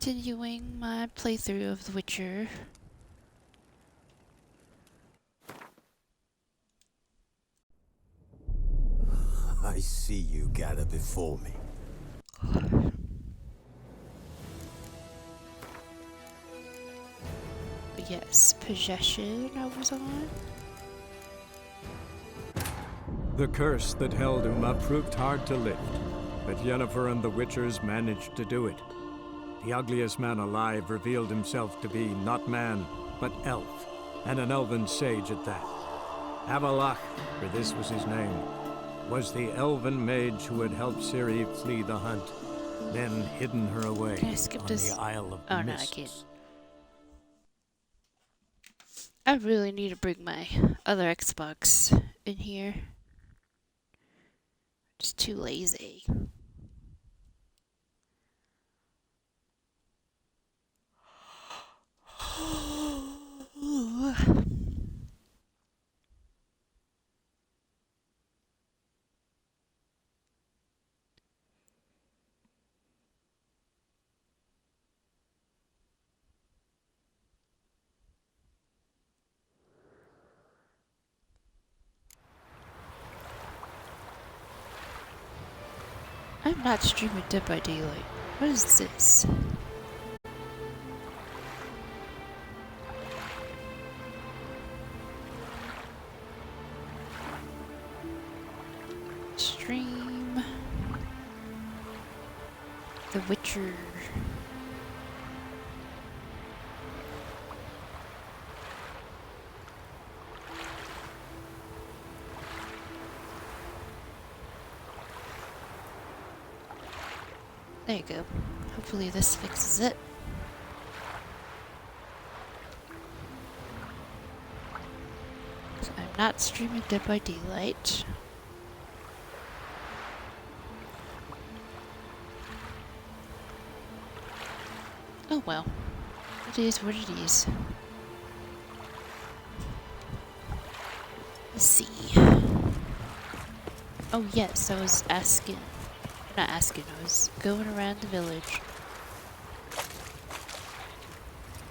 continuing my playthrough of The Witcher. I see you gather before me. Yes, possession I was on. The curse that held Uma proved hard to lift, but Yennefer and the Witchers managed to do it. The ugliest man alive revealed himself to be not man, but elf, and an elven sage at that. Avalach, for this was his name, was the elven mage who had helped Ciri flee the hunt, then hidden her away Can I skip on this? the Isle of Oh, no, I Mists. can't. I really need to bring my other Xbox in here. Just too lazy. I'm not streaming Dead by Daylight. What is this? Stream The Witcher. There you go. Hopefully this fixes it. So I'm not streaming Dead by Daylight. Oh well. It is what it is. Let's see. Oh yes, I was asking. Not asking, I was going around the village.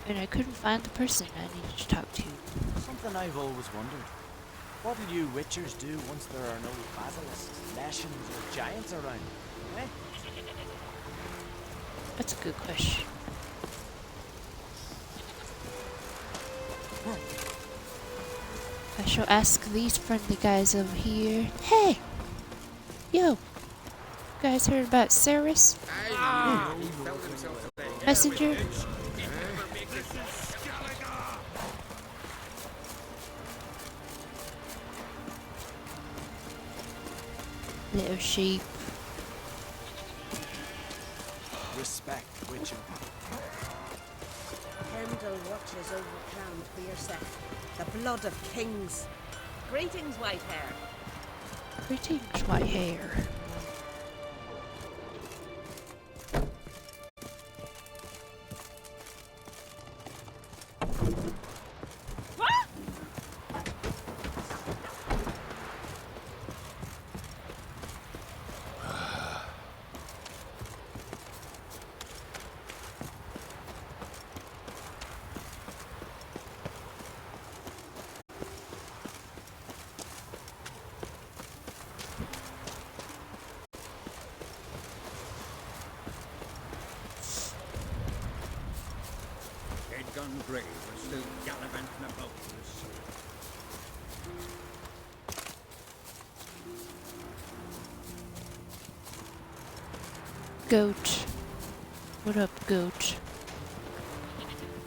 And I couldn't find the person I needed to talk to. Something I've always wondered. What do you Witchers do once there are no basilisks, leshens, or giants around? Eh? That's a good question. I shall ask these friendly guys over here. Hey! Yo! Guys heard about Ceres? Messenger? Little sheep. Respect, Witcher. Kendall watches over crown for yourself. The blood of kings. Greetings, white hair. Greetings, white hair. Gun Grey was still gallivanting about this. Goat. What up, goat?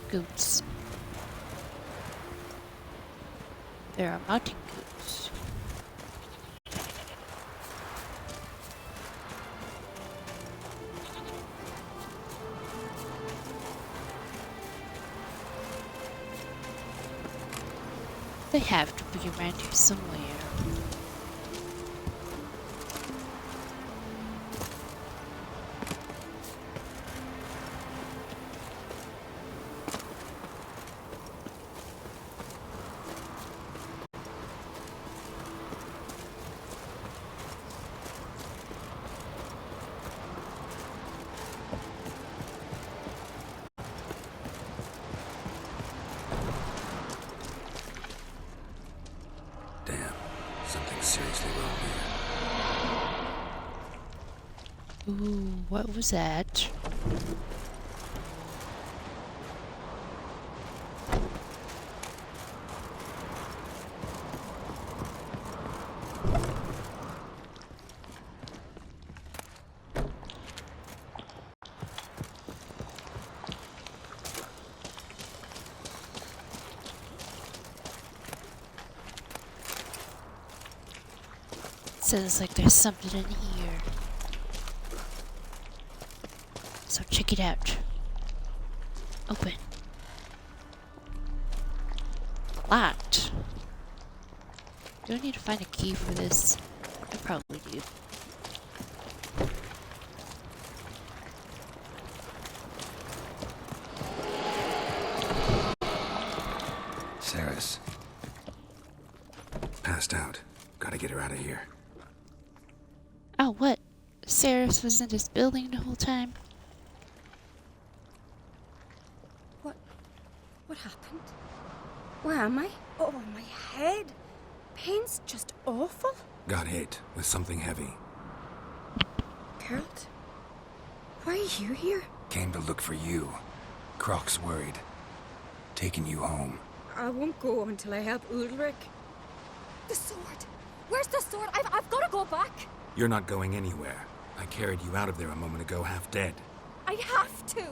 Goats. There are mountain goats. They have to be around here somewhere. Ooh, what was that? Sounds like there's something in here. So check it out. Open. Locked. Do I need to find a key for this? I probably do. Saris. Passed out. Gotta get her out of here. Oh, what? Saris was in this building the whole time? What happened? Where am I? Oh, my head. Pain's just awful. Got hit with something heavy. Geralt? Why are you here? Came to look for you. Croc's worried. Taking you home. I won't go until I help Ulrich. The sword! Where's the sword? I've got to go back! You're not going anywhere. I carried you out of there a moment ago half dead. I have to!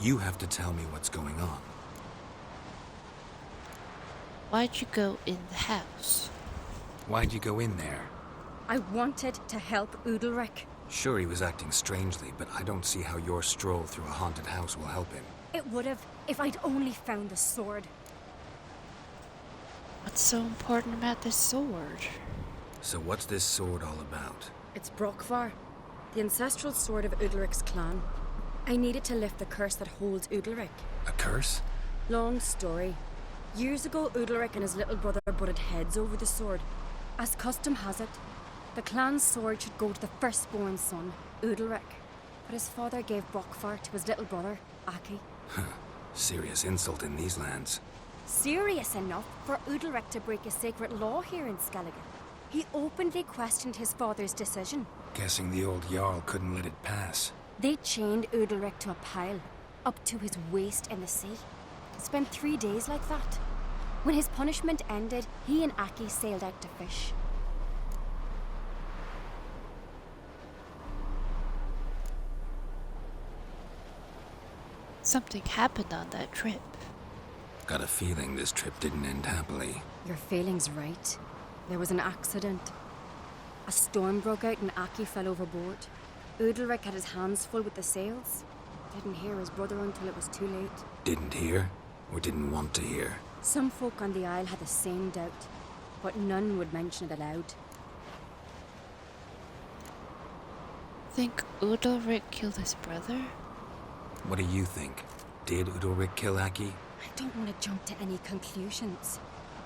You have to tell me what's going on. Why'd you go in the house? Why'd you go in there? I wanted to help Ulrich. Sure, he was acting strangely, but I don't see how your stroll through a haunted house will help him. It would have if I'd only found the sword. What's so important about this sword? So what's this sword all about? It's Brockvar, the ancestral sword of Ulrich's clan. I needed to lift the curse that holds Ulrich. A curse? Long story. Years ago, Ulrich and his little brother butted heads over the sword. As custom has it, the clan's sword should go to the firstborn son, Ulrich. But his father gave Brockvar to his little brother, Aki. Serious insult in these lands. Serious enough for Udalric to break a sacred law here in Skellige. He openly questioned his father's decision. Guessing the old Jarl couldn't let it pass. They chained Udalric to a pile, up to his waist in the sea. Spent 3 days like that. When his punishment ended, he and Aki sailed out to fish. Something happened on that trip. Got a feeling this trip didn't end happily. Your feeling's right. There was an accident. A storm broke out and Aki fell overboard. Udalric had his hands full with the sails. Didn't hear his brother until it was too late. Didn't hear? Or didn't want to hear? Some folk on the Isle had the same doubt, but none would mention it aloud. Think Udalric killed his brother? What do you think? Did Udalric kill Aki? I don't want to jump to any conclusions,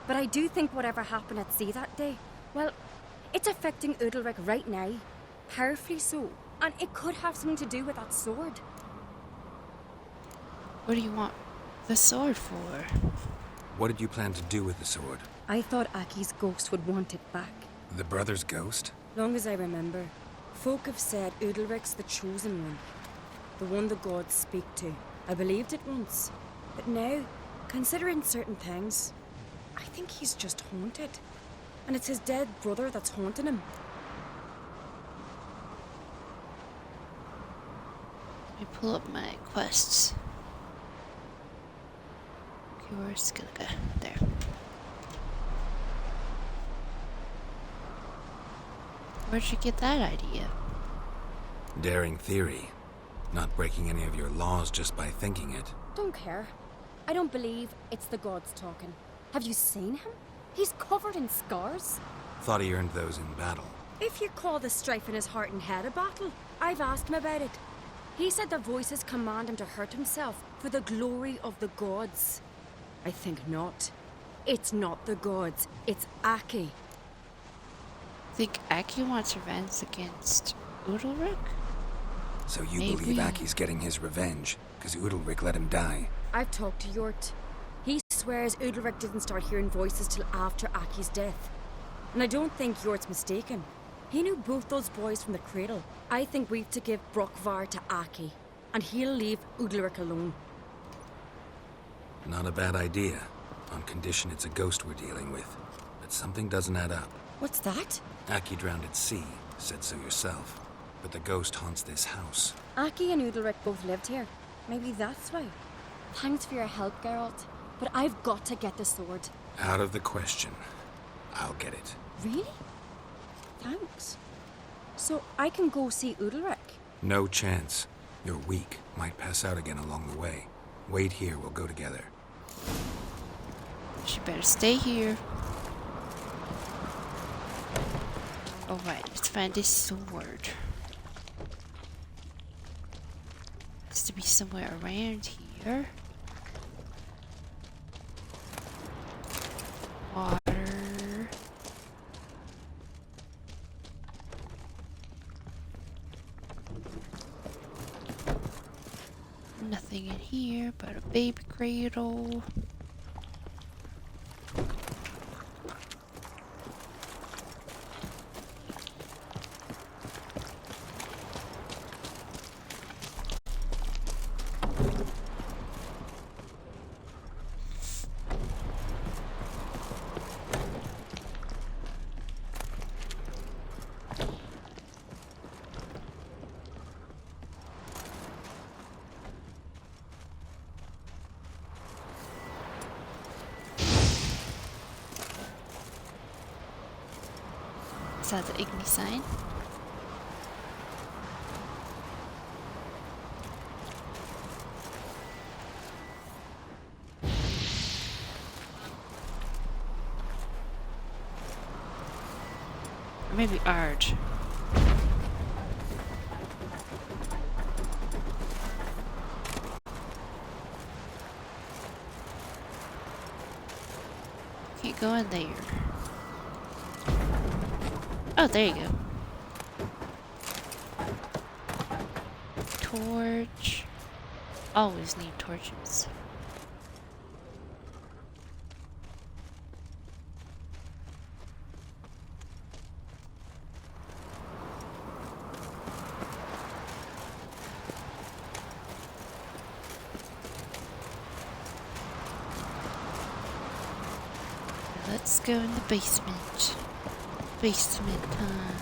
but I do think whatever happened at sea that day, well, it's affecting Udalric right now, powerfully so, and it could have something to do with that sword. What do you want the sword for? What did you plan to do with the sword? I thought Aki's ghost would want it back. The brother's ghost? Long as I remember, folk have said Udalric's the chosen one, the one the gods speak to. I believed it once, but now, considering certain things, I think he's just haunted. And it's his dead brother that's haunting him. Let me pull up my quests. Cure Skellige. There. Where'd you get that idea? Daring theory. Not breaking any of your laws just by thinking it. Don't care. I don't believe it's the gods talking. Have you seen him? He's covered in scars. Thought he earned those in battle. If you call the strife in his heart and head a battle, I've asked him about it. He said the voices command him to hurt himself for the glory of the gods. I think not. It's not the gods, it's Aki. Think Aki wants revenge against Udalric? So you Maybe. believe Aki's getting his revenge, because Udalric let him die. I've talked to Yort. He swears Udalric didn't start hearing voices till after Aki's death. And I don't think Yort's mistaken. He knew both those boys from the cradle. I think we've to give Brockvar to Aki, and he'll leave Udalric alone. Not a bad idea, on condition it's a ghost we're dealing with. But something doesn't add up. What's that? Aki drowned at sea, said so yourself. But the ghost haunts this house. Aki and Udalric both lived here. Maybe that's why. Thanks for your help, Geralt. But I've got to get the sword. Out of the question. I'll get it. Really? Thanks. So I can go see Udalric? No chance. You're weak. Might pass out again along the way. Wait here, we'll go together. She better stay here. Alright, let's find this sword. Has to be somewhere around here. Water. Nothing in here but a baby cradle. Is that the Igni sign? Or maybe Ard. Can't go in there. Oh, there you go. Torch. Always need torches. Let's go in the basement. Basement time.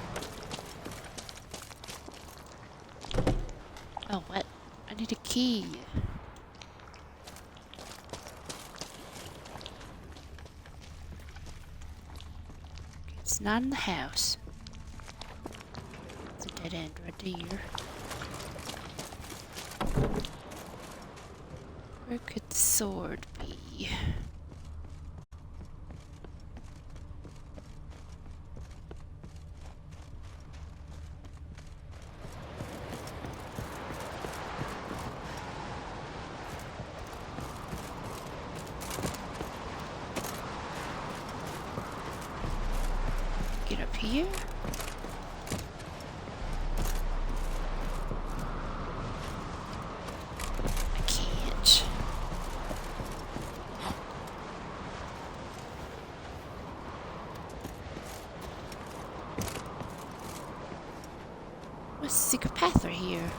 Oh, what? I need a key. It's not in the house. It's a dead end right there. Where could the sword be? Get up here. I can't. What's the secret path right here?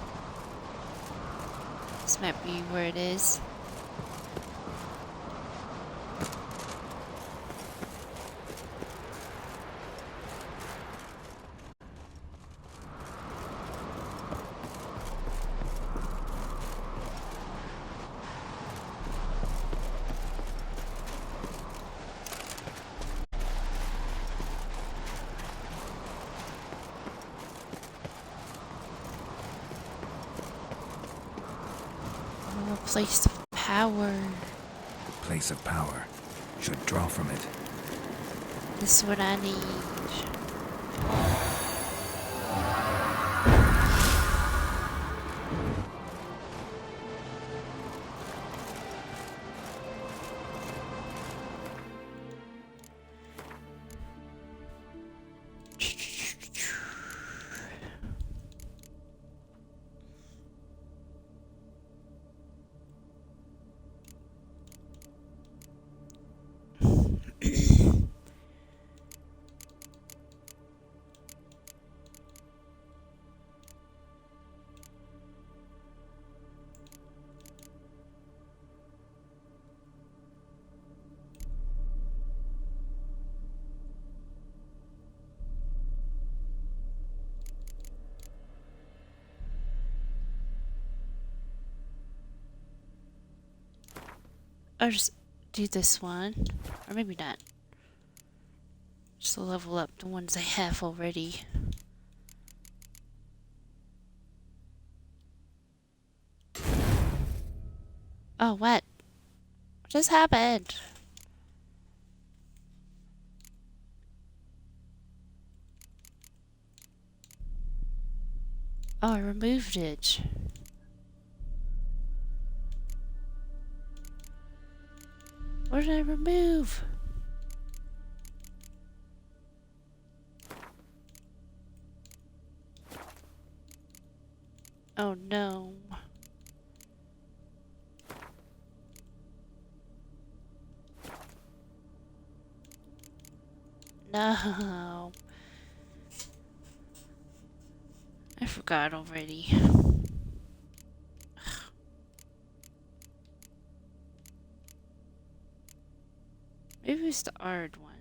This might be where it is. Place of power. Place of power. Should draw from it. This is what I need. I'll just do this one. Or maybe not. Just to level up the ones I have already. Oh, what? What just happened? Oh, I removed it. What did I remove? Oh no. No. I forgot already. Maybe it's the Ard one.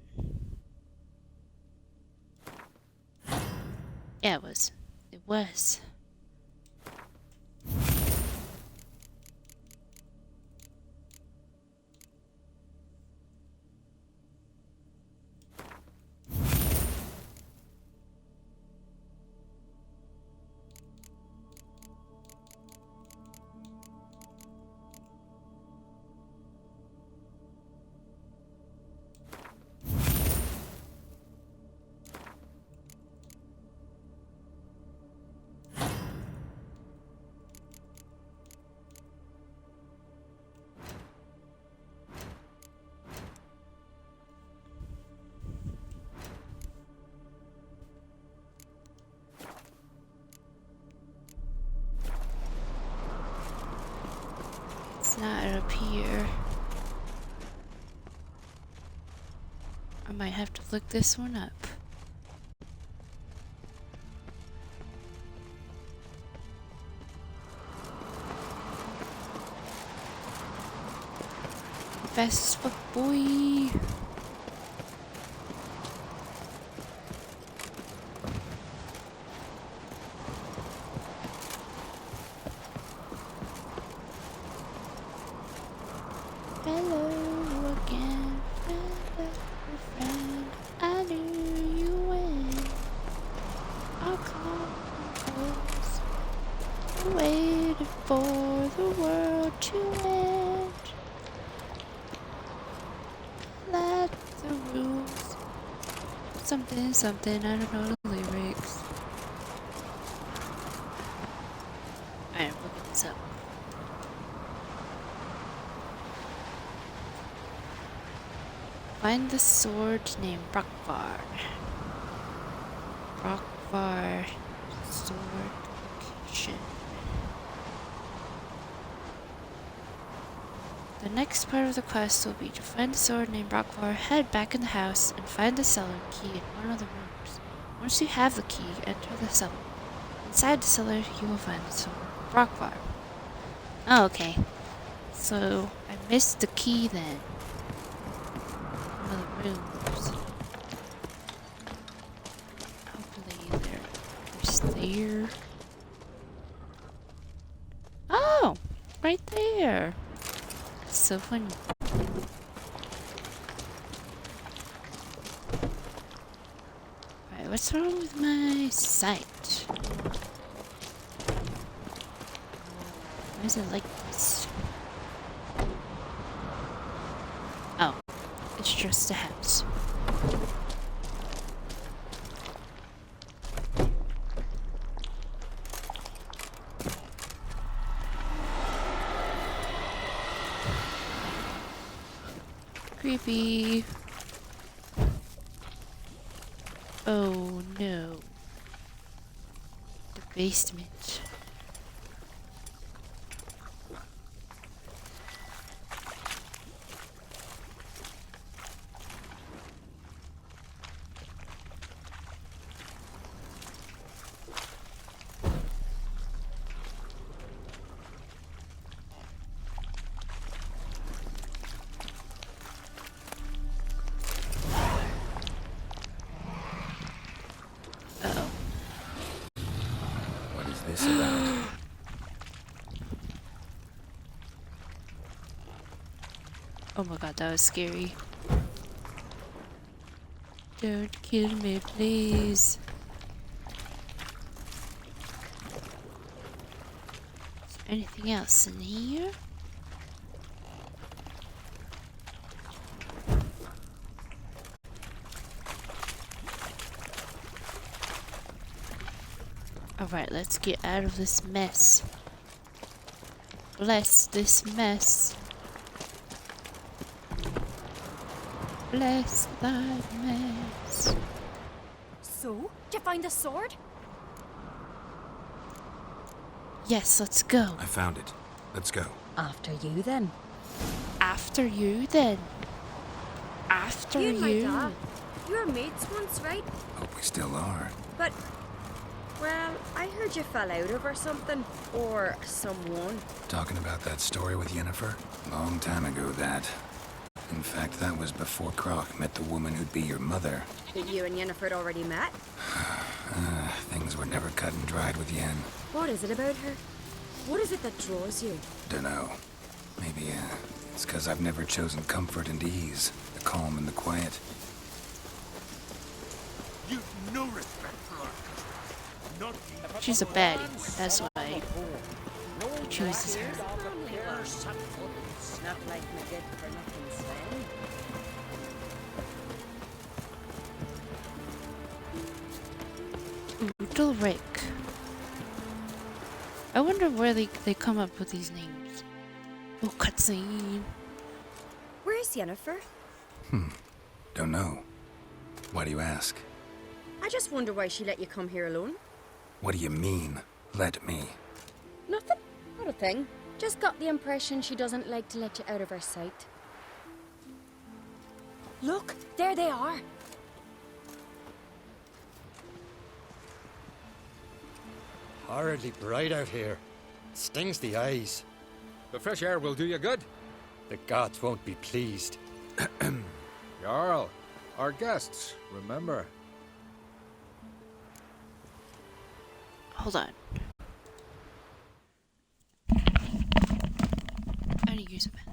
Yeah, it was. It was. It's not up here. I might have to look this one up. Fast as fuck, boy. Hello again, friend. I knew you when I'll come close. Waited for the world to end. Let the rules. Something, something, I don't know the lyrics. Alright, look at this up. Find the sword named Brockvar. Brockvar sword location. The next part of the quest will be to find the sword named Brockvar, head back in the house, and find the cellar key in one of the rooms. Once you have the key, enter the cellar. Inside the cellar, you will find the sword Brockvar. Oh, okay. So, I missed the key then. One of the rooms. Hopefully there's there. Oh! Right there! That's so funny. Alright, what's wrong with my sight? Why is it like this? Oh, it's just a house. Creepy. Oh no. The basement. What is this about? Oh my god, that was scary. Don't kill me, please. Is there anything else in here? Alright, let's get out of this mess. Bless this mess. Bless thy mess. So, did you find the sword? Yes, let's go. I found it. Let's go. After you, then. After you, then. After You and my you. dad. You were mates once, right? Hope we still are. But, well, I heard you fell out of or something. Or someone. Talking about that story with Yennefer? Long time ago, that. In fact, that was before Croc met the woman who'd be your mother. That you and Yennefer had already met? Things were never cut and dried with Yen. What is it about her? What is it that draws you? Dunno. Maybe, it's 'cause I've never chosen comfort and ease. The calm and the quiet. You've no respect for her. Not even She's a baddie. That's why he chooses her. Not like my good for nothing Sven. Rick. I wonder where they come up with these names. Oh, cutscene. Where is Yennefer? Don't know. Why do you ask? I just wonder why she let you come here alone. What do you mean, let me? Nothing. Not a thing. Just got the impression she doesn't like to let you out of her sight. Look, there they are. Horridly bright out here. Stings the eyes. The fresh air will do you good. The gods won't be pleased. Jarl, our guests, remember. Hold on. I need to use a pen.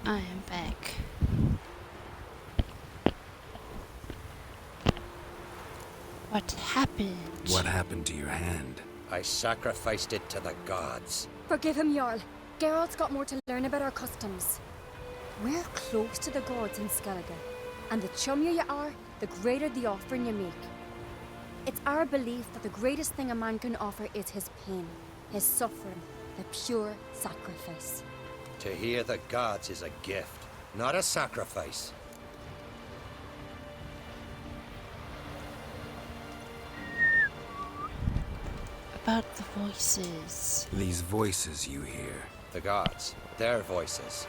I am back. What happened? What happened to your hand? I sacrificed it to the gods. Forgive him, Jarl. Geralt's got more to learn about our customs. We're close to the gods in Skellige, and the chummier you are, the greater the offering you make. It's our belief that the greatest thing a man can offer is his pain, his suffering, the pure sacrifice. To hear the gods is a gift, not a sacrifice. About the voices. These voices you hear. The gods, their voices.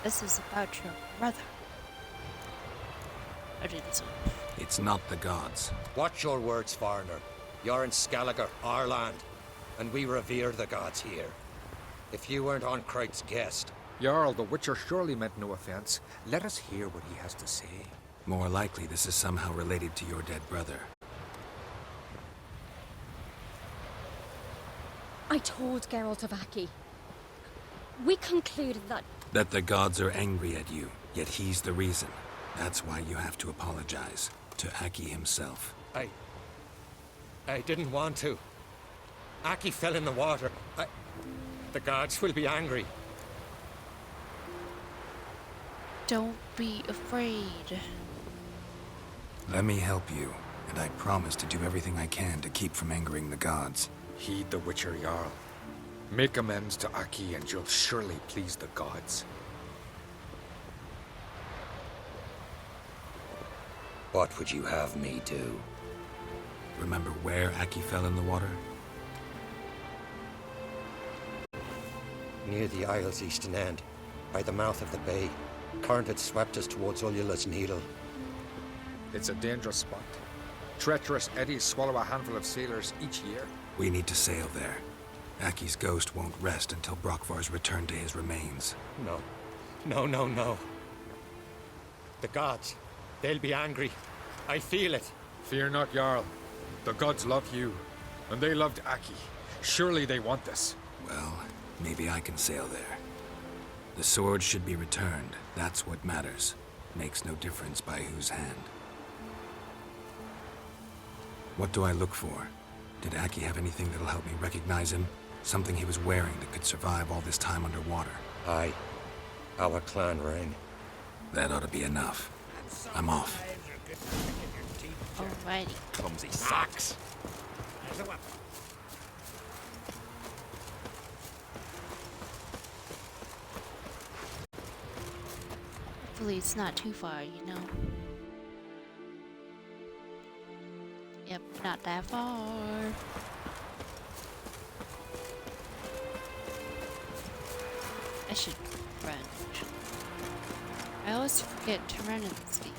This is about your brother. I didn't say. It's not the gods. Watch your words, foreigner. You're in Skellige, our land, and we revere the gods here. If you weren't on Christ's guest, Jarl, the Witcher surely meant no offense. Let us hear what he has to say. More likely, this is somehow related to your dead brother. I told Geralt of Aki. We concluded that That the gods are angry at you, yet he's the reason. That's why you have to apologize to Aki himself. I didn't want to. Aki fell in the water. The gods will be angry. Don't be afraid. Let me help you, and I promise to do everything I can to keep from angering the gods. Heed the Witcher, Jarl. Make amends to Aki and you'll surely please the gods. What would you have me do? Remember where Aki fell in the water? Near the Isle's eastern end, by the mouth of the bay. Current had swept us towards Ullula's Needle. It's a dangerous spot. Treacherous eddies swallow a handful of sailors each year. We need to sail there. Aki's ghost won't rest until Brokvar's returned to his remains. No. No. The gods, they'll be angry. I feel it. Fear not, Jarl. The gods love you, and they loved Aki. Surely they want this. Well, maybe I can sail there. The sword should be returned. That's what matters. Makes no difference by whose hand. What do I look for? Did Aki have anything that'll help me recognize him? Something he was wearing that could survive all this time underwater? Aye. Our clan ring. That ought to be enough. I'm off. Alrighty. Clumsy sacks. Hopefully it's not too far, you know. Yep, not that far. I should run. I always forget to run in this game.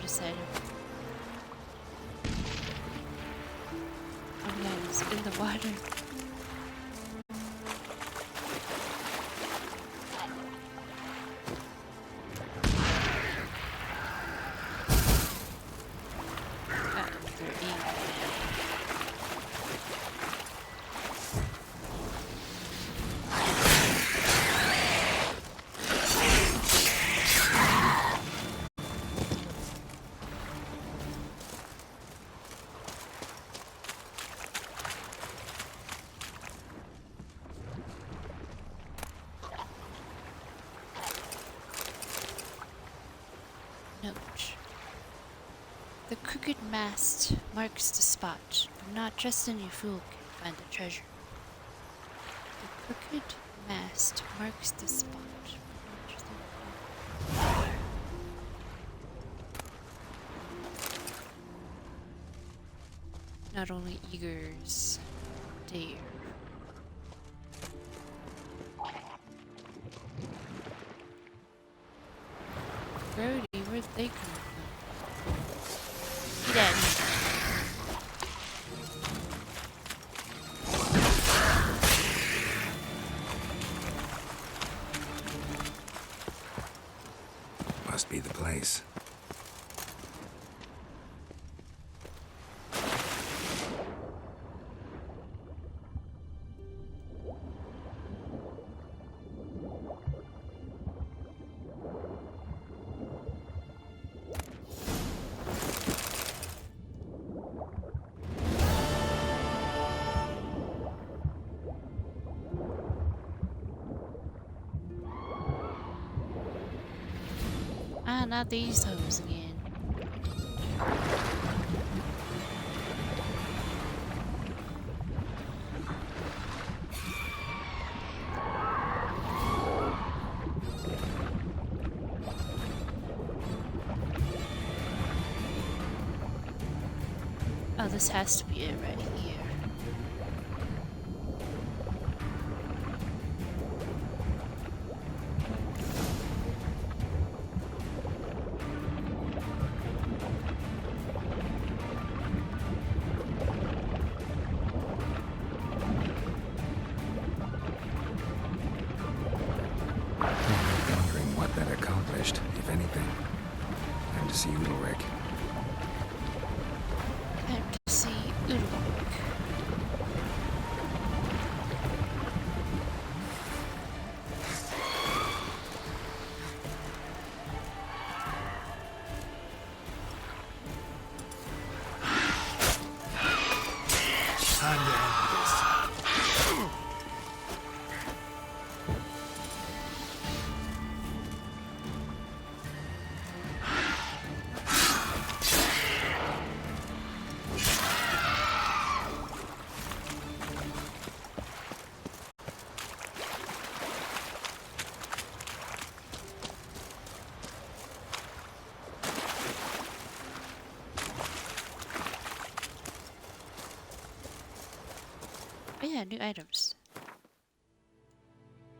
Decided. Oh yeah, it's in the water. Note. The crooked mast marks the spot, but not just any fool can find the treasure. The crooked mast marks the spot. Not only eagers dare. Grody, where'd they come from? Get at me. Must be the place. Ah, not these hoes again. Oh, this has to be it right here. Wondering what that accomplished, if anything. Time to see Ulrich. Time to see Ulrich. Oh yeah, new items.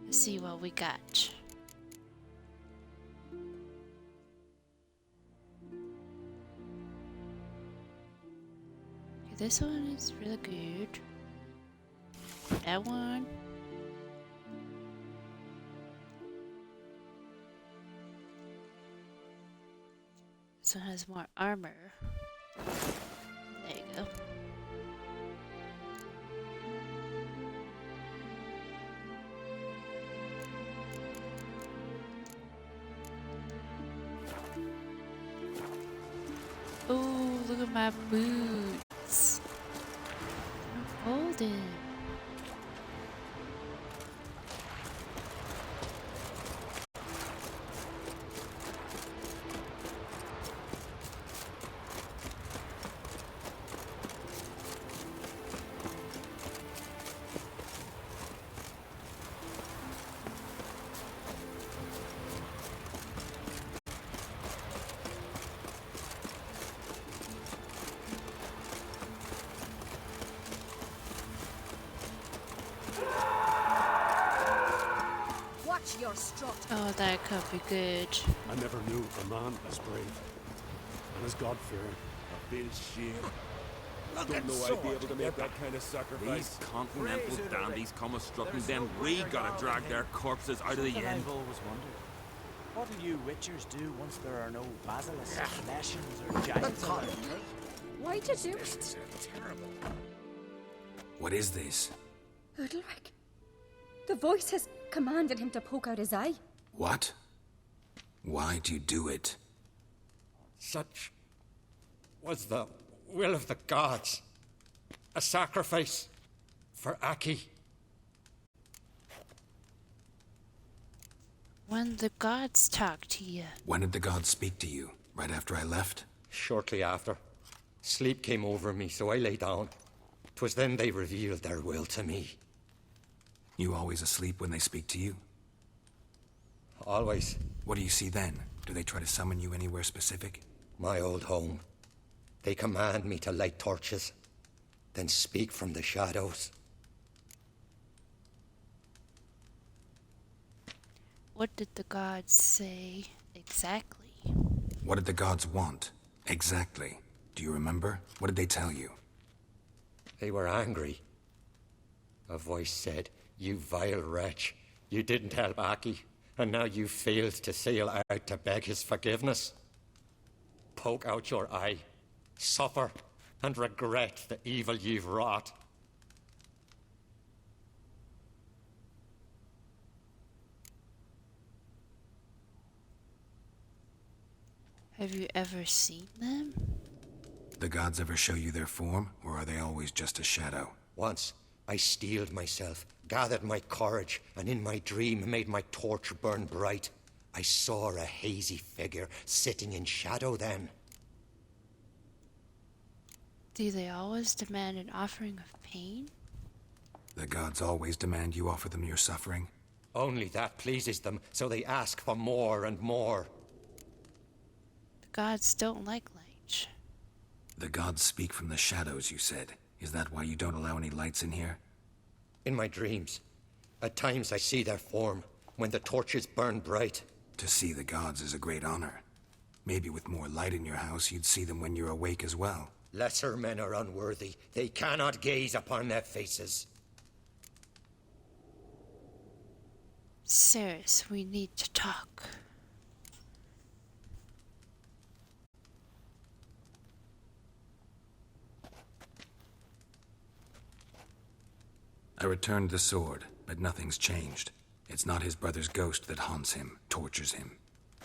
Let's see what we got. Okay, this one is really good. That one. This one has more armor. There you go. Oh, look at my boots. They're golden. Watch your strut. Oh, that could be good. I never knew a man as brave and as God-fearing. I feel shame. Don't know I'd be able to make that kind of sacrifice. These continental dandies come a-strutting, then we gotta drag their corpses out of the Something inn. I've always wondered. What do you witchers do once there are no basilisks, Leshens, or giants around? Why'd you do it? What is this? Udalric. The voice has commanded him to poke out his eye. What? Why'd you do it? Such was the will of the gods. A sacrifice for Aki. When the gods talk to you. When did the gods speak to you? Right after I left? Shortly after. Sleep came over me, so I lay down. 'Twas then they revealed their will to me. You always asleep when they speak to you? Always. What do you see then? Do they try to summon you anywhere specific? My old home. They command me to light torches, then speak from the shadows. What did the gods say exactly? What did the gods want? Exactly. Do you remember? What did they tell you? They were angry. A voice said, "You vile wretch. You didn't help Aki, and now you failed to sail out to beg his forgiveness. Poke out your eye, suffer, and regret the evil you've wrought." Have you ever seen them? The gods ever show you their form, or are they always just a shadow? Once, I steeled myself, gathered my courage, and in my dream made my torch burn bright. I saw a hazy figure sitting in shadow then. Do they always demand an offering of pain? The gods always demand you offer them your suffering? Only that pleases them, so they ask for more and more. The gods don't like light. The gods speak from the shadows, you said. Is that why you don't allow any lights in here? In my dreams, at times I see their form, when the torches burn bright. To see the gods is a great honor. Maybe with more light in your house, you'd see them when you're awake as well. Lesser men are unworthy. They cannot gaze upon their faces. Ceres, we need to talk. I returned the sword, but nothing's changed. It's not his brother's ghost that haunts him, tortures him.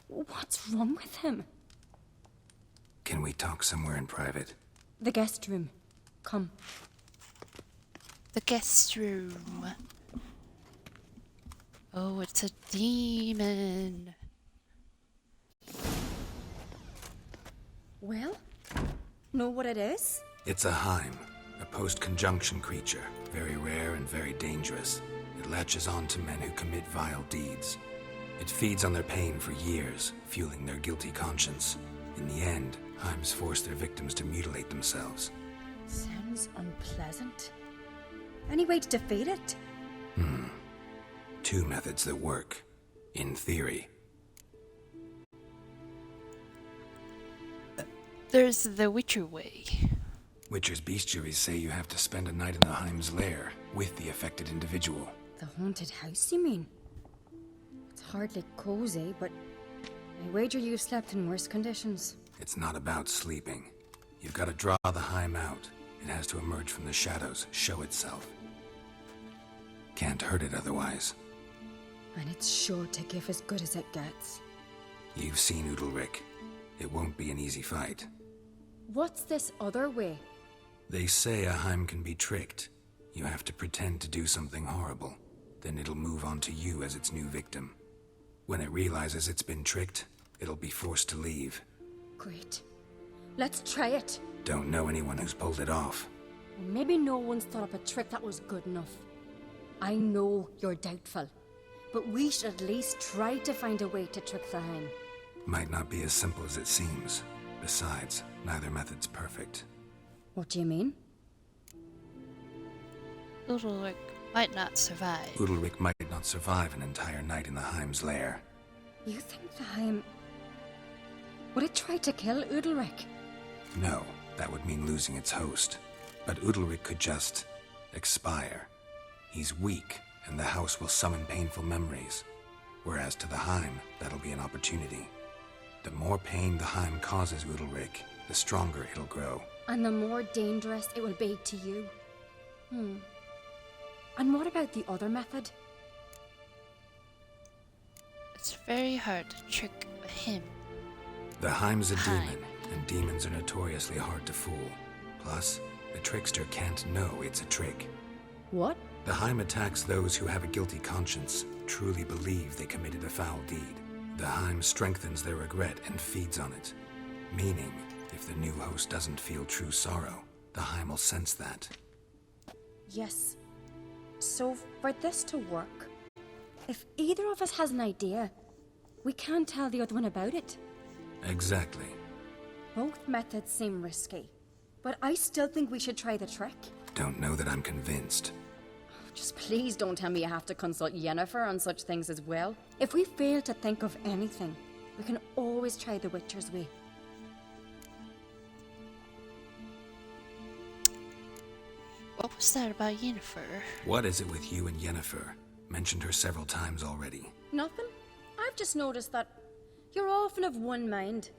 What's wrong with him? Can we talk somewhere in private? The guest room. Come. The guest room. Oh, it's a demon. Well, know what it is? It's a Heim, a post-conjunction creature, very rare and very dangerous. It latches on to men who commit vile deeds. It feeds on their pain for years, fueling their guilty conscience. In the end, Heims force their victims to mutilate themselves. Sounds unpleasant. Any way to defeat it? Two methods that work. In theory. There's the Witcher way. Witcher's bestiaries say you have to spend a night in the Heim's lair with the affected individual. The haunted house, you mean? It's hardly cozy, but I wager you've slept in worse conditions. It's not about sleeping. You've got to draw the Heim out. It has to emerge from the shadows, show itself. Can't hurt it otherwise. And it's sure to give as good as it gets. You've seen Udalric. It won't be an easy fight. What's this other way? They say a Heim can be tricked. You have to pretend to do something horrible. Then it'll move on to you as its new victim. When it realizes it's been tricked, it'll be forced to leave. Great. Let's try it. Don't know anyone who's pulled it off. Maybe no one's thought up a trick that was good enough. I know you're doubtful, but we should at least try to find a way to trick the Heim. Might not be as simple as it seems. Besides, neither method's perfect. What do you mean? Udalric might not survive. Udalric might not survive an entire night in the Heim's lair. You think the Heim... Would it try to kill Udalric? No, that would mean losing its host. But Udalric could just... expire. He's weak, and the house will summon painful memories. Whereas to the Heim, that'll be an opportunity. The more pain the Heim causes Udalric, the stronger it'll grow. And the more dangerous it will be to you. And what about the other method? It's very hard to trick him. The Heim's a demon, and demons are notoriously hard to fool. Plus, the trickster can't know it's a trick. What? The Heim attacks those who have a guilty conscience, truly believe they committed a foul deed. The Heim strengthens their regret and feeds on it. Meaning, if the new host doesn't feel true sorrow, the Heim will sense that. Yes. So, for this to work, if either of us has an idea, we can tell the other one about it. Exactly. Both methods seem risky, but I still think we should try the trick. Don't know that I'm convinced. Just please don't tell me you have to consult Yennefer on such things as well. If we fail to think of anything, We can always try the Witcher's way. What was that about Yennefer? What is it with you and Yennefer? Mentioned her several times already. Nothing. I've just noticed that you're often of one mind.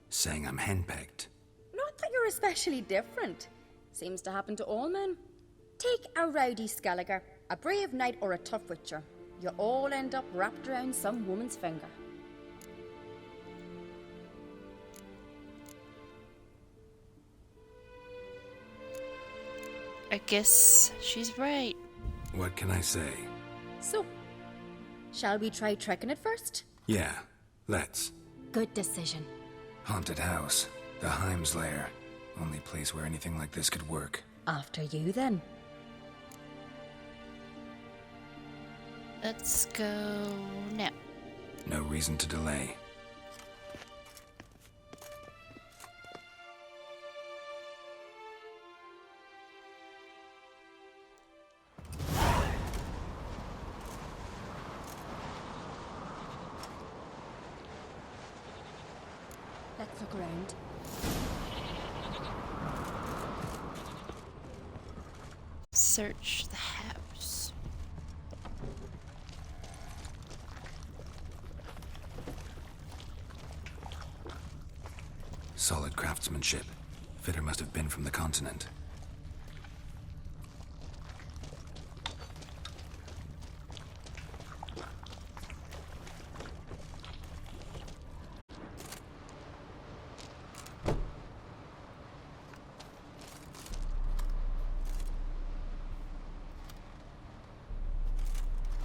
Saying I'm henpecked. Not that you're especially different. Seems to happen to all men. Take a rowdy Skelliger, a brave knight or a tough witcher. You all end up wrapped around some woman's finger. I guess she's right. What can I say? So, shall we try trekking it first? Yeah, let's. Good decision. Haunted house. The Heim's lair. Only place where anything like this could work. After you, then. Let's go now. No reason to delay. Let's look around. Search the house. Solid craftsmanship. Fitter must have been from the continent.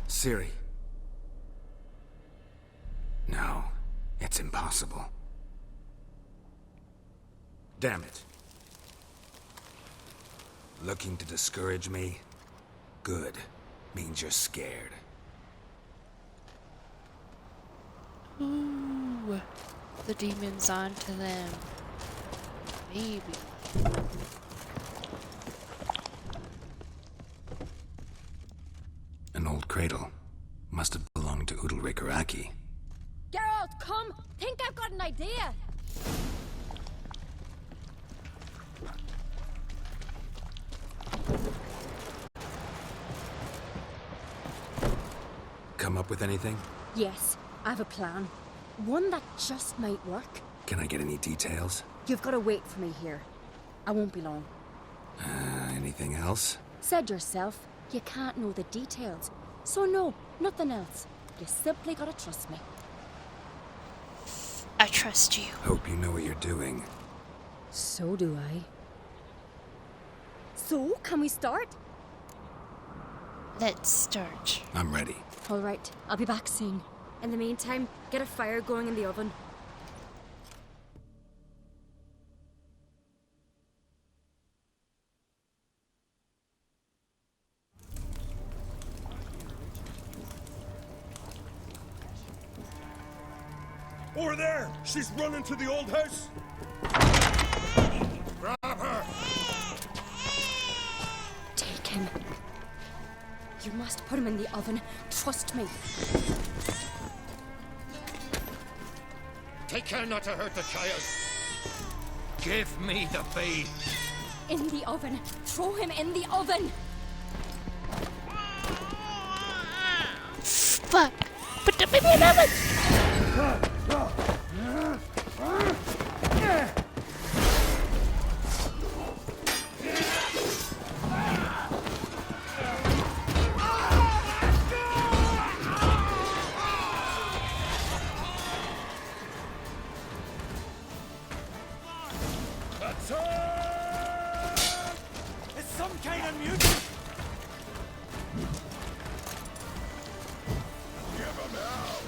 Ciri. No, it's impossible. Damn it. Looking to discourage me? Good. Means you're scared. Ooh, the demon's onto them. Maybe. An old cradle. Must have belonged to Udalric or Aki. Geralt, come! Think I've got an idea! Come up with anything? Yes, I have a plan. One that just might work. Can I get any details? You've got to wait for me here. I won't be long. Anything else? Said yourself, you can't know the details. So no, nothing else. You simply gotta trust me. I trust you. Hope you know what you're doing. So do I. So, can we start? Let's start. I'm ready. All right, I'll be back soon. In the meantime, get a fire going in the oven. Over there! She's running to the old house! Grab her! Take him. You must put him in the oven. Trust me. Take care not to hurt the child. Give me the bee. In the oven. Throw him in the oven. Fuck! Put the baby in the oven! It's some kind of mutant! Give him hell!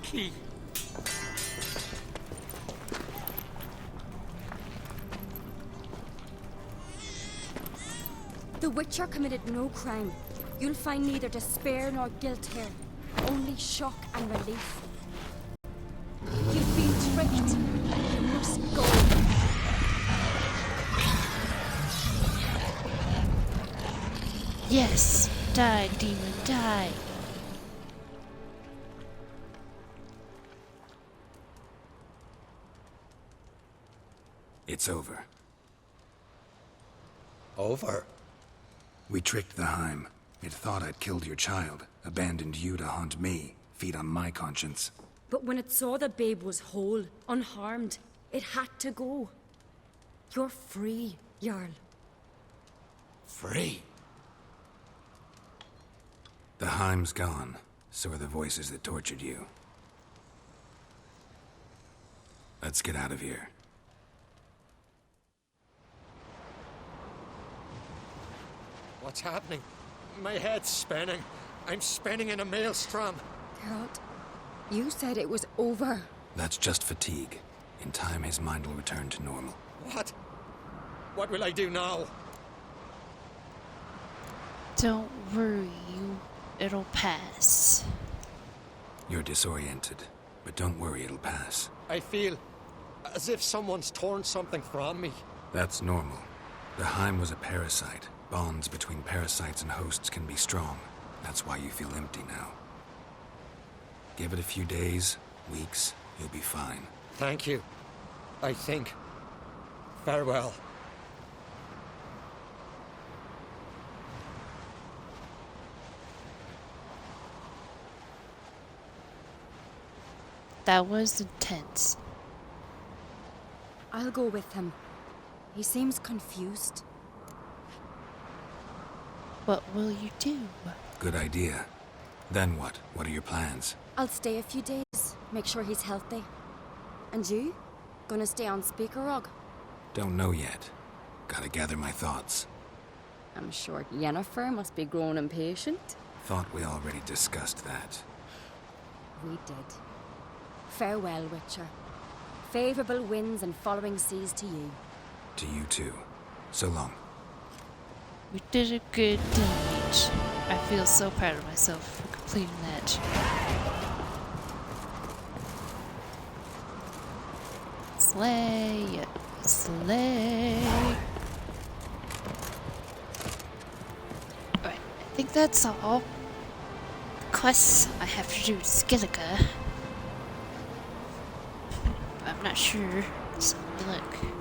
Aki! The Witcher committed no crime. You'll find neither despair nor guilt here. Only shock and relief. You've been tricked. You must go. Yes! Die, demon, die! It's over. Over? We tricked the Heim. It thought I'd killed your child, abandoned you to haunt me, feed on my conscience. But when it saw the babe was whole, unharmed, it had to go. You're free, Jarl. Free? The Heim's gone, so are the voices that tortured you. Let's get out of here. What's happening? My head's spinning. I'm spinning in a maelstrom. Geralt, you said it was over. That's just fatigue. In time, his mind will return to normal. What? What will I do now? Don't worry, it'll pass. You're disoriented, but don't worry, it'll pass. I feel as if someone's torn something from me. That's normal. The Heim was a parasite. Bonds between parasites and hosts can be strong. That's why you feel empty now. Give it a few days, weeks, you'll be fine. Thank you. I think. Farewell. That was intense. I'll go with him. He seems confused. What will you do? Good idea. Then what? What are your plans? I'll stay a few days, make sure he's healthy. And you? Gonna stay on Speaker Rog? Don't know yet. Gotta gather my thoughts. I'm sure Yennefer must be growing impatient. Thought we already discussed that. We did. Farewell, Witcher. Favourable winds and following seas to you. To you too. So long. We did a good deed. I feel so proud of myself for completing that. Slay! Slay! Alright, I think that's all the quests I have to do with Skellige. I'm not sure, so let me look.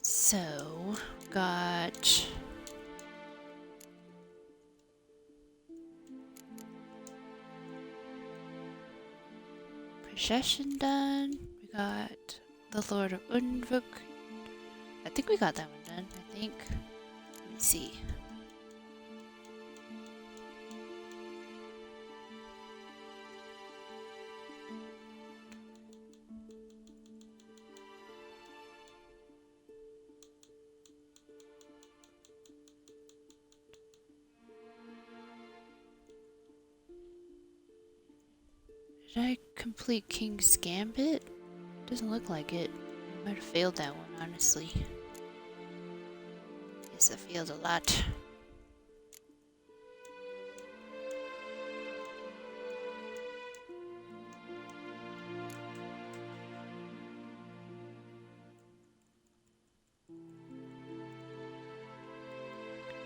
So, got possession done. We got the Lord of Unvuk. I think we got that one done. I think. Let me see. Did I complete King's Gambit? Doesn't look like it. I might have failed that one, honestly. Yes, I failed a lot.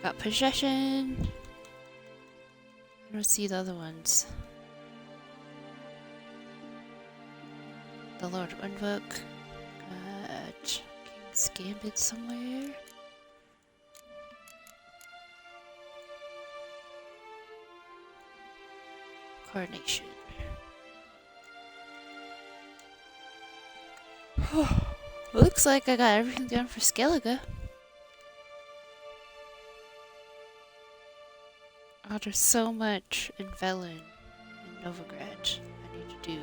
Got possession. I don't see the other ones. The Lord of Unvuk. Got King's Gambit somewhere. Coronation. Looks like I got everything done for Skellige. Oh, there's so much in Velen. Novigrad I need to do.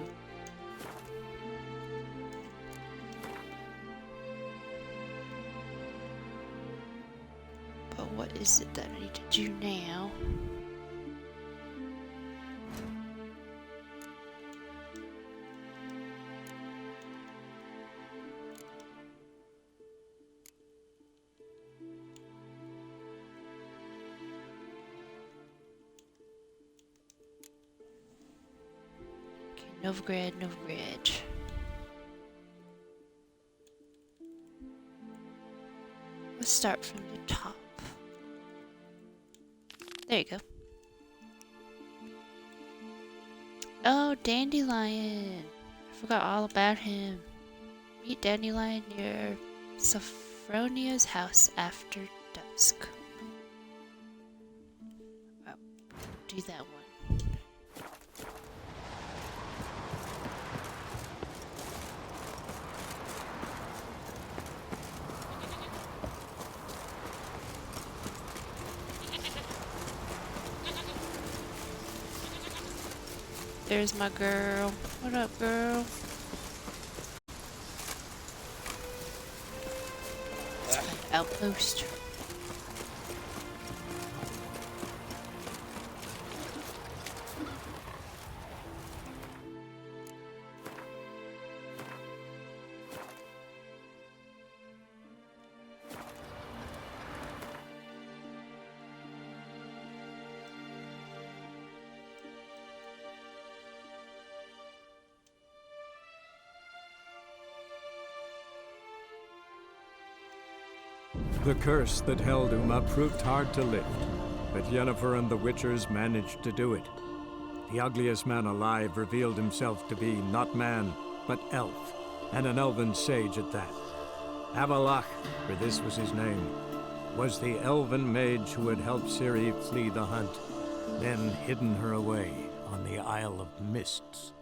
But what is it that I need to do now? Novigrad, Novigrad. Let's start from the top. There you go. Oh, Dandelion. I forgot all about him. Meet Dandelion near Sophronia's house after dusk. Oh, do that one. There's my girl. What up, girl? Let's find the outpost. The curse that held Uma proved hard to lift, but Yennefer and the Witchers managed to do it. The ugliest man alive revealed himself to be not man, but elf, and an elven sage at that. Avalach, for this was his name, was the elven mage who had helped Ciri flee the hunt, then hidden her away on the Isle of Mists.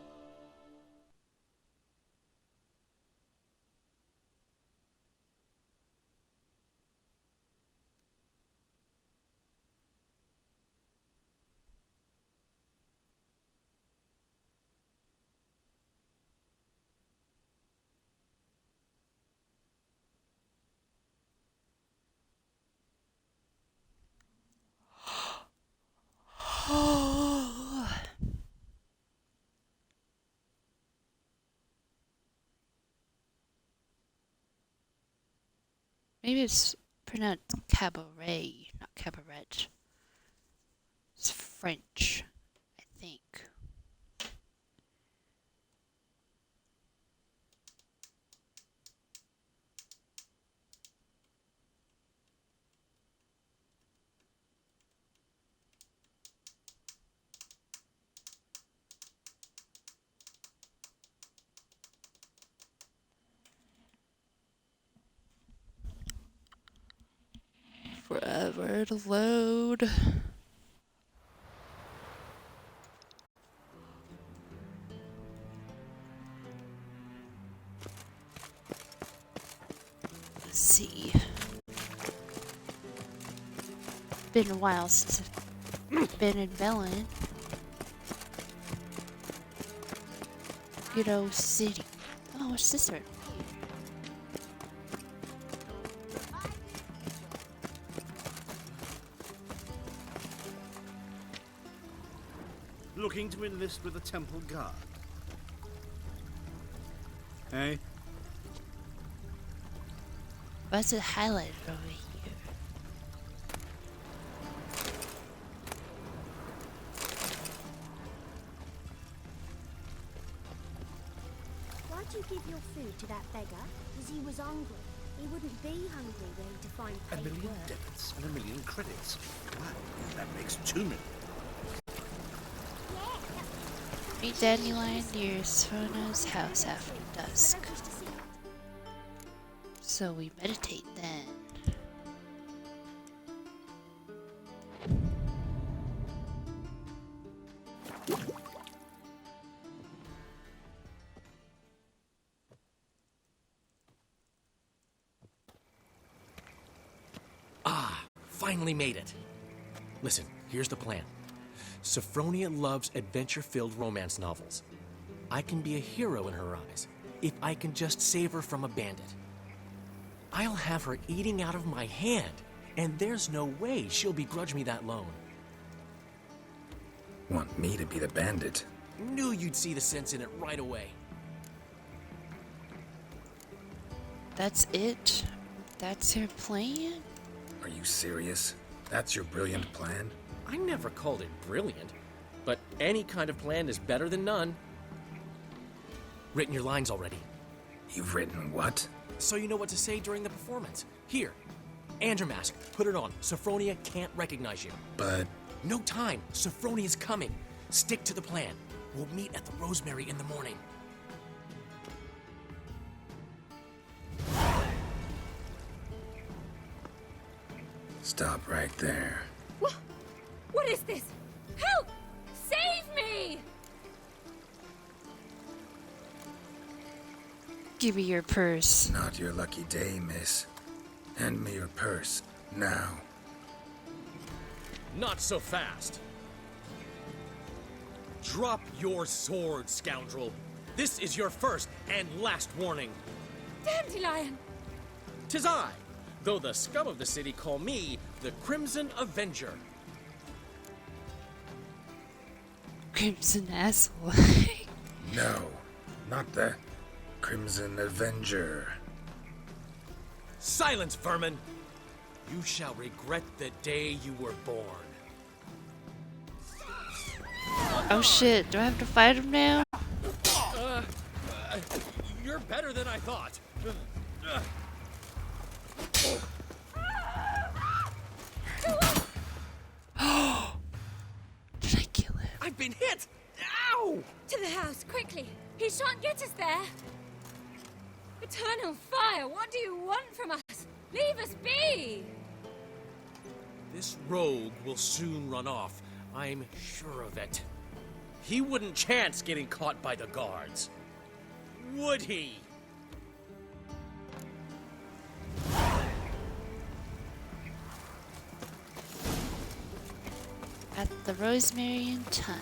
Maybe it's pronounced cabaret, not cabaret. It's French, I think. Forever to load. Let's see. Been a while since I've been in Bellin. Good old city. Oh, what's this one? Looking to enlist with the temple guard? Hey? What's it highlighted over here? Why'd you give your food to that beggar? Because he was hungry. He wouldn't be hungry were he to find A paid million work. debits and a million credits. Wow, that makes 2 million. Meet Dandelion near Sophronia's house after dusk. So we meditate then. Finally made it. Listen, here's the plan. Sophronia loves adventure-filled romance novels. I can be a hero in her eyes if I can just save her from a bandit. I'll have her eating out of my hand, and there's no way she'll begrudge me that loan. Want me to be the bandit? Knew you'd see the sense in it right away. That's it? That's your plan? Are you serious? That's your brilliant plan? I never called it brilliant, but any kind of plan is better than none. Written your lines already. You've written what? So you know what to say during the performance. Here, and your mask. Put it on. Sophronia can't recognize you. But... No time. Sophronia's coming. Stick to the plan. We'll meet at the Rosemary in the morning. Stop right there. What is this? Help! Save me! Give me your purse. Not your lucky day, miss. Hand me your purse, now. Not so fast. Drop your sword, scoundrel. This is your first and last warning. Dandelion! 'Tis I, though the scum of the city call me the Crimson Avenger. Crimson asshole. No, not the Crimson Avenger. Silence, vermin! You shall regret the day you were born. Oh shit, do I have to fight him now? You're better than I thought. Did I kill him? I've been hit! Ow! To the house, quickly! He shan't get us there! Eternal fire, what do you want from us? Leave us be! This rogue will soon run off. I'm sure of it. He wouldn't chance getting caught by the guards. Would he? At the Rosemary in time.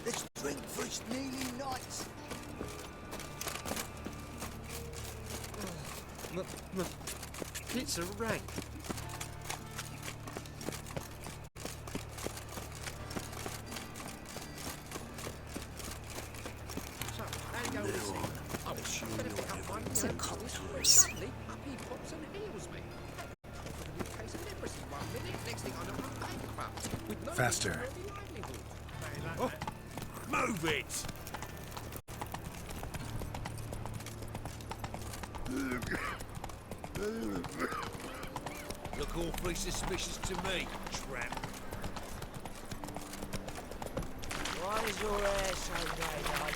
Let's drink for it's nearly night. It's a rank. It's a cult horse. Faster. Move it! Look awfully suspicious to me, tramp. Why is your hair so grey, darling?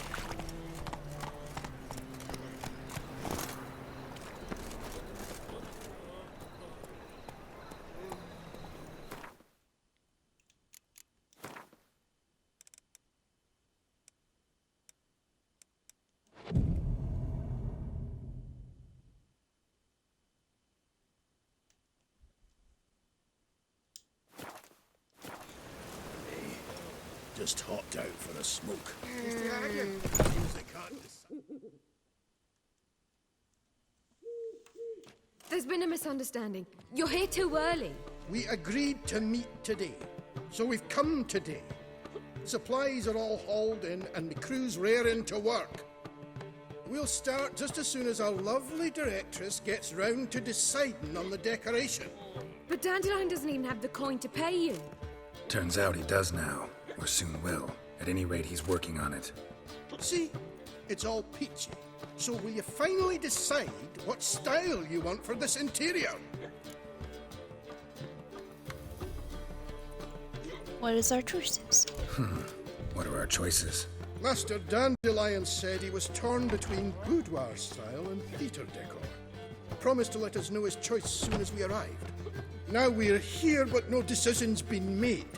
Just hopped out for a smoke. There's been a misunderstanding. You're here too early. We agreed to meet today, so we've come today. Supplies are all hauled in and the crew's raring to work. We'll start just as soon as our lovely directress gets round to deciding on the decoration. But Dandelion doesn't even have the coin to pay you. Turns out he does now, or soon will. At any rate, he's working on it. See? It's all peachy. So will you finally decide what style you want for this interior? What is our choices? What are our choices? Master Dandelion said he was torn between boudoir style and theatre decor. Promised to let us know his choice as soon as we arrived. Now we're here, but no decision's been made.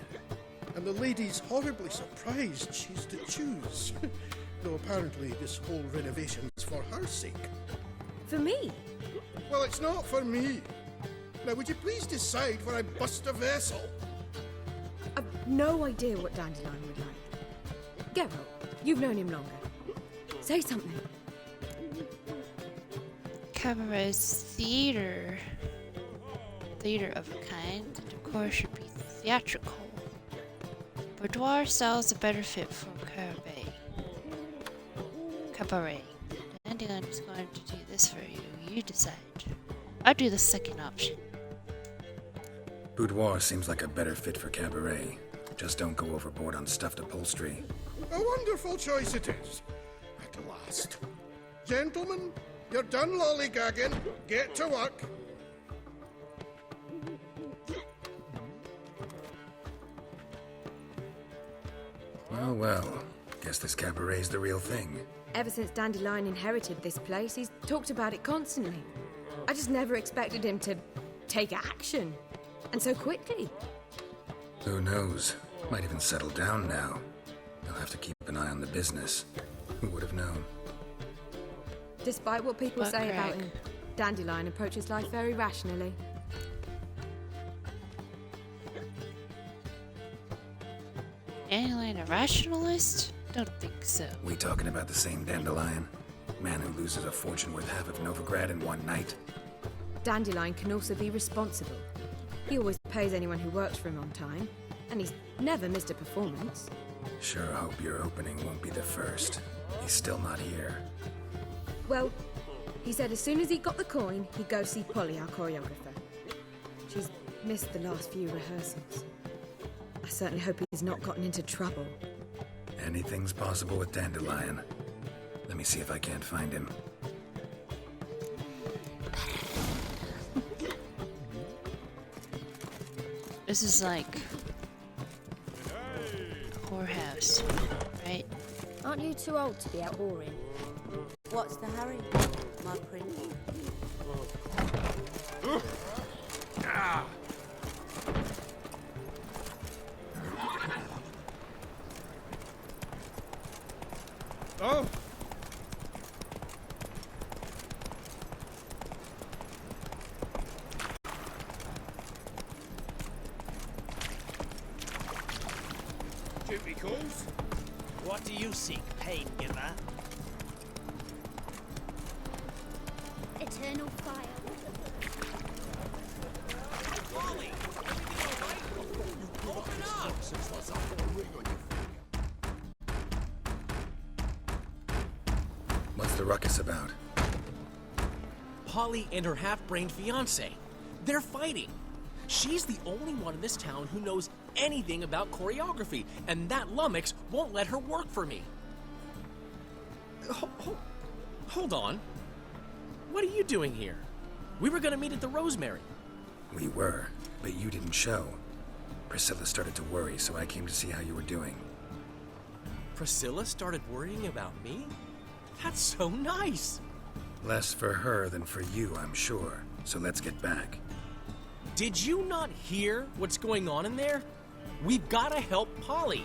And the lady's horribly surprised she's to choose. Though apparently this whole renovation's for her sake. For me? Well, it's not for me. Now, would you please decide where I bust a vessel? I've no idea what Dandelion would like. Geralt, you've known him longer. Say something. Cabaret's theater. Theater of a kind, the decor should be theatrical. Boudoir style is a better fit for cabaret. Cabaret. Dandelion is going to do this for you. You decide. I'll do the second option. Boudoir seems like a better fit for cabaret. Just don't go overboard on stuffed upholstery. A wonderful choice it is. At last. Gentlemen, you're done lollygagging. Get to work. Well, well. Guess this cabaret's the real thing. Ever since Dandelion inherited this place, he's talked about it constantly. I just never expected him to take action. And so quickly. Who knows? Might even settle down now. They'll have to keep an eye on the business. Who would have known? Despite what people Butt say about crack. him, Dandelion approaches life very rationally. Dandelion a rationalist? Don't think so. We talking about the same Dandelion? Man who loses a fortune worth half of Novigrad in one night? Dandelion can also be responsible. He always pays anyone who works for him on time, and he's never missed a performance. Sure hope your opening won't be the first. He's still not here. Well, he said as soon as he got the coin, he'd go see Polly, our choreographer. She's missed the last few rehearsals. I certainly hope he's not gotten into trouble. Anything's possible with Dandelion. Let me see if I can't find him. This is like a whorehouse, right? Aren't you too old to be out whoring? What's the hurry, my prince? Oh! Duty calls? What do you seek, pain giver? Eternal fire. Wally! Open up! What's the ruckus about? Polly and her half-brained fiancé. They're fighting. She's the only one in this town who knows anything about choreography, and that lummox won't let her work for me. Hold on. What are you doing here? We were gonna meet at the Rosemary. We were, but you didn't show. Priscilla started to worry, so I came to see how you were doing. Priscilla started worrying about me? That's so nice. Less for her than for you, I'm sure. So let's get back. Did you not hear what's going on in there? We've got to help Polly.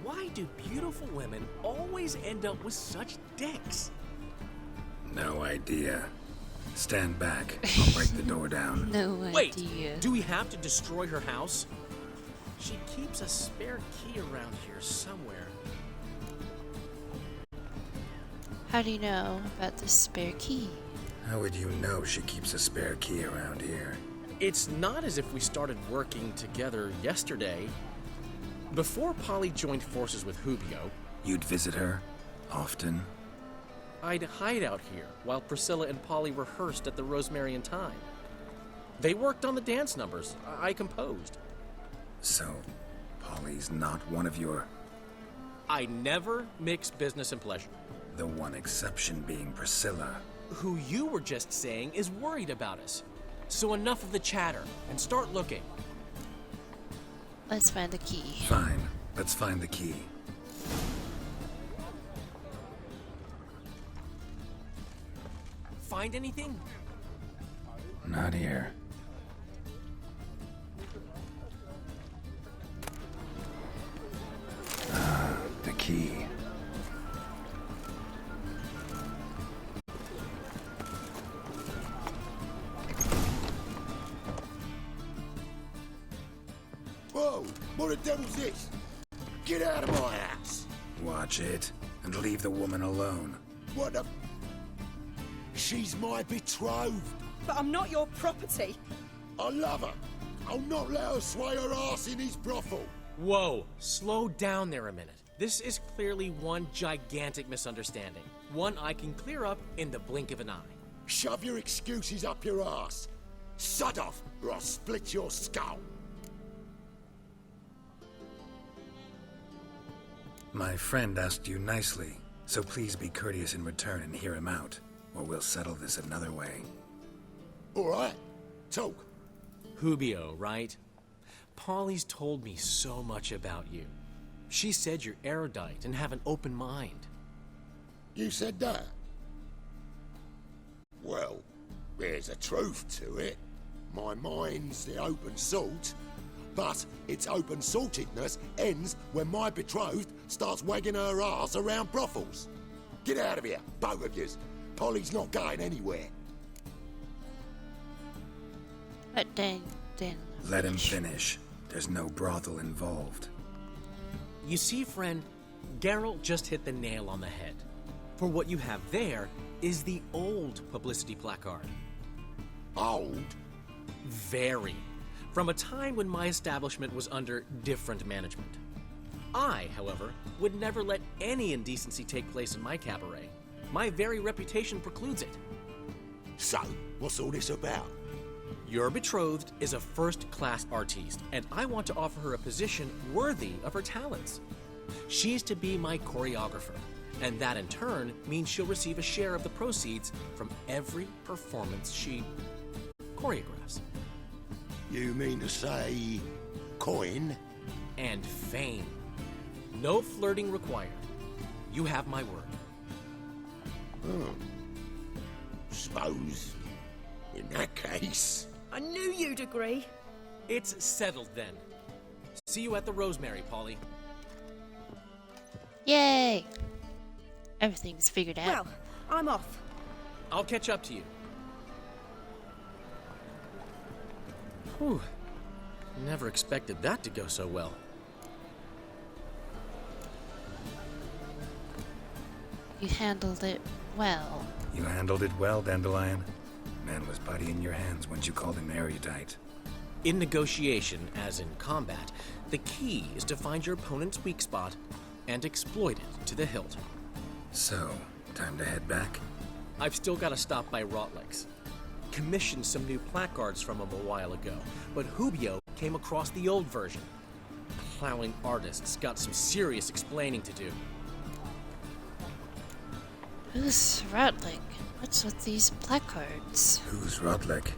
Why do beautiful women always end up with such dicks? No idea. Stand back. I'll break the door down. No Wait, idea. do we have to destroy her house? She keeps a spare key around here somewhere. How do you know about the spare key? How would you know she keeps a spare key around here? It's not as if we started working together yesterday. Before Polly joined forces with Hubio, You'd visit her? Often? I'd hide out here while Priscilla and Polly rehearsed at the Rosemary and Thyme. They worked on the dance numbers. I composed. So, Polly's not one of your... I never mix business and pleasure. The one exception being Priscilla. Who you were just saying is worried about us. So enough of the chatter and start looking. Let's find the key. Fine. Let's find the key. Find anything? Not here. The key. Whoa! What the devil's this? Get out of my house! Watch it, and leave the woman alone. What the... She's my betrothed. But I'm not your property. I love her. I'll not let her sway her ass in his brothel. Whoa, slow down there a minute. This is clearly one gigantic misunderstanding. One I can clear up in the blink of an eye. Shove your excuses up your ass. Sod off, or I'll split your skull. My friend asked you nicely, so please be courteous in return and hear him out, or we'll settle this another way. All right, talk. Hubio, right? Polly's told me so much about you. She said you're erudite and have an open mind. You said that? Well, there's a truth to it. My mind's the open salt, but its open saltedness ends when my betrothed starts wagging her ass around brothels. Get out of here, both of yous. Polly's not going anywhere. But then... Let him finish. There's no brothel involved. You see, friend, Geralt just hit the nail on the head. For what you have there is the old publicity placard. Old? Very. From a time when my establishment was under different management. I, however, would never let any indecency take place in my cabaret. My very reputation precludes it. So, what's all this about? Your betrothed is a first-class artiste, and I want to offer her a position worthy of her talents. She's to be my choreographer, and that in turn means she'll receive a share of the proceeds from every performance she choreographs. You mean to say... coin? And fame. No flirting required. You have my word. Suppose... in that case... I knew you'd agree. It's settled then. See you at the Rosemary, Polly. Yay! Everything's figured out. Well, I'm off. I'll catch up to you. Whew. Never expected that to go so well. You handled it well. You handled it well, Dandelion. Man was putty in your hands once you called him erudite. In negotiation, as in combat, the key is to find your opponent's weak spot and exploit it to the hilt. So, time to head back? I've still got to stop by Rotlick's. Commissioned some new placards from him a while ago, but Hubio came across the old version. Plowing artists got some serious explaining to do. Who's Rotlick? What's with these placards? Who's Rotlick?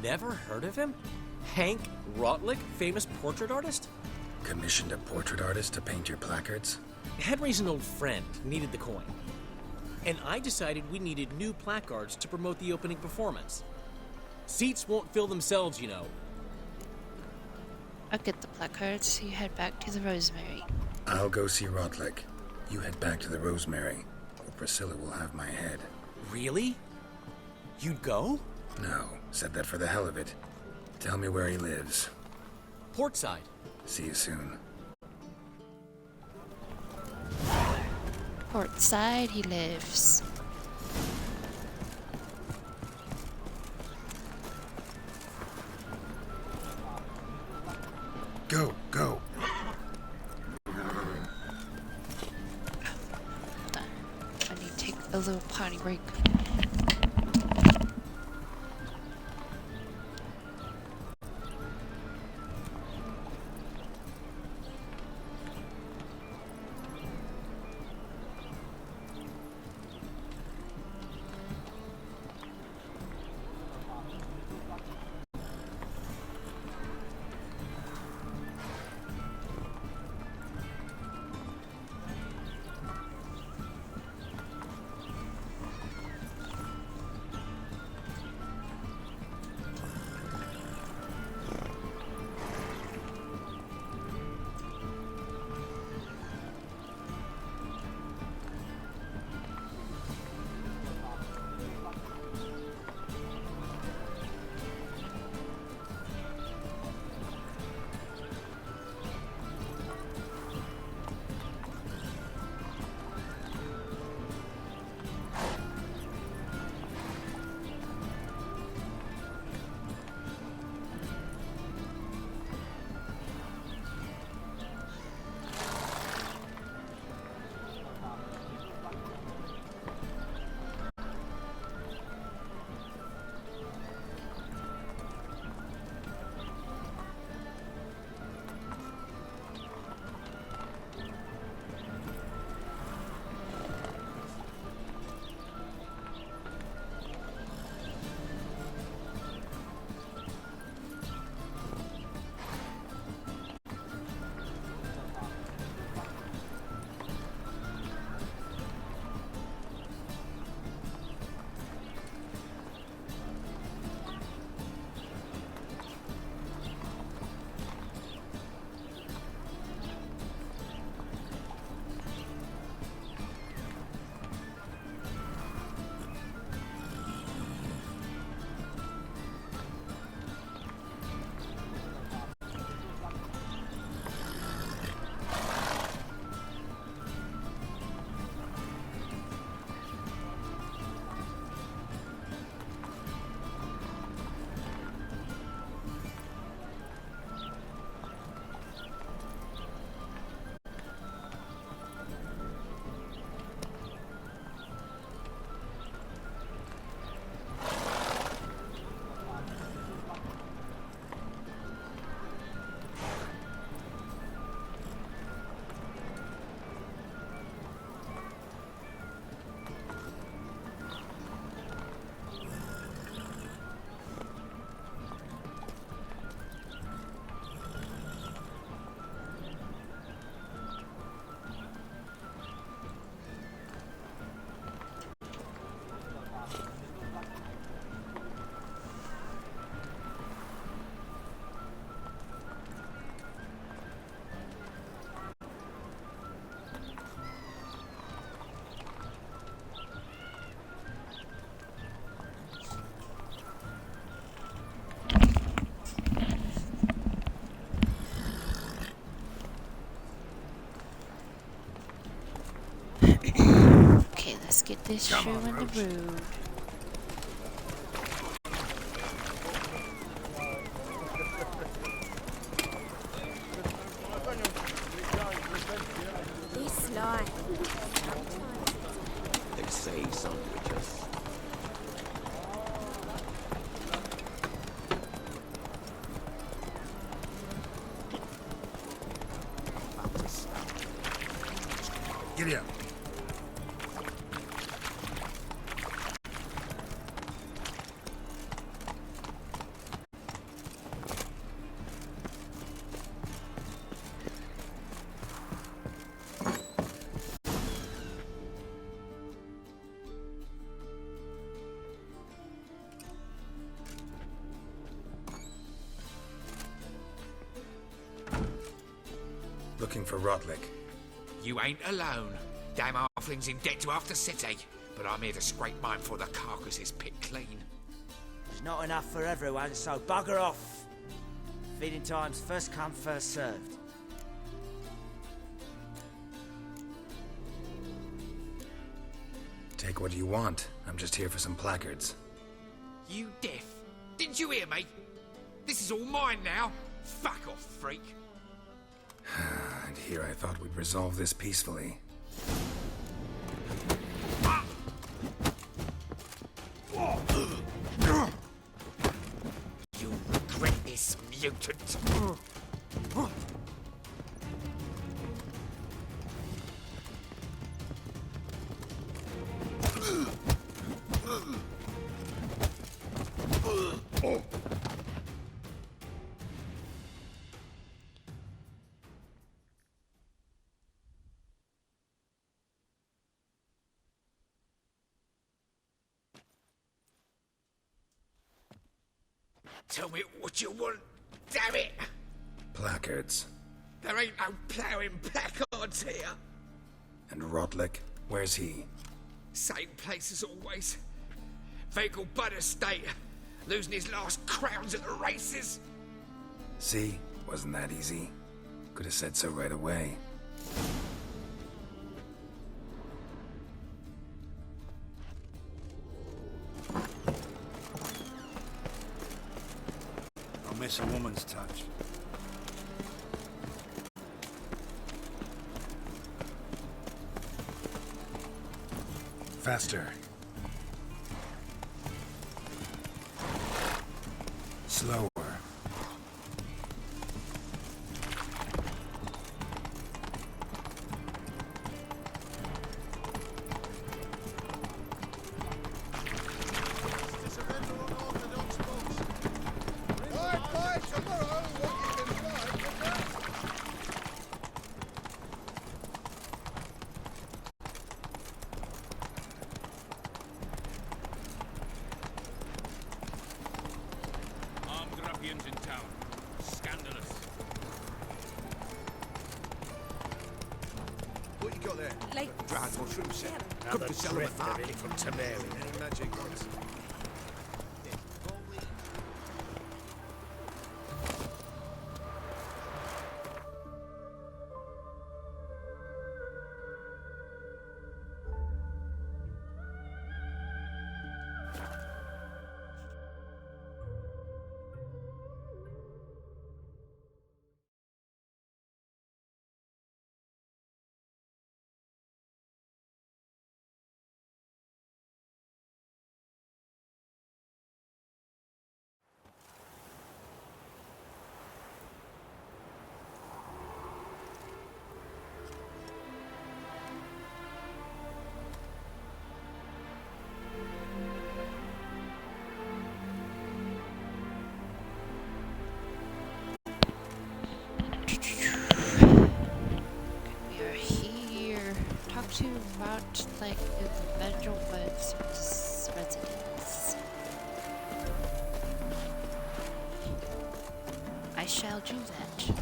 Never heard of him? Hank Rotlick, famous portrait artist? Commissioned a portrait artist to paint your placards? Henry's an old friend, needed the coin. And I decided we needed new placards to promote the opening performance. Seats won't fill themselves, you know. I'll get the placards. You head back to the Rosemary. I'll go see Rotlick. You head back to the Rosemary, or Priscilla will have my head. Really? You'd go? No, said that for the hell of it. Tell me where he lives. Portside. See you soon. Portside he lives. Go, go. Hold on. I need to take a little potty break. get this Come shoe on, on the Roach. road. This life. They say sandwiches. Giddy up. Looking for Rodlick. You ain't alone. Damn halfling's in debt to half the city. But I'm here to scrape mine before the carcass is picked clean. There's not enough for everyone, so bugger off. Feeding time's first come, first served. Take what you want. I'm just here for some placards. You deaf? Didn't you hear me? This is all mine now. Fuck off, freak. And here I thought we'd resolve this peacefully. You regret this, mutant. Tell me what you want, damn it! Placards. There ain't no ploughing placards here. And Rodlick, where's he? Same place as always. Vehicle Bud Estate. Losing his last crowns at the races. See? Wasn't that easy? Could have said so right away. Don't miss a woman's touch. Faster. Slower. Armed ruffians in town. Scandalous. What you got there? Like, Dried mushroom set. Another Could be selling drifter market. really from Tamari. Any magic ones? We are here. Talk to about like the Metro Woods residents. I shall do that.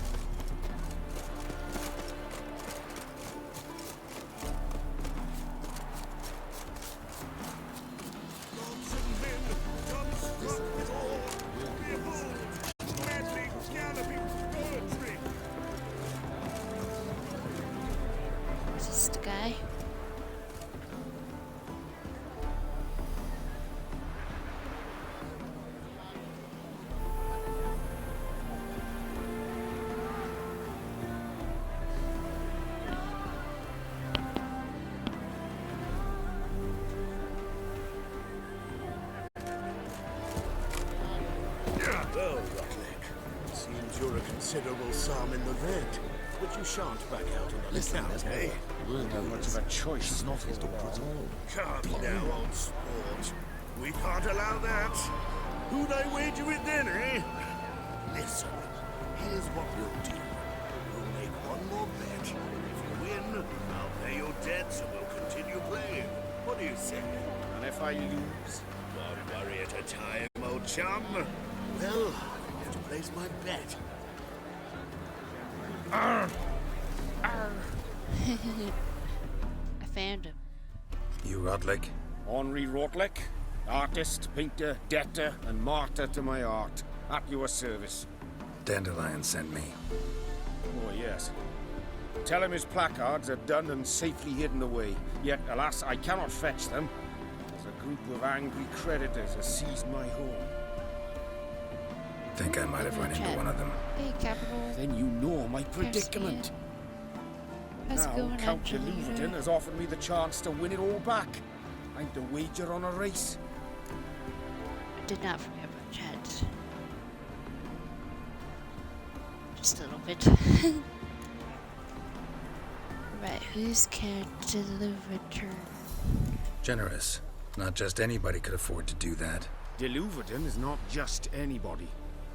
Is this the guy? Well, Rotlick, it seems you're a considerable psalm in the red, but you shan't back out in the lookout, eh? We won't have much of a choice, it's not his Come now, old sport. We can't allow that. Who'd I wager with then, eh? Listen, here's what we'll do. We'll make one more bet. If you win, I'll pay your debts and we'll continue playing. What do you say? And if I lose? One worry at a time, old chum. Well, I have to place my bet. I found him. You Rotlick? Henri Rotlick, artist, painter, debtor, and martyr to my art. At your service. Dandelion sent me. Oh, yes. Tell him his placards are done and safely hidden away. Yet, alas, I cannot fetch them, as a group of angry creditors has seized my home. Think I might have run into one of them. Hey, Capital. Then you know my predicament. How's it Now, going, Count de Angelina? Louverton has offered me the chance to win it all back. I'm to wager on a race. I did not forget about Chad. Just a little bit. Right, who's Count de Louverton? Generous. Not just anybody could afford to do that. De Louverton is not just anybody.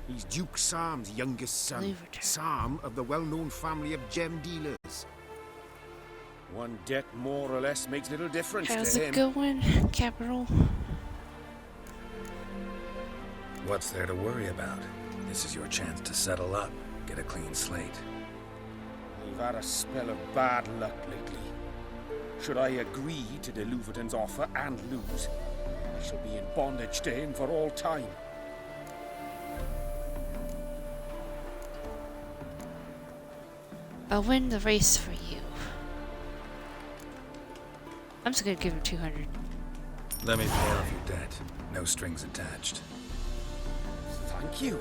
He's Duke Sam's youngest son. Louverton. Sam of the well-known family of gem dealers. One debt more or less makes little difference How's to it him. going, Capital? What's there to worry about? This is your chance to settle up, get a clean slate. We've had a spell of bad luck lately. Should I agree to de Louverton's offer and lose, I shall be in bondage to him for all time. I'll win the race for you. I'm just gonna give him 200. Let me pay off your debt. No strings attached. Thank you.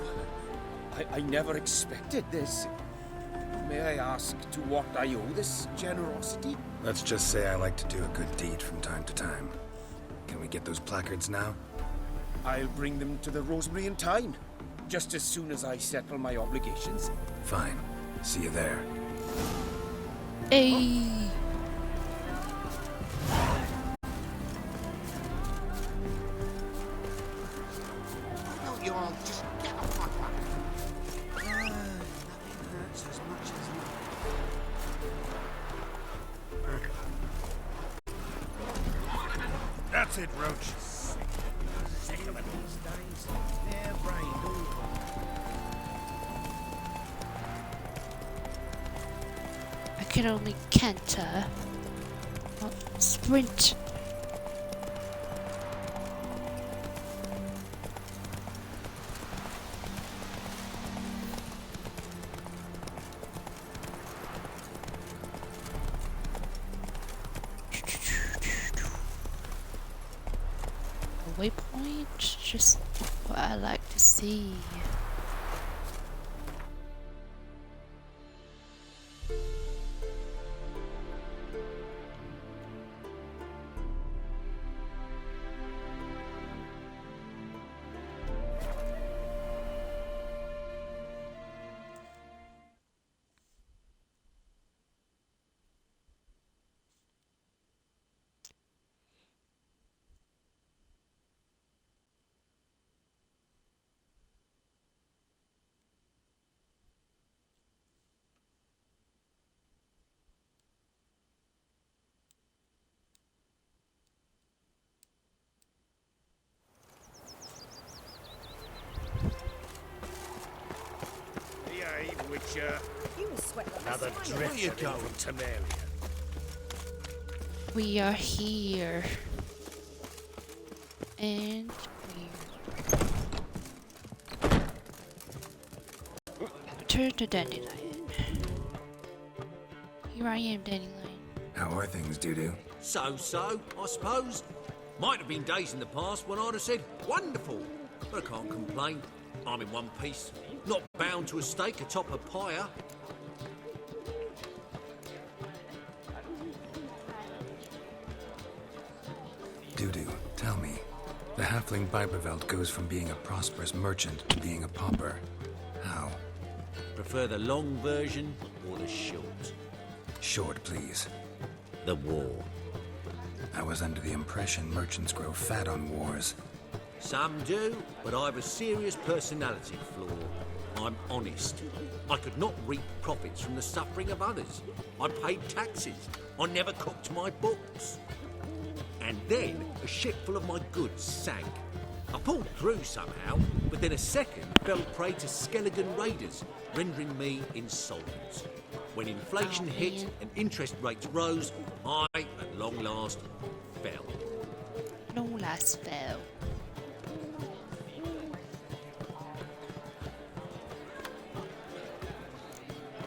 I never expected this. May I ask to what I owe this generosity? Let's just say I like to do a good deed from time to time. Can we get those placards now? I'll bring them to the Rosemary in time, just as soon as I settle my obligations. Fine. See you there. Hey! No, you all just get off my back. Nothing hurts as much as That's it, Roach. sick of it these days. Hair-brained, all of them. I can only canter. Not sprint. A waypoint, just what I like to see. Yay, Witcher. You will sweat like Another a spider. drift. Where you going, Tamaria? We are here. And we're... Return to Dandelion. Here I am, Dandelion. How are things, Doo-Doo? So, I suppose. Might have been days in the past when I'd have said, wonderful. But I can't complain. I'm in one piece. Not bound to a stake atop a pyre. Doo-Doo, tell me. The half halfling Biberveld goes from being a prosperous merchant to being a pauper. How? Prefer the long version or the short? Short, please. The war. I was under the impression merchants grow fat on wars. Some do, but I have a serious personality flaw. I'm honest. I could not reap profits from the suffering of others. I paid taxes. I never cooked my books. And then a ship full of my goods sank. I pulled through somehow, but then a second fell prey to Skelligan raiders, rendering me insolvent. When inflation hit and interest rates rose, I, at long last, fell. Long last fell.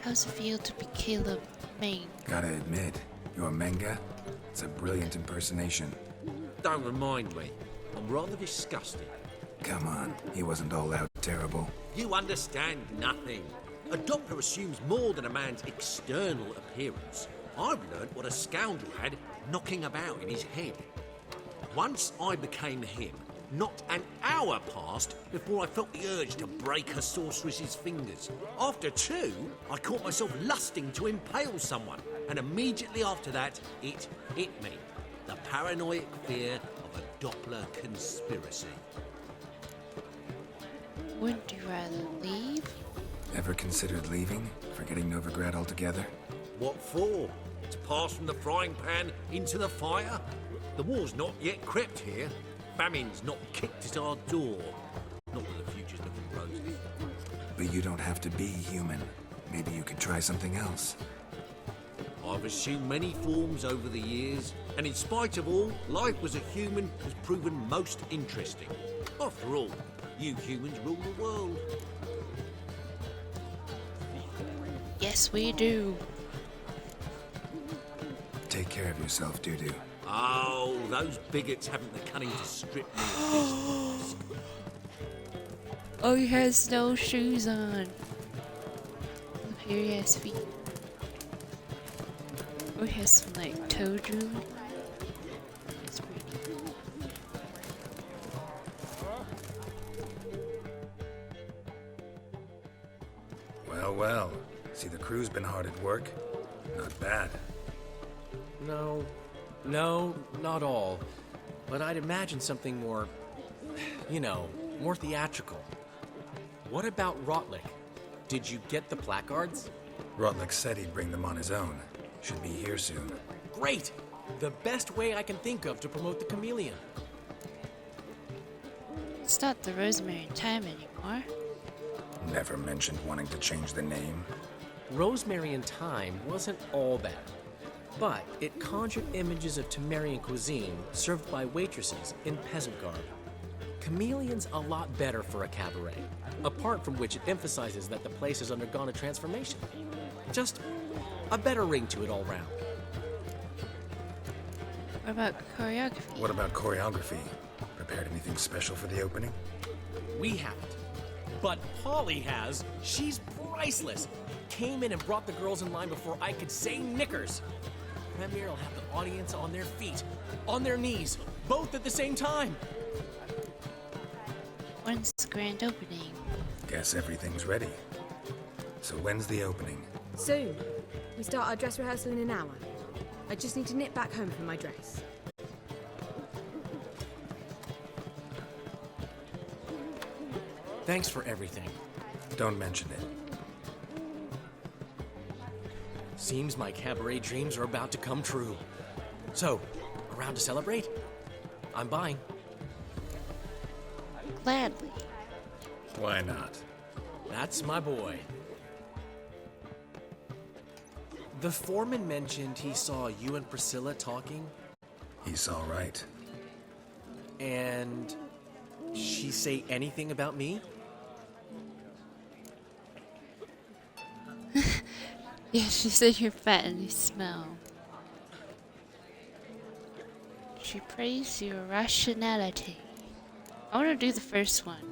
How's it feel to be Caleb Maine? Gotta admit, your manga, it's a brilliant impersonation. Don't remind me. I'm rather disgusted. Come on, he wasn't all out terrible. You understand nothing. A doctor assumes more than a man's external appearance. I've learned what a scoundrel had knocking about in his head. Once I became him, not an hour passed before I felt the urge to break a sorceress's fingers. After two, I caught myself lusting to impale someone, and immediately after that, it hit me. The paranoid fear of a Doppler conspiracy. Wouldn't you rather leave? Ever considered leaving? Forgetting Novigrad altogether? What for? To pass from the frying pan into the fire? The war's not yet crept here. Famine's not kicked at our door. Not that the future's looking rosy. But you don't have to be human. Maybe you could try something else. I've assumed many forms over the years, and in spite of all, life as a human has proven most interesting. After all, you humans rule the world. Yes, we do. Take care of yourself, Dudu. Oh, those bigots haven't the cunning to strip me of this. Oh, he has no shoes on. Look here, he has feet. Oh, he has some like toe jewelry. It's pretty. Well, well. See, the crew's been hard at work. Not bad. No, not all. But I'd imagine something more, more theatrical. What about Rotlick? Did you get the placards? Rotlick said he'd bring them on his own. Should be here soon. Great! The best way I can think of to promote the chameleon. It's not the Rosemary and Thyme anymore. Never mentioned wanting to change the name. Rosemary and Thyme wasn't all bad, but it conjured images of Temerian cuisine served by waitresses in peasant garb. Chameleon's a lot better for a cabaret, apart from which it emphasizes that the place has undergone a transformation. Just a better ring to it all round. What about choreography? What about choreography? Prepared anything special for the opening? We haven't. But Polly has. She's priceless. Came in and brought the girls in line before I could say knickers. Premier will have the audience on their feet, on their knees, both at the same time. When's the grand opening? Guess everything's ready. So when's the opening? Soon. We start our dress rehearsal in an hour. I just need to nip back home for my dress. Thanks for everything. Don't mention it. Seems my cabaret dreams are about to come true. So, around to celebrate? I'm buying. Gladly. Why not? That's my boy. The foreman mentioned he saw you and Priscilla talking. He saw right. And she say anything about me? Yeah, she said you're fat and you smell. She praised your rationality. I want to do the first one,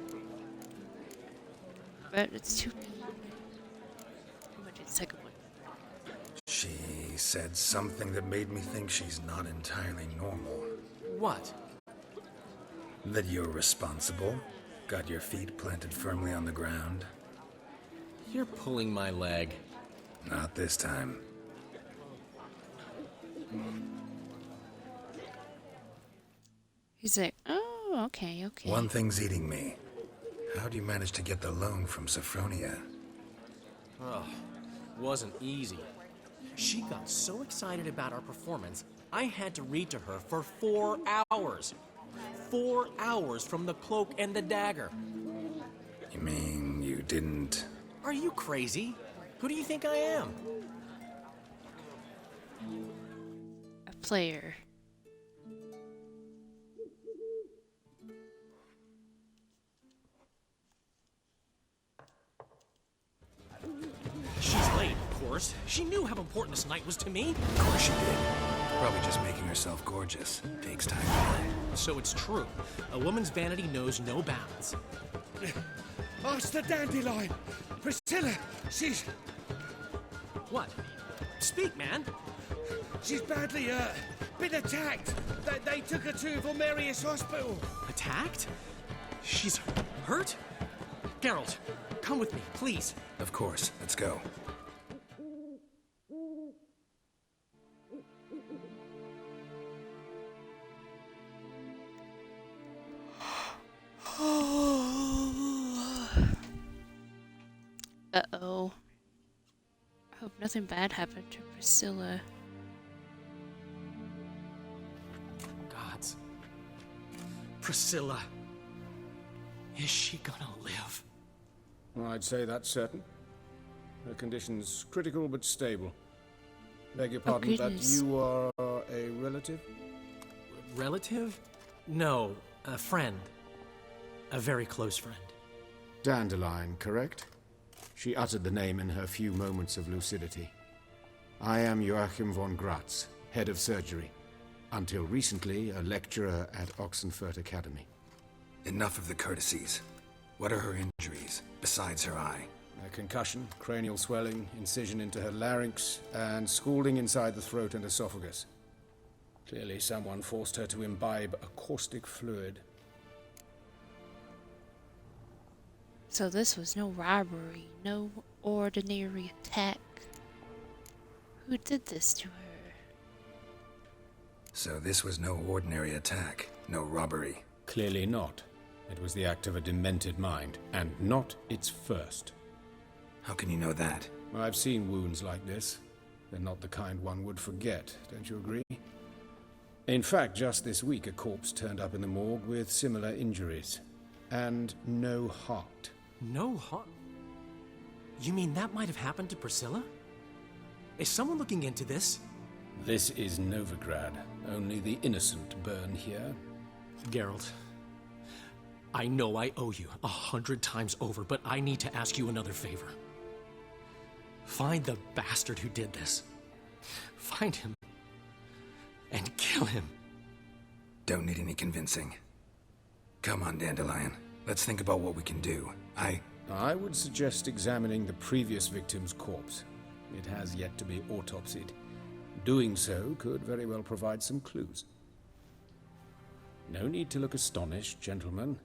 but it's too mean. I'm gonna do the second one. She said something that made me think she's not entirely normal. What? That you're responsible? Got your feet planted firmly on the ground? You're pulling my leg. Not this time. He's like, oh, okay. One thing's eating me. How do you manage to get the loan from Sophronia? Oh, wasn't easy. She got so excited about our performance, I had to read to her for 4 hours. 4 hours from the cloak and the dagger. You mean you didn't... Are you crazy? Who do you think I am? A player. She's late, of course. She knew how important this night was to me. Of course she did. Probably just making herself gorgeous. Takes time. So it's true. A woman's vanity knows no bounds. Ask the dandelion! Priscilla, she's... What? Speak, man. She's badly hurt. Been attacked. They took her to Vulmerius Hospital. Attacked? She's hurt? Geralt, come with me, please. Of course. Let's go. Uh-oh. I hope nothing bad happened to Priscilla. Gods. Priscilla. Is she gonna live? I'd say that's certain. Her condition's critical but stable. Beg your pardon, that you are a relative? Relative? No, a friend. A very close friend. Dandelion, correct? She uttered the name in her few moments of lucidity. I am Joachim von Gratz, head of surgery. Until recently, a lecturer at Oxenfurt Academy. Enough of the courtesies. What are her injuries, besides her eye? A concussion, cranial swelling, incision into her larynx, and scalding inside the throat and esophagus. Clearly someone forced her to imbibe a caustic fluid. So this was no robbery, no ordinary attack. Who did this to her? So this was no ordinary attack, no robbery. Clearly not. It was the act of a demented mind, and not its first. How can you know that? I've seen wounds like this. They're not the kind one would forget, don't you agree? In fact, just this week a corpse turned up in the morgue with similar injuries. And no heart. No heart? You mean that might have happened to Priscilla? Is someone looking into this? This is Novigrad. Only the innocent burn here. Geralt, I know I owe you 100 times over, but I need to ask you another favor. Find the bastard who did this. Find him. And kill him. Don't need any convincing. Come on, Dandelion. Let's think about what we can do. I would suggest examining the previous victim's corpse. It has yet to be autopsied. Doing so could very well provide some clues. No need to look astonished, gentlemen.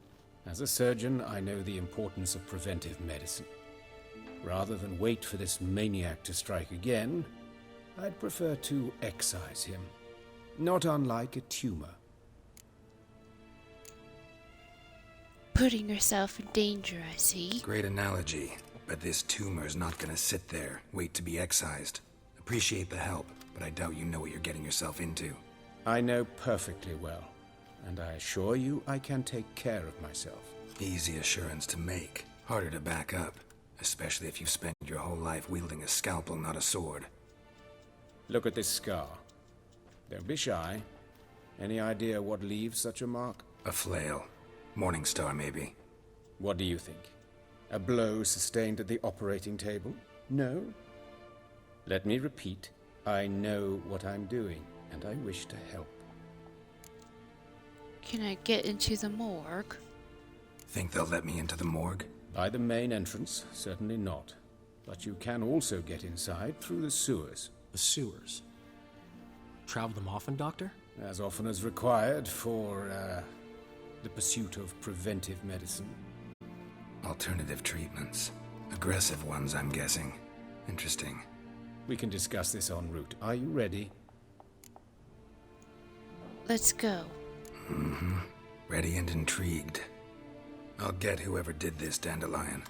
As a surgeon, I know the importance of preventive medicine. Rather than wait for this maniac to strike again, I'd prefer to excise him. Not unlike a tumor. Putting yourself in danger, I see. Great analogy, but this tumor's not gonna sit there, wait to be excised. Appreciate the help, but I doubt you know what you're getting yourself into. I know perfectly well, and I assure you I can take care of myself. Easy assurance to make, harder to back up, especially if you've spent your whole life wielding a scalpel, not a sword. Look at this scar. Don't be shy. Any idea what leaves such a mark? A flail. Morningstar, maybe. What do you think? A blow sustained at the operating table? No? Let me repeat. I know what I'm doing, and I wish to help. Can I get into the morgue? Think they'll let me into the morgue? By the main entrance, certainly not. But you can also get inside through the sewers. The sewers? Travel them often, Doctor? As often as required for, the pursuit of preventive medicine? Alternative treatments. Aggressive ones, I'm guessing. Interesting. We can discuss this en route. Are you ready? Let's go. Mm-hmm. Ready and intrigued. I'll get whoever did this, Dandelion.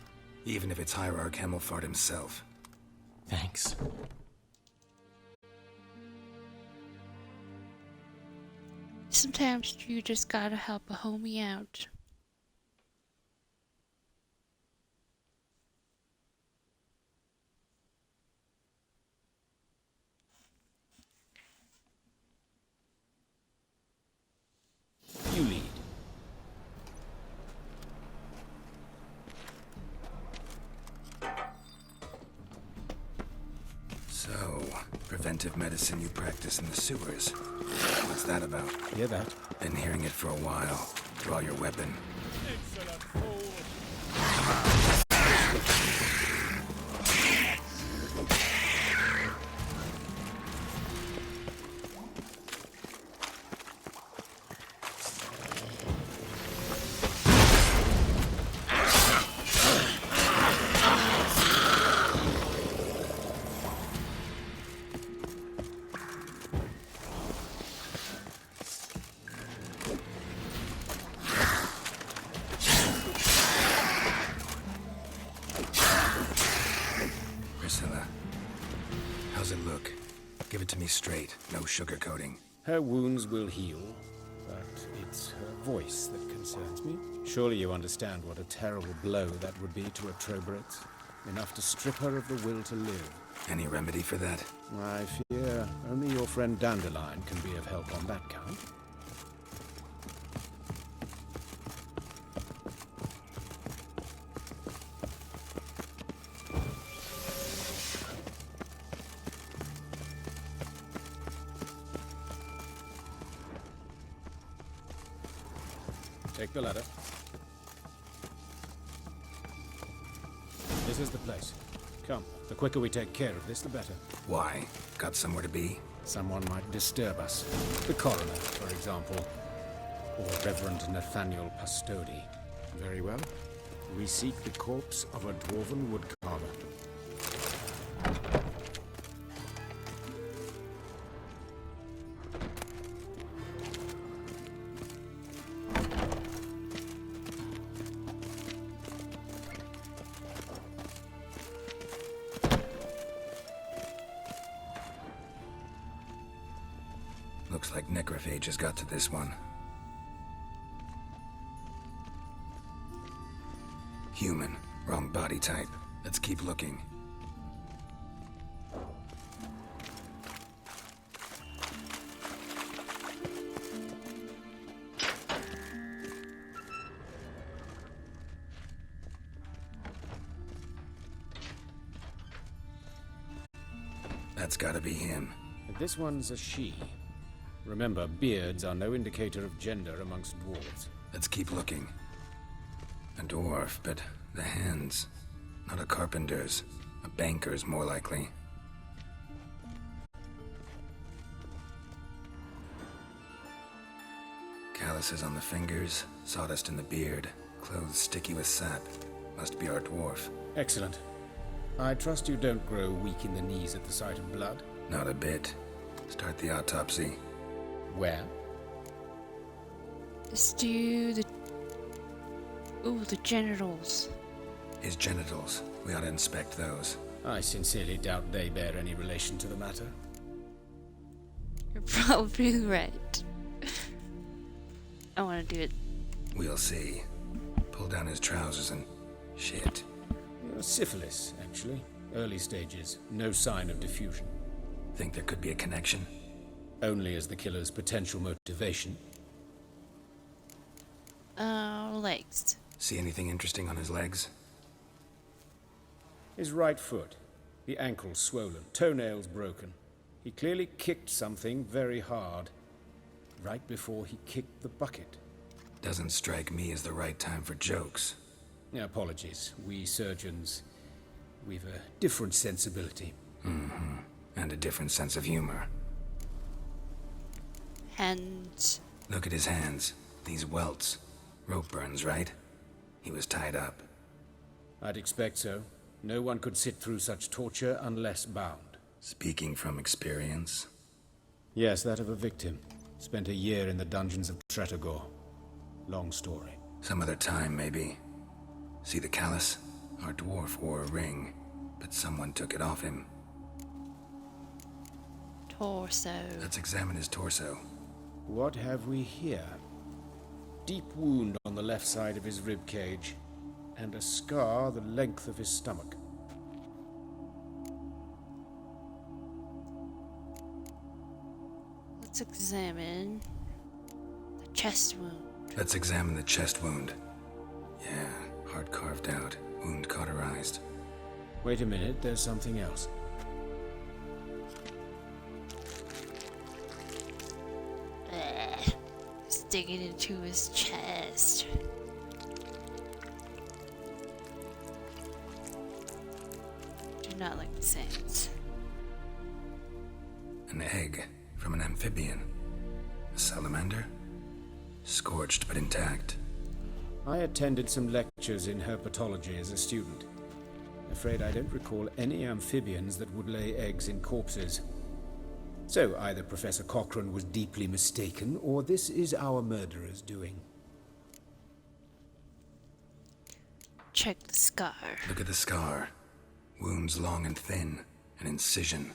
Even if it's Hierarch Hemmelfart himself. Thanks. Sometimes you just gotta help a homie out. You lead. So, preventive medicine you practice in the sewers. What's that about? Hear that? Been hearing it for a while. Draw your weapon. How's it look? Give it to me straight, no sugarcoating. Her wounds will heal, but it's her voice that concerns me. Surely you understand what a terrible blow that would be to a Trobrit. Enough to strip her of the will to live. Any remedy for that? I fear only your friend Dandelion can be of help on that count. Take the ladder. This is the place. Come, the quicker we take care of this, the better. Why? Got somewhere to be? Someone might disturb us. The coroner, for example. Or Reverend Nathaniel Pastodi. Very well. We seek the corpse of a dwarven woodcarver. Looks like necrophage has got to this one. Human. Wrong body type. Let's keep looking. That's gotta be him. This one's a she. Remember, beards are no indicator of gender amongst dwarves. Let's keep looking. A dwarf, but the hands. Not a carpenter's. A banker's, more likely. Calluses on the fingers, sawdust in the beard, clothes sticky with sap. Must be our dwarf. Excellent. I trust you don't grow weak in the knees at the sight of blood. Not a bit. Start the autopsy. Where? Let's do the... Ooh, the genitals. His genitals. We ought to inspect those. I sincerely doubt they bear any relation to the matter. You're probably right. I want to do it. We'll see. Pull down his trousers and... shit. Syphilis, actually. Early stages. No sign of diffusion. Think there could be a connection? Only as the killer's potential motivation. Legs. See anything interesting on his legs? His right foot. The ankle swollen. Toenails broken. He clearly kicked something very hard. Right before he kicked the bucket. Doesn't strike me as the right time for jokes. Apologies. We surgeons, we've a different sensibility. Mm-hmm. And a different sense of humor. Hands. Look at his hands. These welts. Rope burns, right? He was tied up. I'd expect so. No one could sit through such torture unless bound. Speaking from experience? Yes, that of a victim. Spent a year in the dungeons of Tretogor. Long story. Some other time, maybe. See the callus? Our dwarf wore a ring, but someone took it off him. Torso. Let's examine his torso. What have we here? Deep wound on the left side of his rib cage, and a scar the length of his stomach. Let's examine the chest wound. Let's examine the chest wound. Yeah, heart carved out, wound cauterized. Wait a minute, there's something else. It's digging into his chest. Do not like the sounds. An egg from an amphibian. A salamander? Scorched but intact. I attended some lectures in herpetology as a student. Afraid I don't recall any amphibians that would lay eggs in corpses. So either Professor Cochrane was deeply mistaken, or this is our murderer's doing. Check the scar. Look at the scar. Wounds long and thin, an incision,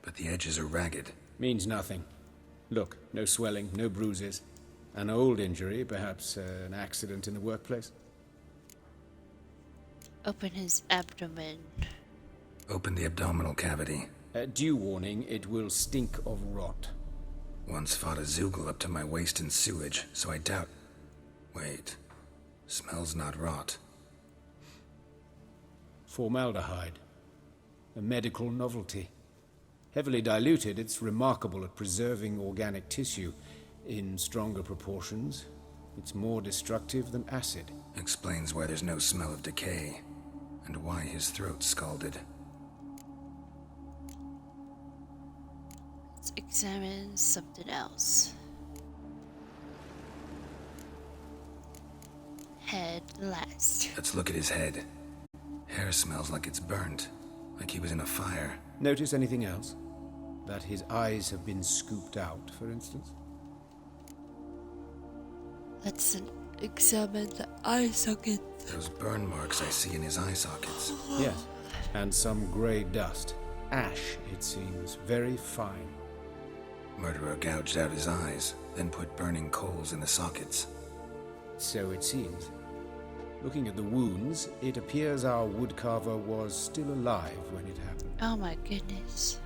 but the edges are ragged. Means nothing. Look, no swelling, no bruises. An old injury, perhaps an accident in the workplace. Open his abdomen. Open the abdominal cavity. Due warning, it will stink of rot. Once fought a Zoogle up to my waist in sewage, so I doubt... Wait. Smells not rot. Formaldehyde. A medical novelty. Heavily diluted, it's remarkable at preserving organic tissue. In stronger proportions, it's more destructive than acid. Explains why there's no smell of decay, and why his throat's scalded. Let's examine something else. Head last. Let's look at his head. Hair smells like it's burnt, like he was in a fire. Notice anything else? That his eyes have been scooped out, for instance? Let's examine the eye sockets. Those burn marks I see in his eye sockets. Yes, and some grey dust. Ash, it seems, very fine. Murderer gouged out his eyes, then put burning coals in the sockets. So it seems. Looking at the wounds, it appears our woodcarver was still alive when it happened. Oh my goodness.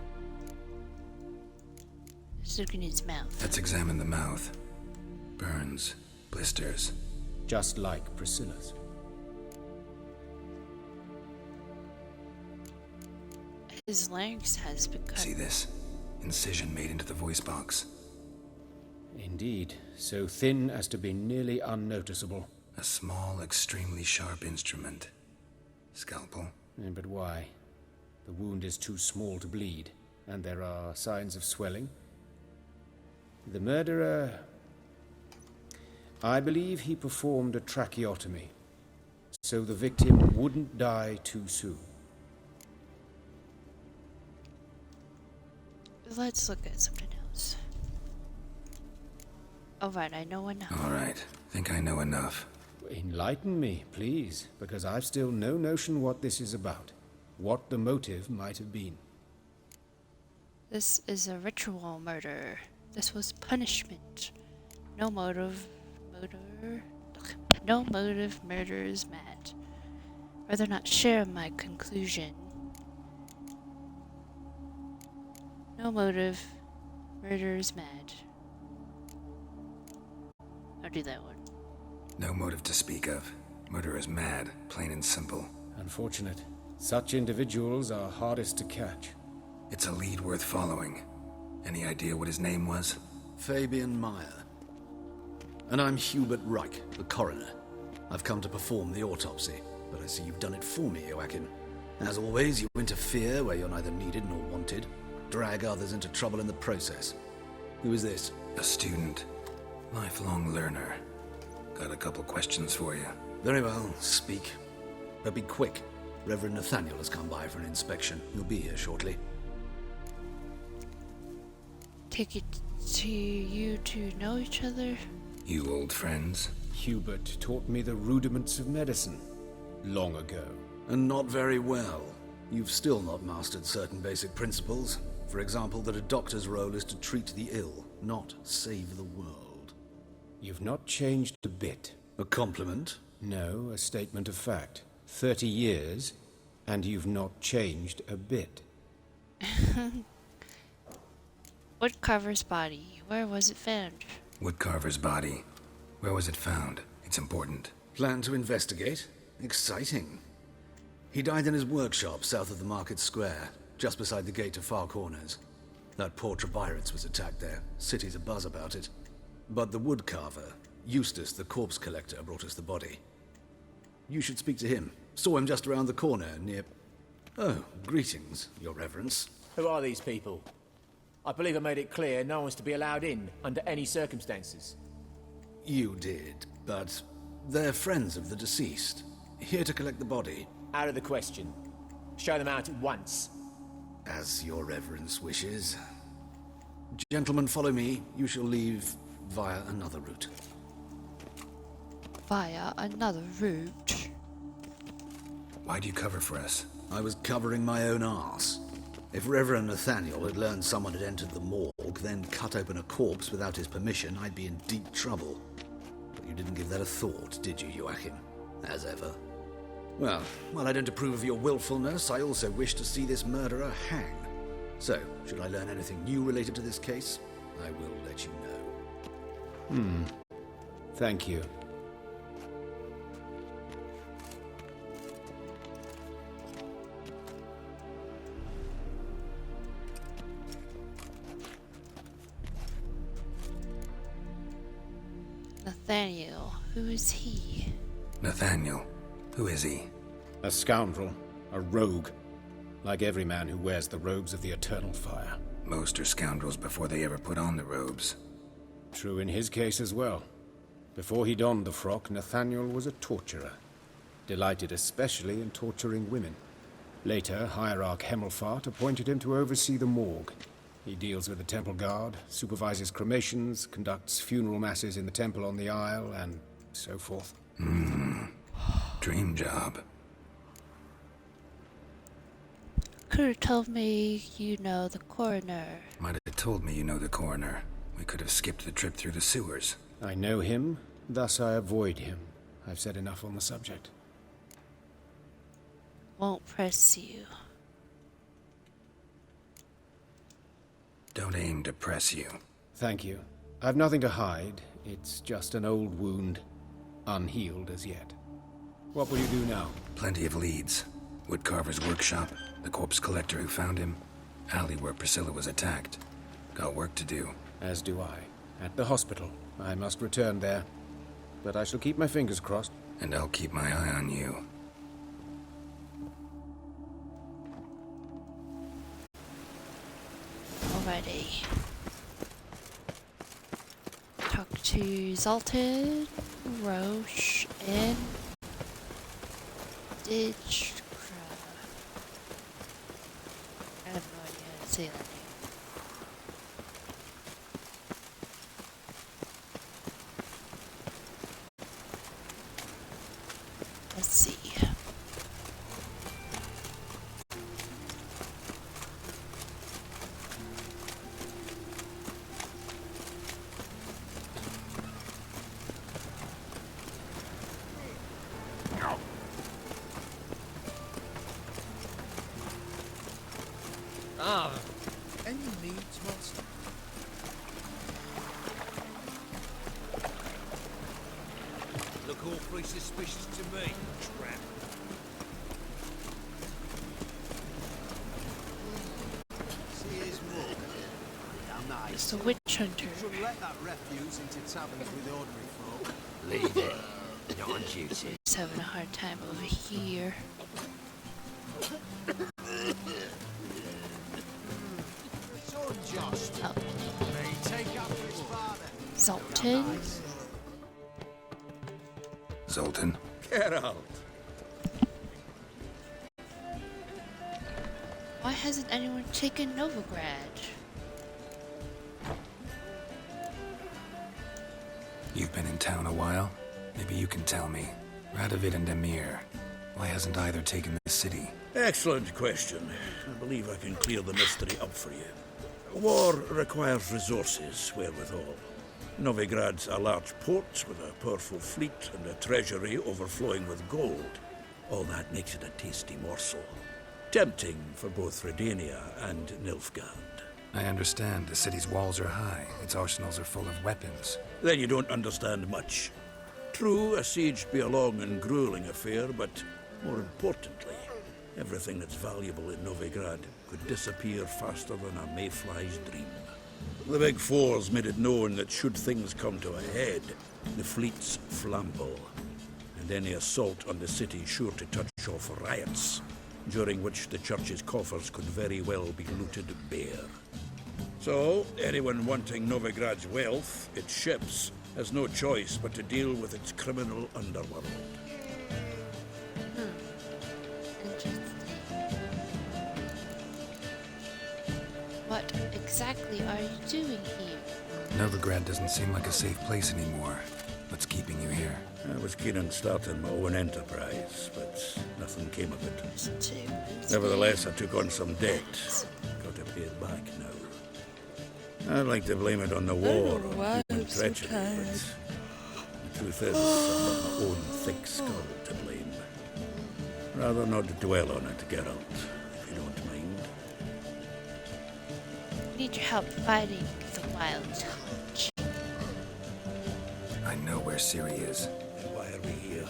Let's look in his mouth. Let's examine the mouth. Burns, blisters. Just like Priscilla's. His larynx has been cut. See this? Incision made into the voice box. Indeed, so thin as to be nearly unnoticeable. A small, extremely sharp instrument. Scalpel? But why? The wound is too small to bleed, and there are signs of swelling. The murderer... I believe he performed a tracheotomy, so the victim wouldn't die too soon. Let's look at something else. Alright, I know enough. Alright, think I know enough. Enlighten me, please, because I've still no notion what this is about. What the motive might have been. This is a ritual murder. This was punishment. No motive. No motive, murder is mad. Rather not share my conclusion. No motive, murder is mad. I'll do that one. No motive to speak of. Murder is mad, plain and simple. Unfortunate. Such individuals are hardest to catch. It's a lead worth following. Any idea what his name was? Fabian Meyer. And I'm Hubert Reich, the coroner. I've come to perform the autopsy, but I see you've done it for me, Joachim. As always, you interfere where you're neither needed nor wanted. Drag others into trouble in the process. Who is this? A student. Lifelong learner. Got a couple questions for you. Very well, speak. But be quick. Reverend Nathaniel has come by for an inspection. He'll be here shortly. Take it to you two know each other? You old friends? Hubert taught me the rudiments of medicine long ago. And not very well. You've still not mastered certain basic principles. For example, that a doctor's role is to treat the ill, not save the world. You've not changed a bit. A compliment? No, a statement of fact. 30 years, and you've not changed a bit. Woodcarver's body. Where was it found? Woodcarver's body. Where was it found? It's important. Plan to investigate? Exciting. He died in his workshop south of the market square, just beside the gate to Far Corners. That poor Trebirance was attacked there. City's abuzz about it. But the woodcarver, Eustace the corpse collector, brought us the body. You should speak to him. Saw him just around the corner near... Oh, greetings, your reverence. Who are these people? I believe I made it clear no one's to be allowed in under any circumstances. You did, but they're friends of the deceased. Here to collect the body. Out of the question. Show them out at once. As your reverence wishes. Gentlemen, follow me. You shall leave via another route. Via another route? Why do you cover for us? I was covering my own arse. If Reverend Nathaniel had learned someone had entered the morgue, then cut open a corpse without his permission, I'd be in deep trouble. But you didn't give that a thought, did you, Joachim? As ever. Well, while I don't approve of your willfulness, I also wish to see this murderer hang. So, should I learn anything new related to this case, I will let you know. Thank you. Nathaniel, who is he? Nathaniel. Who is he? A scoundrel. A rogue. Like every man who wears the robes of the eternal fire. Most are scoundrels before they ever put on the robes. True in his case as well. Before he donned the frock, Nathaniel was a torturer. Delighted especially in torturing women. Later, Hierarch Hemmelfart appointed him to oversee the morgue. He deals with the temple guard, supervises cremations, conducts funeral masses in the temple on the Isle, and so forth. Dream job. Could have told me you know the coroner. Might have told me you know the coroner. We could have skipped the trip through the sewers. I know him, thus I avoid him. I've said enough on the subject. Won't press you. Don't aim to press you. Thank you. I've nothing to hide. It's just an old wound, unhealed as yet. What will you do now? Plenty of leads. Woodcarver's workshop, the corpse collector who found him, alley where Priscilla was attacked. Got work to do. As do I. At the hospital. I must return there. But I shall keep my fingers crossed. And I'll keep my eye on you. Alrighty. Talk to Zoltan, Roche, and Ditch. I have no idea how to say that name. Let's see. Any needs, master? Look awfully suspicious to me, tramp. See his walk. How nice. It's the witch hunter. Shouldn't let that refuse into taverns with ordinary folk. Leave it. Not on duty. Just having a hard time over here. It's unjust. May take after his father. Zoltan. Zoltan. Geralt. Why hasn't anyone taken Novigrad? You've been in town a while? Maybe you can tell me. Radovid and Emir. Why hasn't either taken the city? Excellent question. I believe I can clear the mystery up for you. War requires resources wherewithal. Novigrad's a large port with a powerful fleet and a treasury overflowing with gold. All that makes it a tasty morsel. Tempting for both Redania and Nilfgaard. I understand. The city's walls are high. Its arsenals are full of weapons. Then you don't understand much. True, a siege be a long and grueling affair, but more importantly, everything that's valuable in Novigrad could disappear faster than a mayfly's dream. The Big Four's made it known that should things come to a head, the fleet's flambeau, and any assault on the city sure to touch off riots, during which the church's coffers could very well be looted bare. So, anyone wanting Novigrad's wealth, its ships, has no choice but to deal with its criminal underworld. What exactly are you doing here? Novigrad doesn't seem like a safe place anymore. What's keeping you here? I was keen on starting my own enterprise, but nothing came of it. Nevertheless, I took on some debt. Got to pay it back now. I'd like to blame it on the war or human treachery, but the truth is, I've got my own thick skull to blame. Rather not dwell on it, Geralt, if you don't mind. I need your help fighting the Wild Hunt. I know where Ciri is. Why are we here?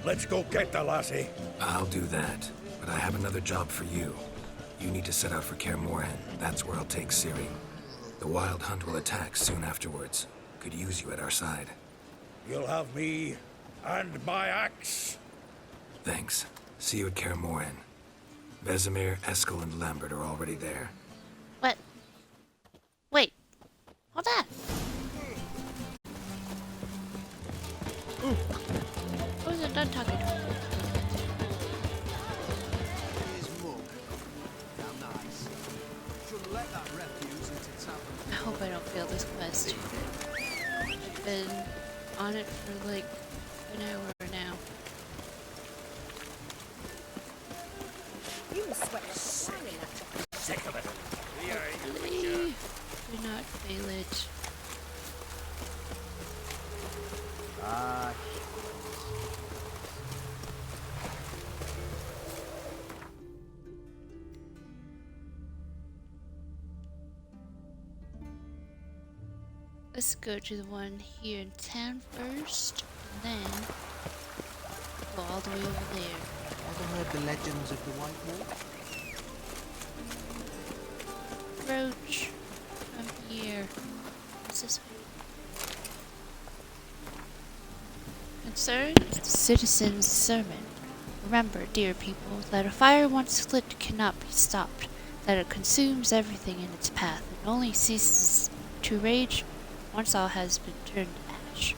Let's go get the lassie. I'll do that, but I have another job for you. You need to set out for Kaer Morhen. That's where I'll take Ciri. The Wild Hunt will attack soon afterwards. Could use you at our side. You'll have me and my axe. Thanks. See you at Kaer Morhen. Vesemir, Eskel, and Lambert are already there. What? Wait. Hold on. I wasn't done talking to him. I hope I don't fail this quest. I've been on it for like an hour now. You must sweat the shining at Sick of it. Hopefully, do not fail it. Let's go to the one here in town first, and then go all the way over there. Ever heard the legends of the White Wolf? Roach, come here. What's this way? Concerned citizens' sermon. Remember, dear people, that a fire once lit cannot be stopped, that it consumes everything in its path, and only ceases to rage once all has been turned to ash.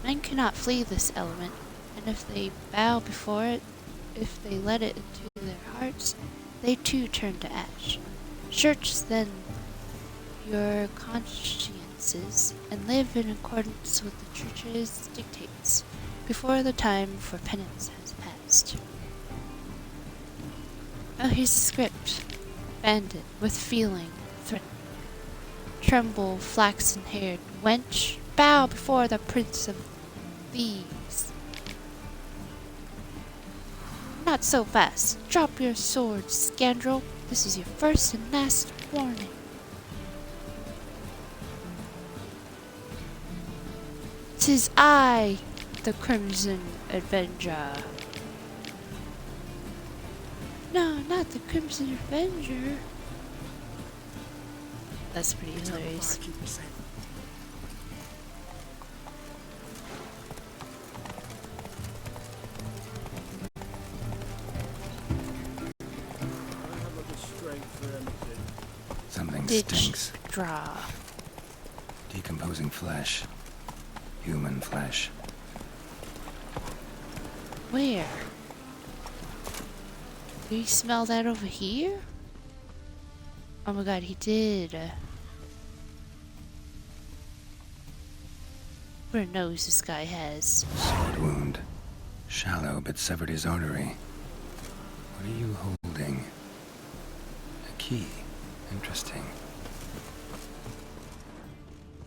Men cannot flee this element, and if they bow before it, if they let it into their hearts, they too turn to ash. Search then your consciences, and live in accordance with the Church's dictates, before the time for penance has passed. Oh, here's the script. Bandit, with feeling, threatening. Tremble, flaxen-haired wench, bow before the prince of thieves. Not so fast. Drop your sword, scoundrel. This is your first and last warning. "'Tis I, the Crimson Avenger." No, not the Crimson Avenger. That's pretty hilarious. Something Ditch stinks. draw. Decomposing flesh. Human flesh. Where? Do you smell that over here? Oh my god, he did. What a nose this guy has. Sword wound. Shallow, but severed his artery. What are you holding? A key. Interesting.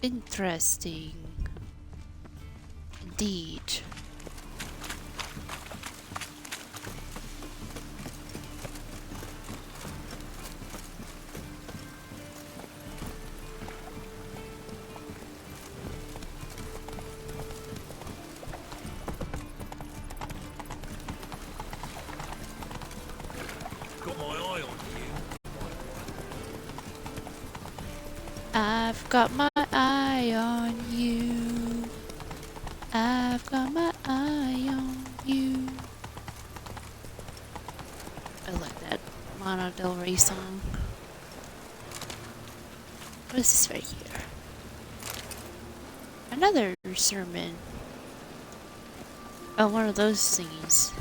Interesting. Indeed. Got my eye on you. I've got my eye on you. I've got my eye on you. I like that Lana Del Rey song. What is this right here? Another sermon. Oh, one of those thingies.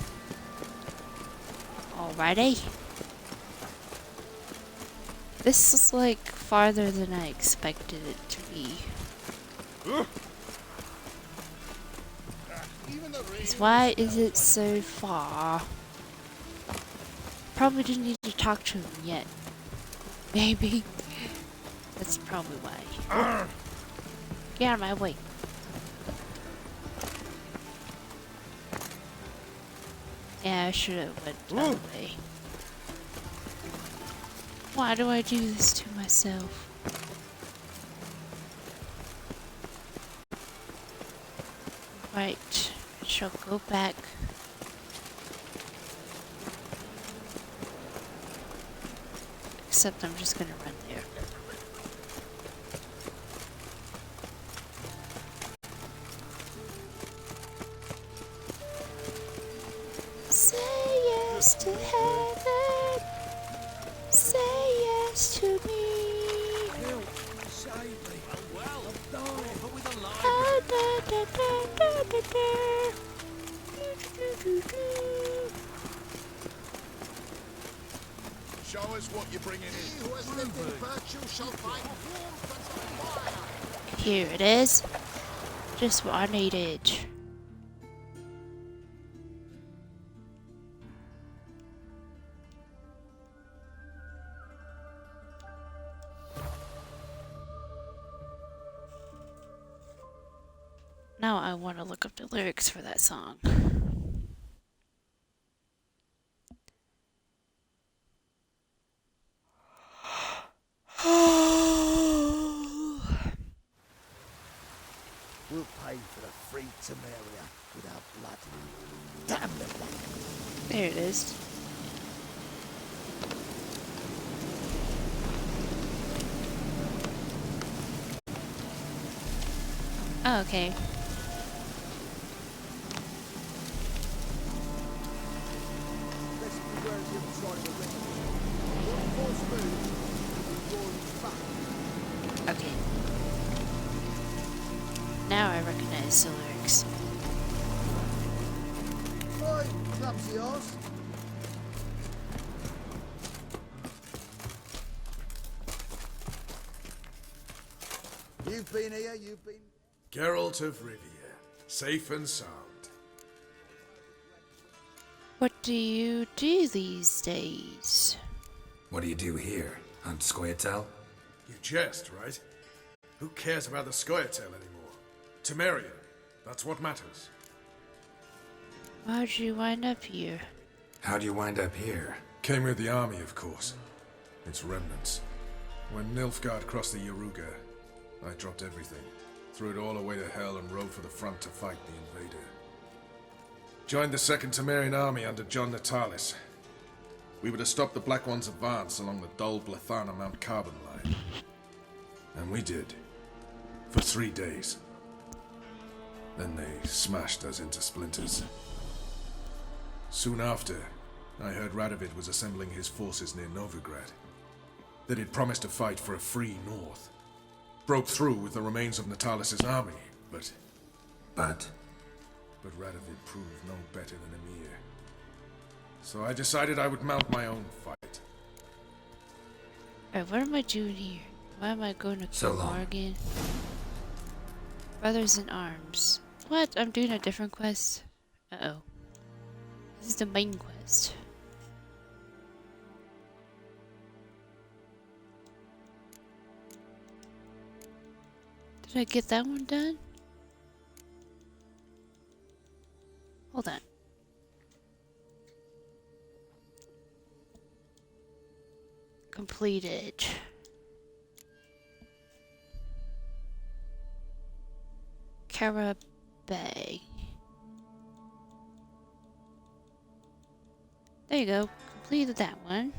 Alrighty. This is like farther than I expected it to be. 'Cause why is it so far? Probably didn't need to talk to him yet. Maybe. That's probably why. Get out of my way. Yeah, I should have went the other way. Why do I do this to myself? Right, I shall go back. Except I'm just gonna run there. Say yes to heaven. Say yes to me. Ah, da, da, da, da, da, da. Do, do, do, do. Show us what you're bringing in. He who has lived in virtue shall find warmth and fire. Here it is. Just what I needed. Now I want to look up the lyrics for that song. We'll pay for the free Temeria with our blood. Damn the blood. There it is. Oh, okay. Let's be where the other side of the ring. One false move, and we're back. Okay. Now I recognize the lyrics. Oi, clumsy arse. You've been here, you've been... Geralt of Rivia, safe and sound. What do you do these days? What do you do here? Hunt Scoia'tael? You jest, right? Who cares about the Scoia'tael anymore? Temeria, that's what matters. How'd you wind up here? How'd you wind up here? Came with the army, of course. Its remnants. When Nilfgaard crossed the Yaruga, I dropped everything. Threw it all away to hell and rode for the front to fight the invader. Joined the Second Temerian Army under John Natalis. We were to stop the Black One's advance along the Dol Blathana Mount Carbon line. And we did. For 3 days. Then they smashed us into splinters. Soon after, I heard Radovid was assembling his forces near Novigrad. That he'd promised to fight for a free North. Broke through with the remains of Natalis' army, but... But but Radovid proved no better than Emir. So I decided I would mount my own fight. Alright, what am I doing here? Why am I going to So long. Morgan? Brothers in Arms. What? I'm doing a different quest? Uh-oh. This is the main quest. Did I get that one done? Hold on. Completed. Carabay. There you go. Completed that one.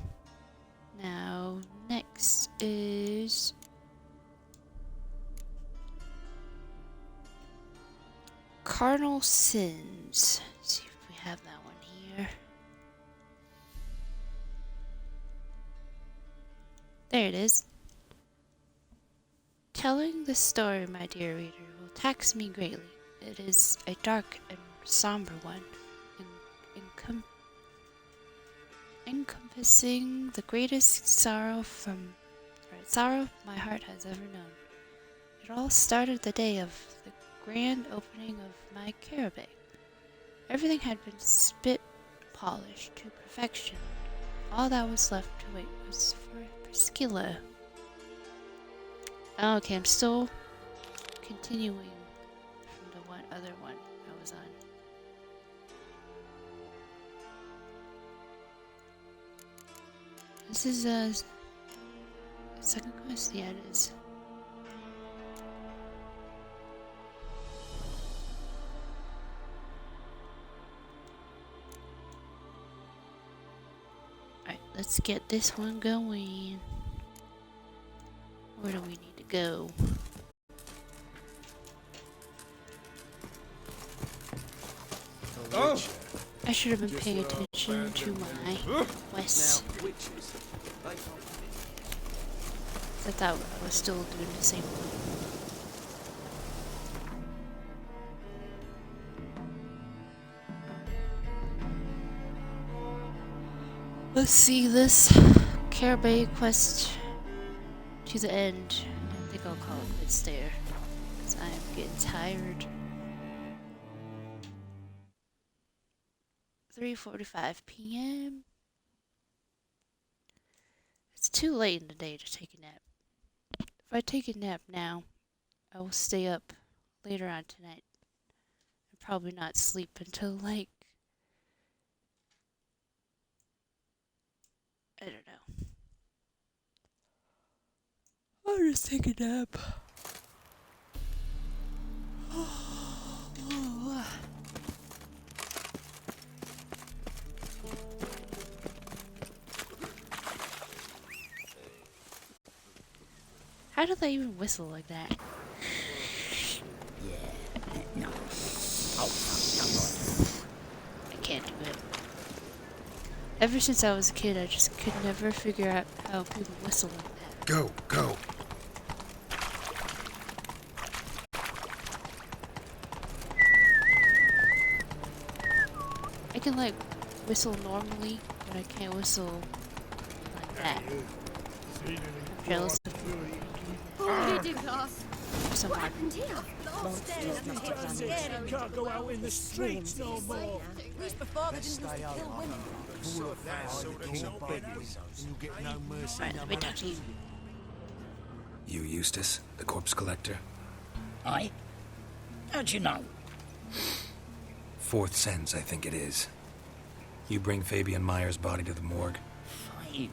Now, next is... Cardinal Sins. Let's see if we have that one here. There it is. Telling this story, my dear reader, will tax me greatly. It is a dark and somber one, encompassing the greatest sorrow my heart has ever known. It all started the day of the grand opening of my caravay. Everything had been spit polished to perfection. All that was left to wait was for Priscilla. Okay, I'm still continuing from the other one I was on. This is a second quest? Yeah, it is. Alright, let's get this one going. Where do we need to go? Oh! I should have been paying attention to my quests. I thought I was still doing the same one. Let's see this Carabay quest to the end. I think I'll call it quits there, because I am getting tired. 3:45 p.m. It's too late in the day to take a nap. If I take a nap now, I will stay up later on tonight and probably not sleep until like, I don't know. I'll just take a nap. How do they even whistle like that? Yeah, no. Oh, I can't do it. Ever since I was a kid, I just could never figure out how people whistle like that. Go, go. I can like whistle normally, but I can't whistle like that. I'm jealous of you. Oh, you did us. What happened here? Can't go out in the streets no more. Least before they didn't Stay kill home. women. Pull up that sort of king beggars, and you get no mercy. Right, let me talk to you. You, Eustace, the corpse collector? Aye? How'd you know? Fourth sense, I think it is. You bring Fabian Meyer's body to the morgue? Fabian.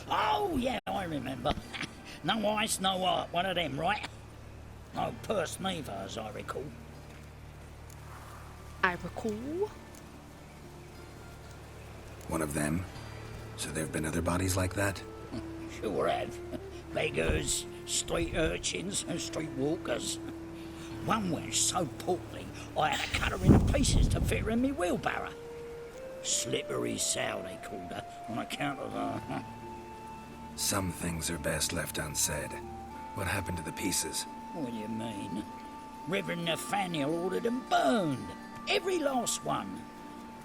Oh, yeah, I remember. No ice, no art, one of them, right? No purse neither, as I recall. I recall? One of them? So there have been other bodies like that? Sure have. Beggars, street urchins, and street walkers. One went so portly, I had to cut her into pieces to fit her in me wheelbarrow. Slippery sow, they called her, on account of her. Some things are best left unsaid. What happened to the pieces? What do you mean? Reverend Nathaniel ordered them burned. Every last one.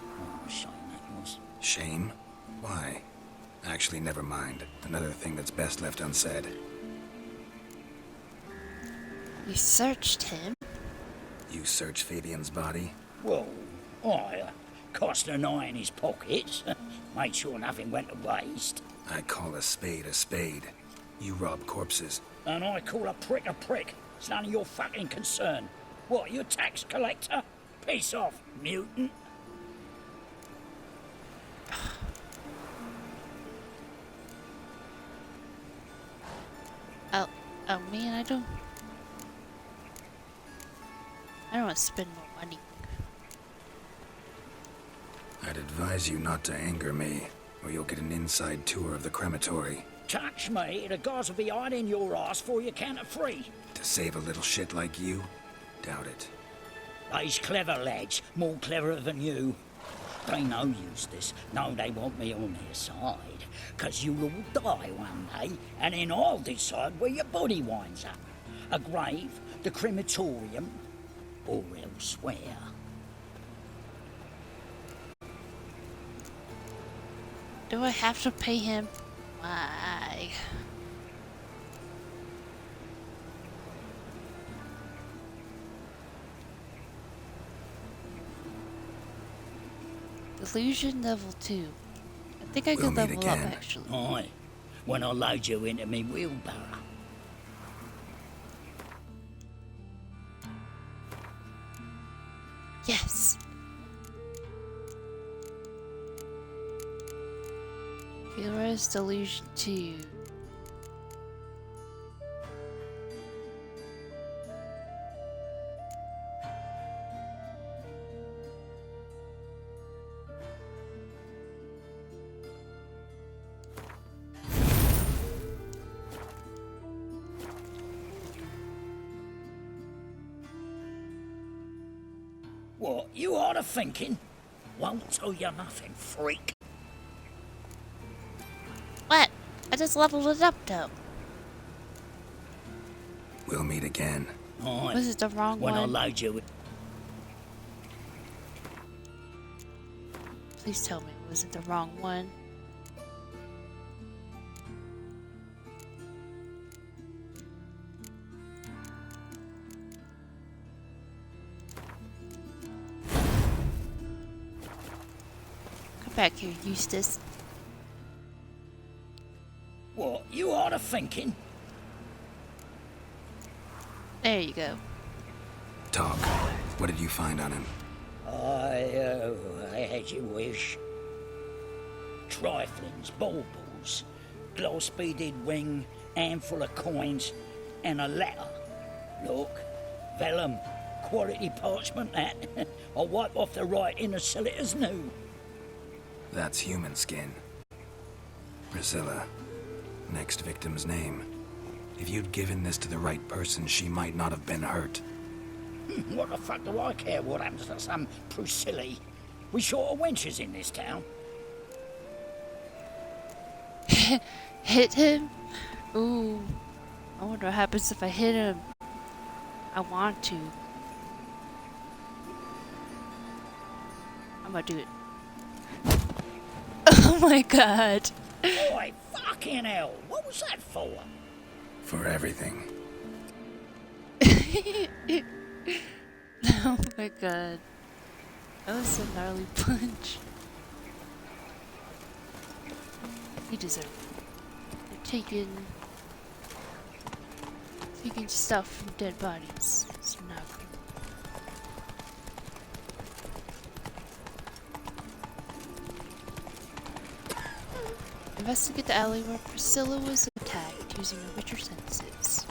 Oh, shame that was. Shame? Why? Actually, never mind. Another thing that's best left unsaid. You searched him? You searched Fabian's body? Well, I cast an eye in his pockets. Made sure nothing went to waste. I call a spade a spade. You rob corpses. And I call a prick a prick. It's none of your fucking concern. What, you a tax collector? Piss off, mutant. Oh man, I don't want to spend more money. I'd advise you not to anger me, or you'll get an inside tour of the crematory. Touch me, the guards will be hiding your ass for you count of three. To save a little shit like you? Doubt it. They's clever lads, more cleverer than you. They know Eustace, know they want me on their side. 'Cause you'll all die one day, and then I'll decide where your body winds up. A grave, the crematorium, or elsewhere. Do I have to pay him? Why? Delusion level 2. I think I could level up actually. Aye, when I load you into me wheelbarrow. Yes. Hero's Delusion 2. What, you ought to thinking? Won't tell you nothing, freak. What? I just leveled it up though. We'll meet again. Aye. Was it the wrong when one? I load you with... Please tell me it wasn't the wrong one. Come back here, Eustace. What, you ought to thinking? There you go. Talk. What did you find on him? I had you wish. Triflings, baubles, gloss-beaded ring, handful of coins, and a letter. Look, vellum, quality parchment that. I'll wipe off the writing and sell it as new. That's human skin. Priscilla. Next victim's name. If you'd given this to the right person, she might not have been hurt. What the fuck do I care what happens to some Priscilla? We short of wenches in this town. Hit him? Ooh. I wonder what happens if I hit him. I want to. I'm gonna do it. Oh my god. Boy, fucking hell. What was that for? For everything. Oh my god. That was a gnarly punch. He deserved it. They're taking stuff from dead bodies. It's not good. Investigate the alley where Priscilla was attacked using her richer senses.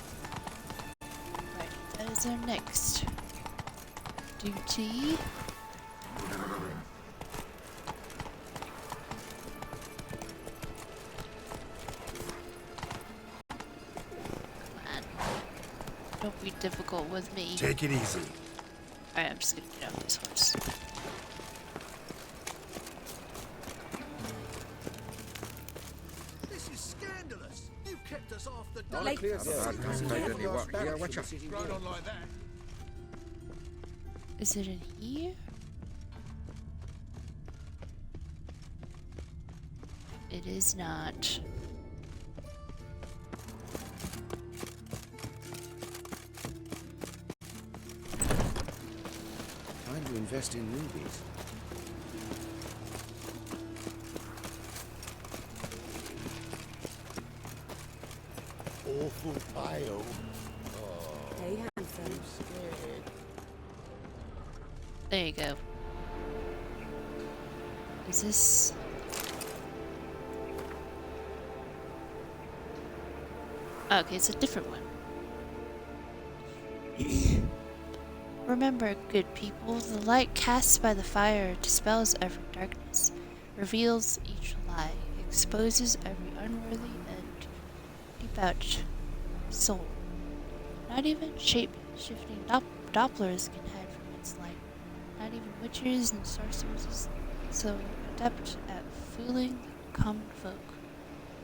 Right, that is our next duty. Don't be difficult with me. Take it easy. Alright, I'm just gonna get off this horse. This is scandalous. You kept us off the Like- dock. Right on like that. Is it in here? It is not. Time to invest in rubies. Awful pale. Hey, handsome. Scared. There you go. Is this... Okay, it's a different one. Remember, good people, the light cast by the fire dispels every darkness, reveals each lie, exposes every unworthy and debauched soul. Not even shape-shifting Dopplers can hide from its light. Not even witches and sorcerers so adept at fooling common folk.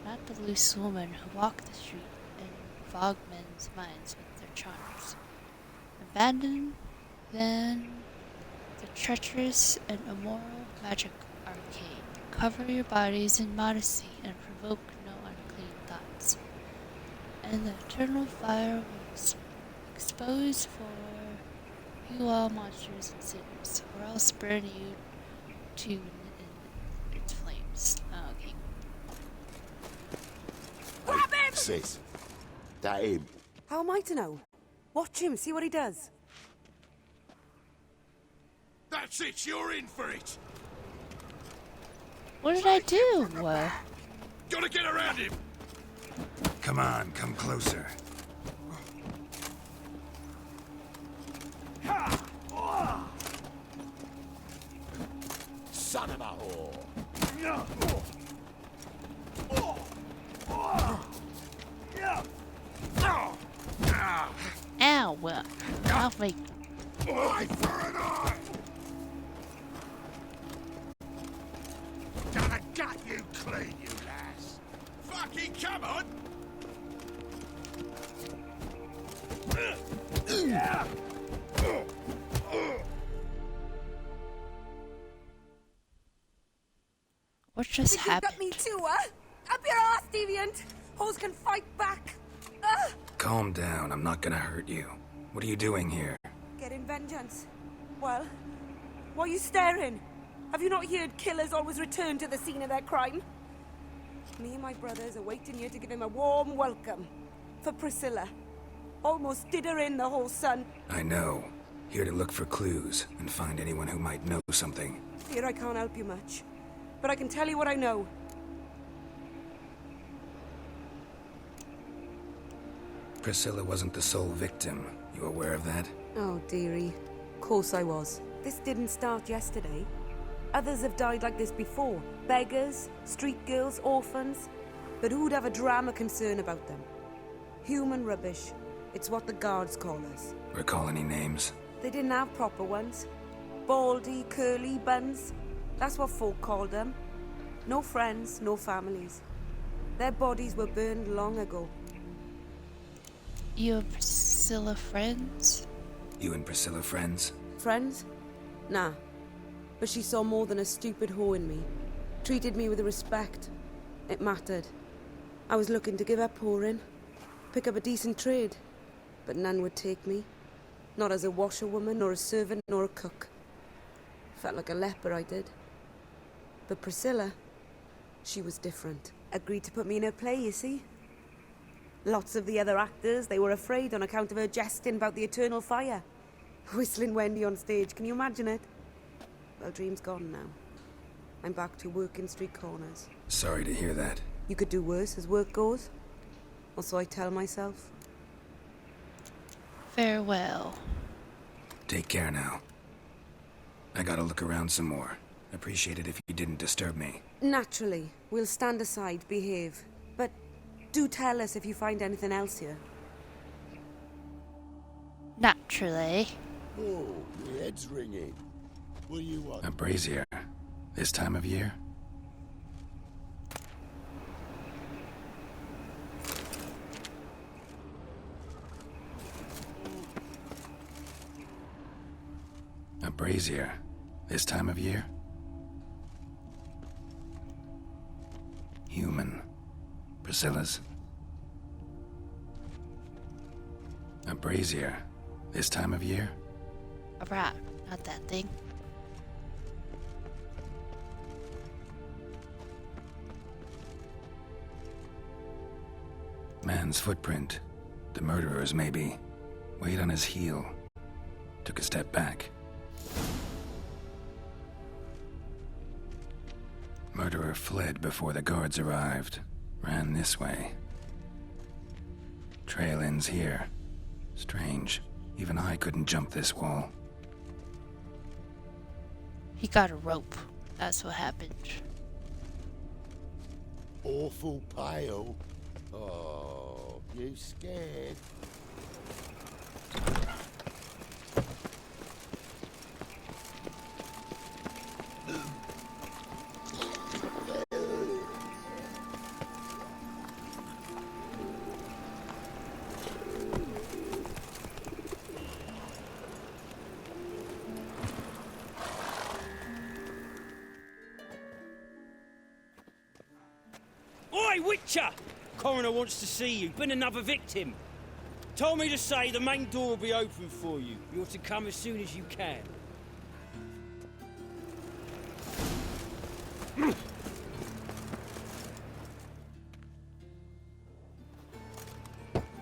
Not the loose women who walk the street and fog men's minds with their charms. Abandon, then, the treacherous and immoral magic arcade. Cover your bodies in modesty and provoke no unclean thoughts. And the eternal fire will expose for you all monsters and sinners, or else burn you to in its flames. Okay. Grab him! Sis, that him. How am I to know? Watch him, see what he does. That's it, you're in for it. What did I do? Gotta get around him. Come on, come closer. Son of a whore. Ow, well, off me. Eye for an eye. Gonna gut you clean, you lass. Fucking come on. What just happened? You got me too, huh? Up your ass, deviant! Hoes can fight back! Ah! Calm down, I'm not gonna hurt you. What are you doing here? Getting vengeance. Well, why are you staring? Have you not heard killers always return to the scene of their crime? Me and my brothers are waiting here to give him a warm welcome. For Priscilla. Almost did her in, the whole son. I know. Here to look for clues and find anyone who might know something. Here I can't help you much. But I can tell you what I know. Priscilla wasn't the sole victim. You aware of that? Oh, dearie. Course I was. This didn't start yesterday. Others have died like this before. Beggars, street girls, orphans. But who'd have a drama concern about them? Human rubbish. It's what the guards call us. Recall any names? They didn't have proper ones. Baldy, curly buns. That's what folk called them. No friends, no families. Their bodies were burned long ago. You and Priscilla friends? You and Priscilla friends? Friends? Nah. But she saw more than a stupid whore in me. Treated me with respect. It mattered. I was looking to give up whoring. Pick up a decent trade. But none would take me. Not as a washerwoman, nor a servant, nor a cook. Felt like a leper, I did. But Priscilla, she was different. Agreed to put me in her play, you see. Lots of the other actors, they were afraid on account of her jesting about the eternal fire. Whistling Wendy on stage, can you imagine it? Well, dream's gone now. I'm back to working street corners. Sorry to hear that. You could do worse as work goes. Or so I tell myself. Farewell. Take care now. I gotta look around some more. Appreciate it if you didn't disturb me. Naturally, we'll stand aside, behave. But do tell us if you find anything else here. Naturally. Oh, my head's ringing. What do you want? A brazier. This time of year? brazier. This time of year? Human. Priscilla's. A brazier. This time of year? A rat, not that thing. Man's footprint. The murderer's maybe. Weight on his heel. Took a step back. Murderer fled before the guards arrived. Ran this way. Trail ends here. Strange. Even I couldn't jump this wall. He got a rope. That's what happened. Awful pale. Oh, you scared? Oi, Witcher! Coroner wants to see you. Been another victim. Told me to say the main door will be open for you. You're to come as soon as you can.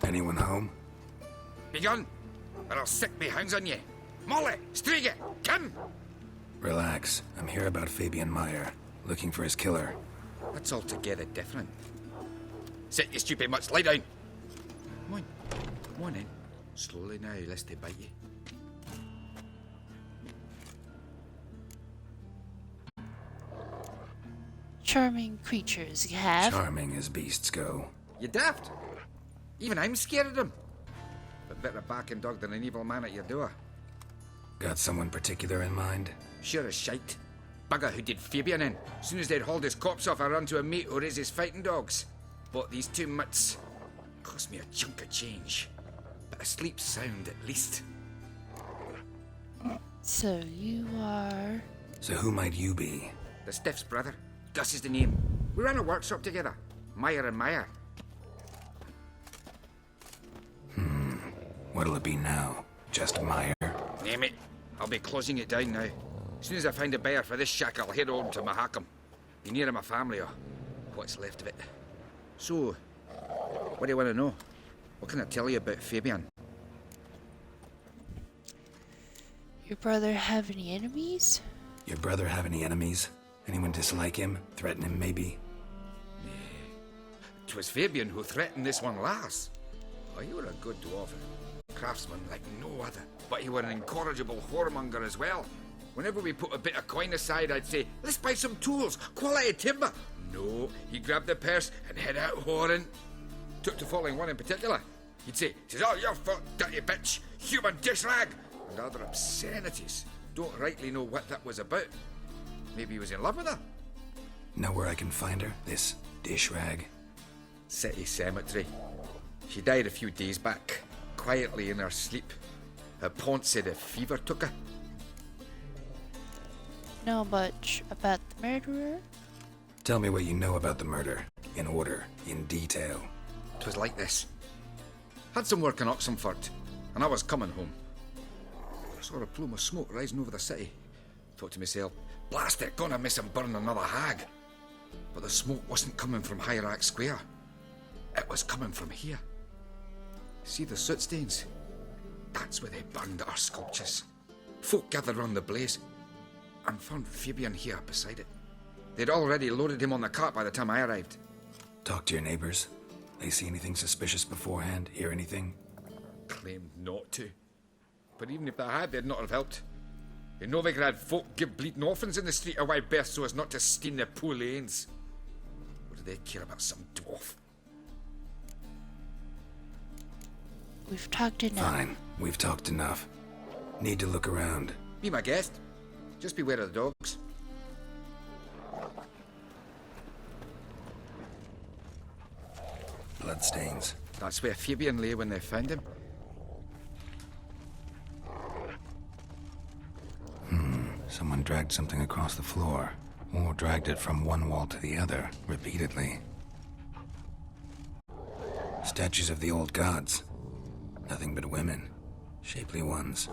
Anyone home? Begone, or I'll sick me hounds on you. Molly, Striga, come! Relax. I'm here about Fabian Meyer. Looking for his killer. That's altogether different. Sit, you stupid mutts, lie down. Come on, come on in. Slowly now, lest they bite you. Charming creatures you have. Charming as beasts go. You daft. Even I'm scared of them. But better a barking dog than an evil man at your door. Got someone particular in mind? Sure as shite. Bugger who did Fabian in. As soon as they'd hauled his corpse off, I run to a mate who raises fighting dogs. Bought these 2 mutts. Cost me a chunk of change. But I sleep sound at least. So you are... So who might you be? The Stiff's brother. Gus is the name. We ran a workshop together. Meyer and Meyer. What'll it be now? Just Meyer? Name it. I'll be closing it down now. As soon as I find a buyer for this shack, I'll head on to Mahakam. Be near my family, or what's left of it. So, what do you want to know? What can I tell you about Fabian? Your brother have any enemies? Your brother have any enemies? Anyone dislike him? Threaten him, maybe? 'Twas Fabian who threatened this one last. Oh, you were a good dwarf. Craftsman like no other. But you were an incorrigible whoremonger as well. Whenever we put a bit of coin aside, I'd say, let's buy some tools, quality timber. No, he grabbed the purse and head out whoring. Took to following one in particular. He'd say, "'Tis all your fault, dirty bitch, human dish rag," and other obscenities. Don't rightly know what that was about. Maybe he was in love with her. Know where I can find her? This dish rag? City cemetery. She died a few days back, quietly in her sleep. Her pont said a fever took her. Know much about the murderer? Tell me what you know about the murder. In order. In detail. 'Twas like this. Had some work in Oxenford, and I was coming home. I saw a plume of smoke rising over the city. Thought to myself, blast it, gonna miss him burn another hag. But the smoke wasn't coming from Hierarch Square. It was coming from here. See the soot stains? That's where they burned our sculptures. Folk gathered round the blaze and found Fabian here beside it. They'd already loaded him on the cart by the time I arrived. Talk to your neighbors. They see anything suspicious beforehand? Hear anything? Claimed not to. But even if they had, they'd not have helped. In Novigrad, folk give bleeding orphans in the street a wide berth so as not to stain their poor lanes. What do they care about some dwarf? We've talked enough. Fine. We've talked enough. Need to look around. Be my guest. Just beware of the dogs. Bloodstains. That's where Fabian lay when they found him. someone dragged something across the floor, or dragged it from one wall to the other, repeatedly. Statues of the old gods. Nothing but women. Shapely ones.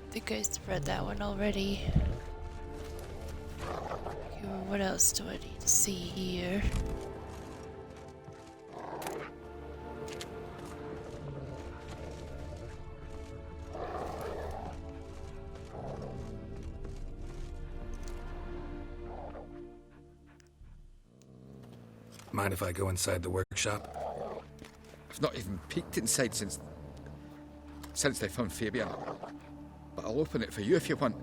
I think I read that one already. Okay, well, what else do I need to see here? Mind if I go inside the workshop? I've not even peeked inside since they found Fabian. But I'll open it for you if you want.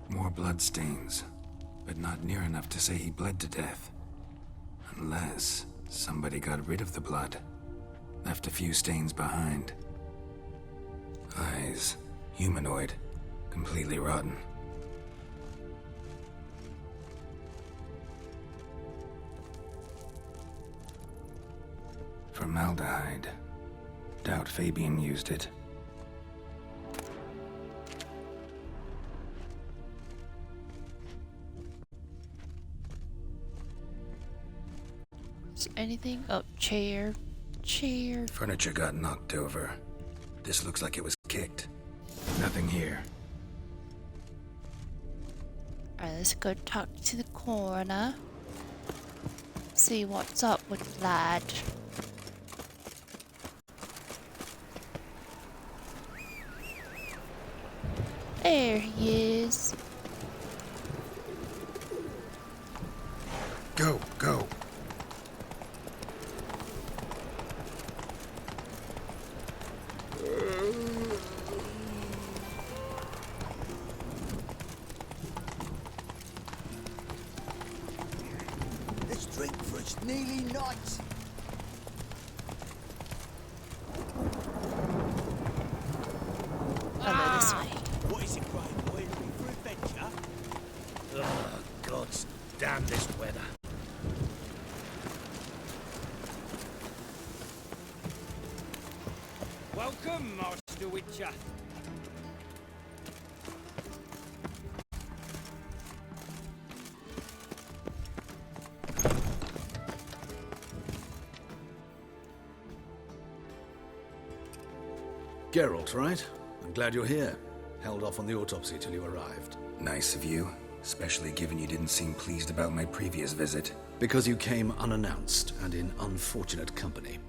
More bloodstains, but not near enough to say he bled to death. Unless somebody got rid of the blood. Left a few stains behind. Eyes, humanoid, completely rotten. Formaldehyde. Doubt Fabian used it. Is anything? Oh, chair. Chair. Furniture got knocked over. This looks like it was kicked. Nothing here. Alright, let's go talk to the coroner. See what's up with the lad. There he is. Go, go. This drink for its nearly night. Hello, this way. What is it, Grey Boy? Looking for adventure? Oh, God's damn this weather. Welcome, Master Witcher. Geralt, right? I'm glad you're here. Held off on the autopsy till you arrived. Nice of you, especially given you didn't seem pleased about my previous visit. Because you came unannounced and in unfortunate company.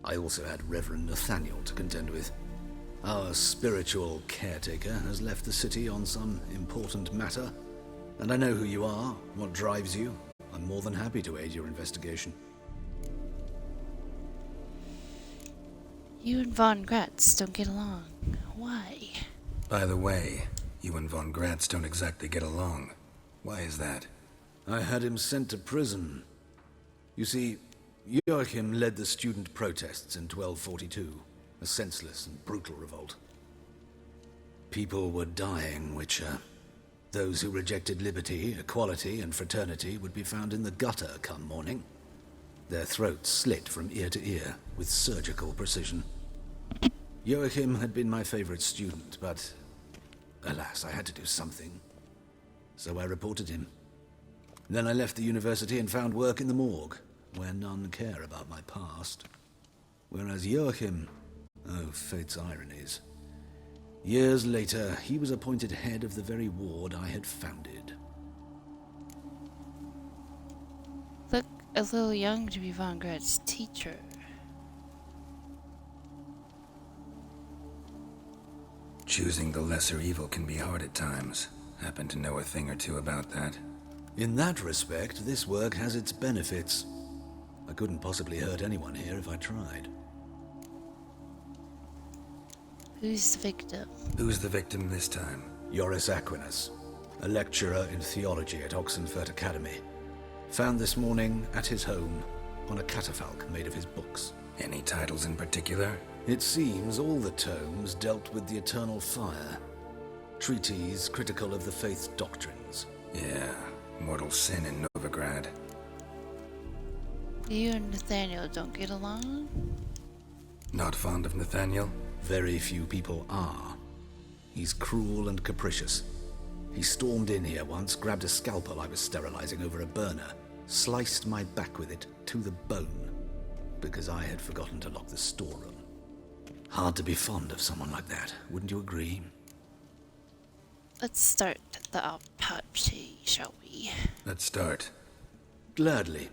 I also had Reverend Nathaniel to contend with. Our spiritual caretaker has left the city on some important matter, and I know who you are, what drives you. I'm more than happy to aid your investigation. You and Von Gratz don't get along. Why? By the way, you and Von Gratz don't exactly get along. Why is that? I had him sent to prison. You see, Joachim led the student protests in 1242, a senseless and brutal revolt. People were dying, Witcher. Those who rejected liberty, equality, and fraternity would be found in the gutter come morning. Their throats slit from ear to ear with surgical precision. Joachim had been my favorite student, but alas, I had to do something. So I reported him. Then I left the university and found work in the morgue, where none care about my past. Whereas Joachim, oh, fate's ironies. Years later, he was appointed head of the very ward I had founded. Look a little young to be Von Gratz's teacher. Choosing the lesser evil can be hard at times. Happen to know a thing or two about that. In that respect, this work has its benefits. I couldn't possibly hurt anyone here if I tried. Who's the victim? Who's the victim this time? Joris Aquinas, a lecturer in theology at Oxenfurt Academy. Found this morning at his home on a catafalque made of his books. Any titles in particular? It seems all the tomes dealt with the eternal fire. Treatises critical of the faith's doctrines. Yeah, mortal sin in Novigrad. You and Nathaniel don't get along? Not fond of Nathaniel? Very few people are. He's cruel and capricious. He stormed in here once, grabbed a scalpel I was sterilizing over a burner, sliced my back with it to the bone, because I had forgotten to lock the storeroom. Hard to be fond of someone like that, wouldn't you agree? Let's start the autopsy, shall we? Let's start. Gladly.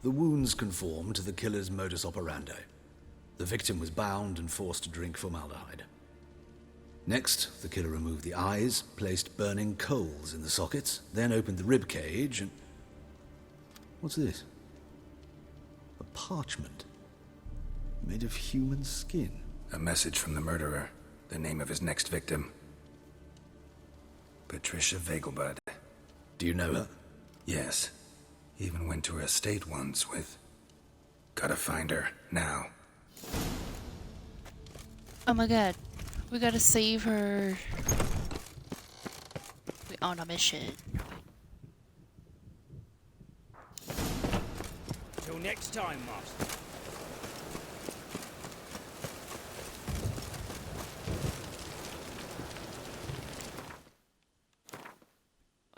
The wounds conform to the killer's modus operandi. The victim was bound and forced to drink formaldehyde. Next, the killer removed the eyes, placed burning coals in the sockets, then opened the rib cage and... What's this? A parchment. Made of human skin. A message from the murderer. The name of his next victim. Patricia Vegelbud. Do you know her? Yes. Even went to her estate once with... Gotta find her, now. Oh my god. We gotta save her. We're on a mission. Till next time, Master.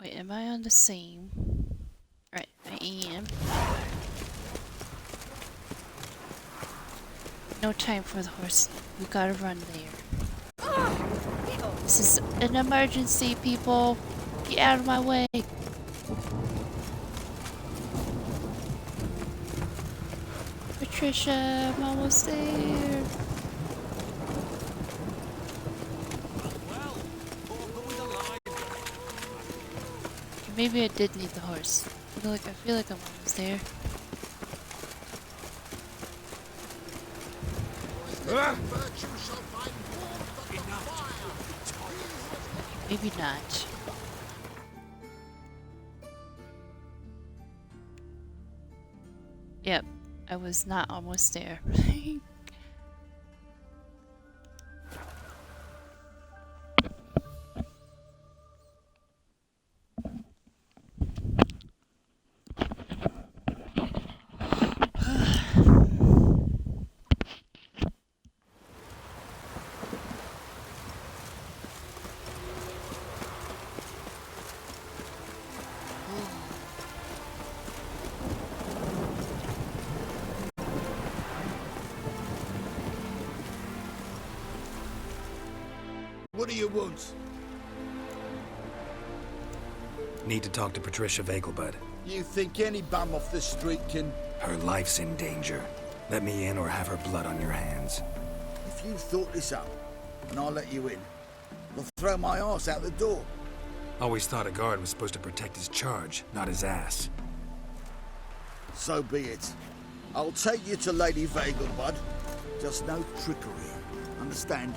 Wait, am I on the same? Right, I am. No time for the horse. We gotta run there. This is an emergency, people. Get out of my way. Patricia, I'm almost there. Maybe I did need the horse. I feel like I'm almost there. Maybe not. Yep, I was not almost there. What do you want? Need to talk to Patricia Vegelbud. You think any bum off the street can... Her life's in danger. Let me in or have her blood on your hands. If you thought this up, and I'll let you in, I'll throw my ass out the door. Always thought a guard was supposed to protect his charge, not his ass. So be it. I'll take you to Lady Vegelbud. Just no trickery. Understand?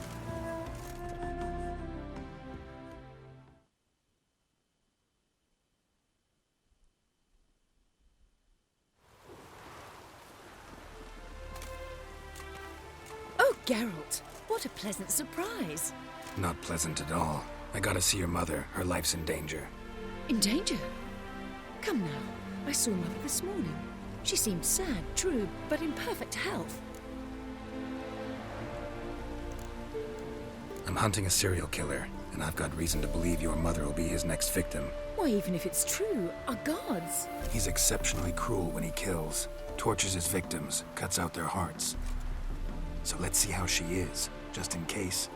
Oh, Geralt, what a pleasant surprise. Not pleasant at all. I gotta see your mother. Her life's in danger. In danger? Come now, I saw Mother this morning. She seemed sad, true, but in perfect health. I'm hunting a serial killer, and I've got reason to believe your mother will be his next victim. Why, even if it's true, our gods. He's exceptionally cruel when he kills, tortures his victims, cuts out their hearts. So let's see how she is, just in case.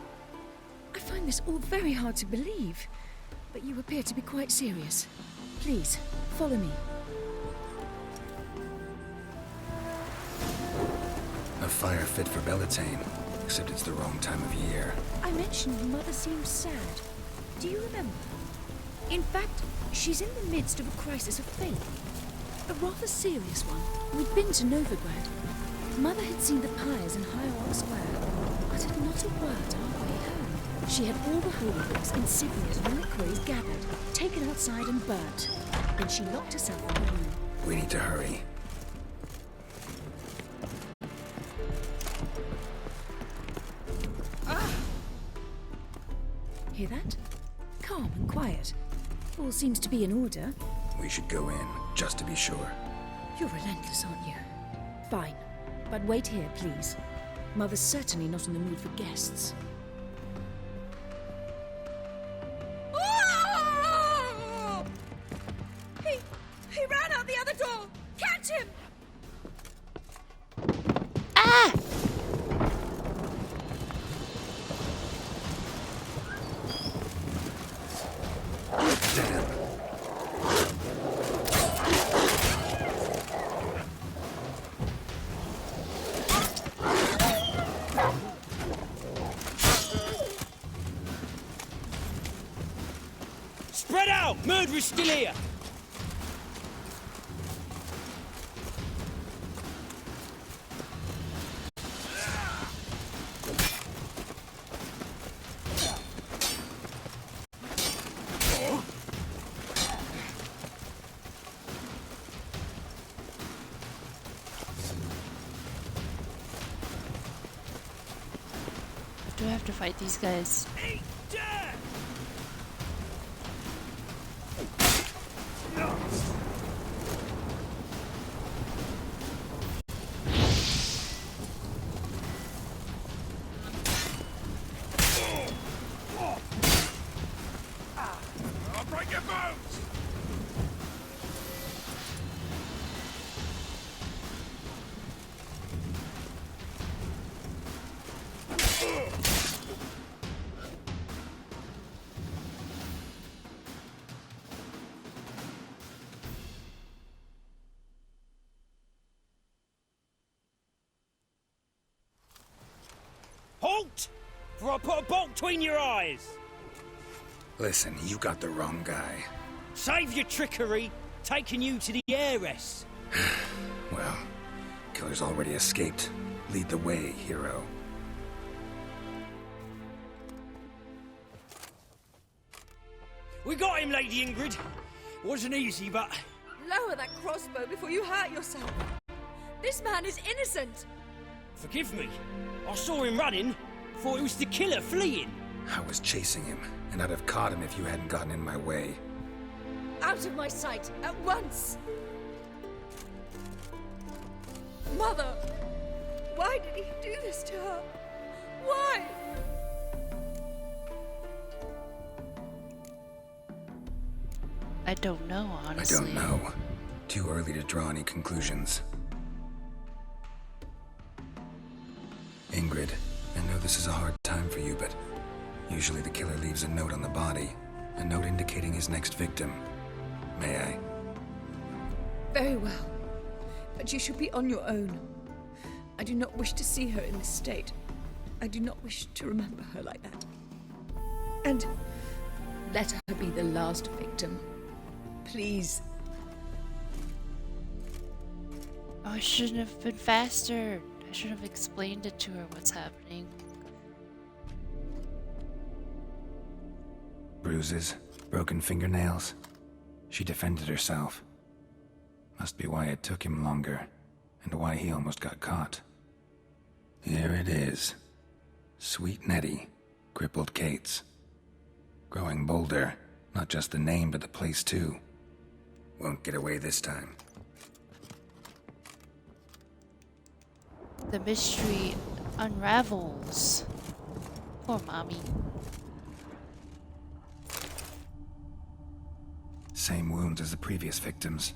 I find this all very hard to believe, but you appear to be quite serious. Please, follow me. A fire fit for Bellatane, except it's the wrong time of year. I mentioned Mother seems sad. Do you remember? In fact, she's in the midst of a crisis of faith. A rather serious one. We'd been to Novigrad. Mother had seen the pyres in High Oak Square, but uttered not a word on our way home. She had all the holy books, insignias, and reliquaries gathered, taken outside and burnt. Then she locked herself in the room. We need to hurry. Hear that? Calm and quiet. All seems to be in order. We should go in, just to be sure. You're relentless, aren't you? Fine. But wait here, please. Mother's certainly not in the mood for guests. Oh! He ran out the other door! Catch him! Ah! Spread out! Murderer's still here! Do I have to fight these guys? I'll break your bones! Halt! For I put a bolt between your eyes! Listen, you got the wrong guy. Save your trickery, taking you to the heiress. Well, killer's already escaped. Lead the way, hero. We got him, Lady Ingrid. Wasn't easy, but... Lower that crossbow before you hurt yourself. This man is innocent. Forgive me. I saw him running. Thought it was the killer fleeing. I was chasing him, and I'd have caught him if you hadn't gotten in my way. Out of my sight, at once! Mother! Why did he do this to her? Why? I don't know, honestly. I don't know. Too early to draw any conclusions. Ingrid, I know this is a hard time for you, but usually the killer leaves a note on the body. A note indicating his next victim. May I? Very well. But you should be on your own. I do not wish to see her in this state. I do not wish to remember her like that. And let her be the last victim. Please. Oh, I shouldn't have been faster. I should have explained it to her what's happening. Bruises, broken fingernails. She defended herself. Must be why it took him longer, and why he almost got caught. Here it is. Sweet Nettie, crippled Kate's. Growing bolder, not just the name but the place too. Won't get away this time. The mystery unravels. Poor mommy. Same wounds as the previous victims.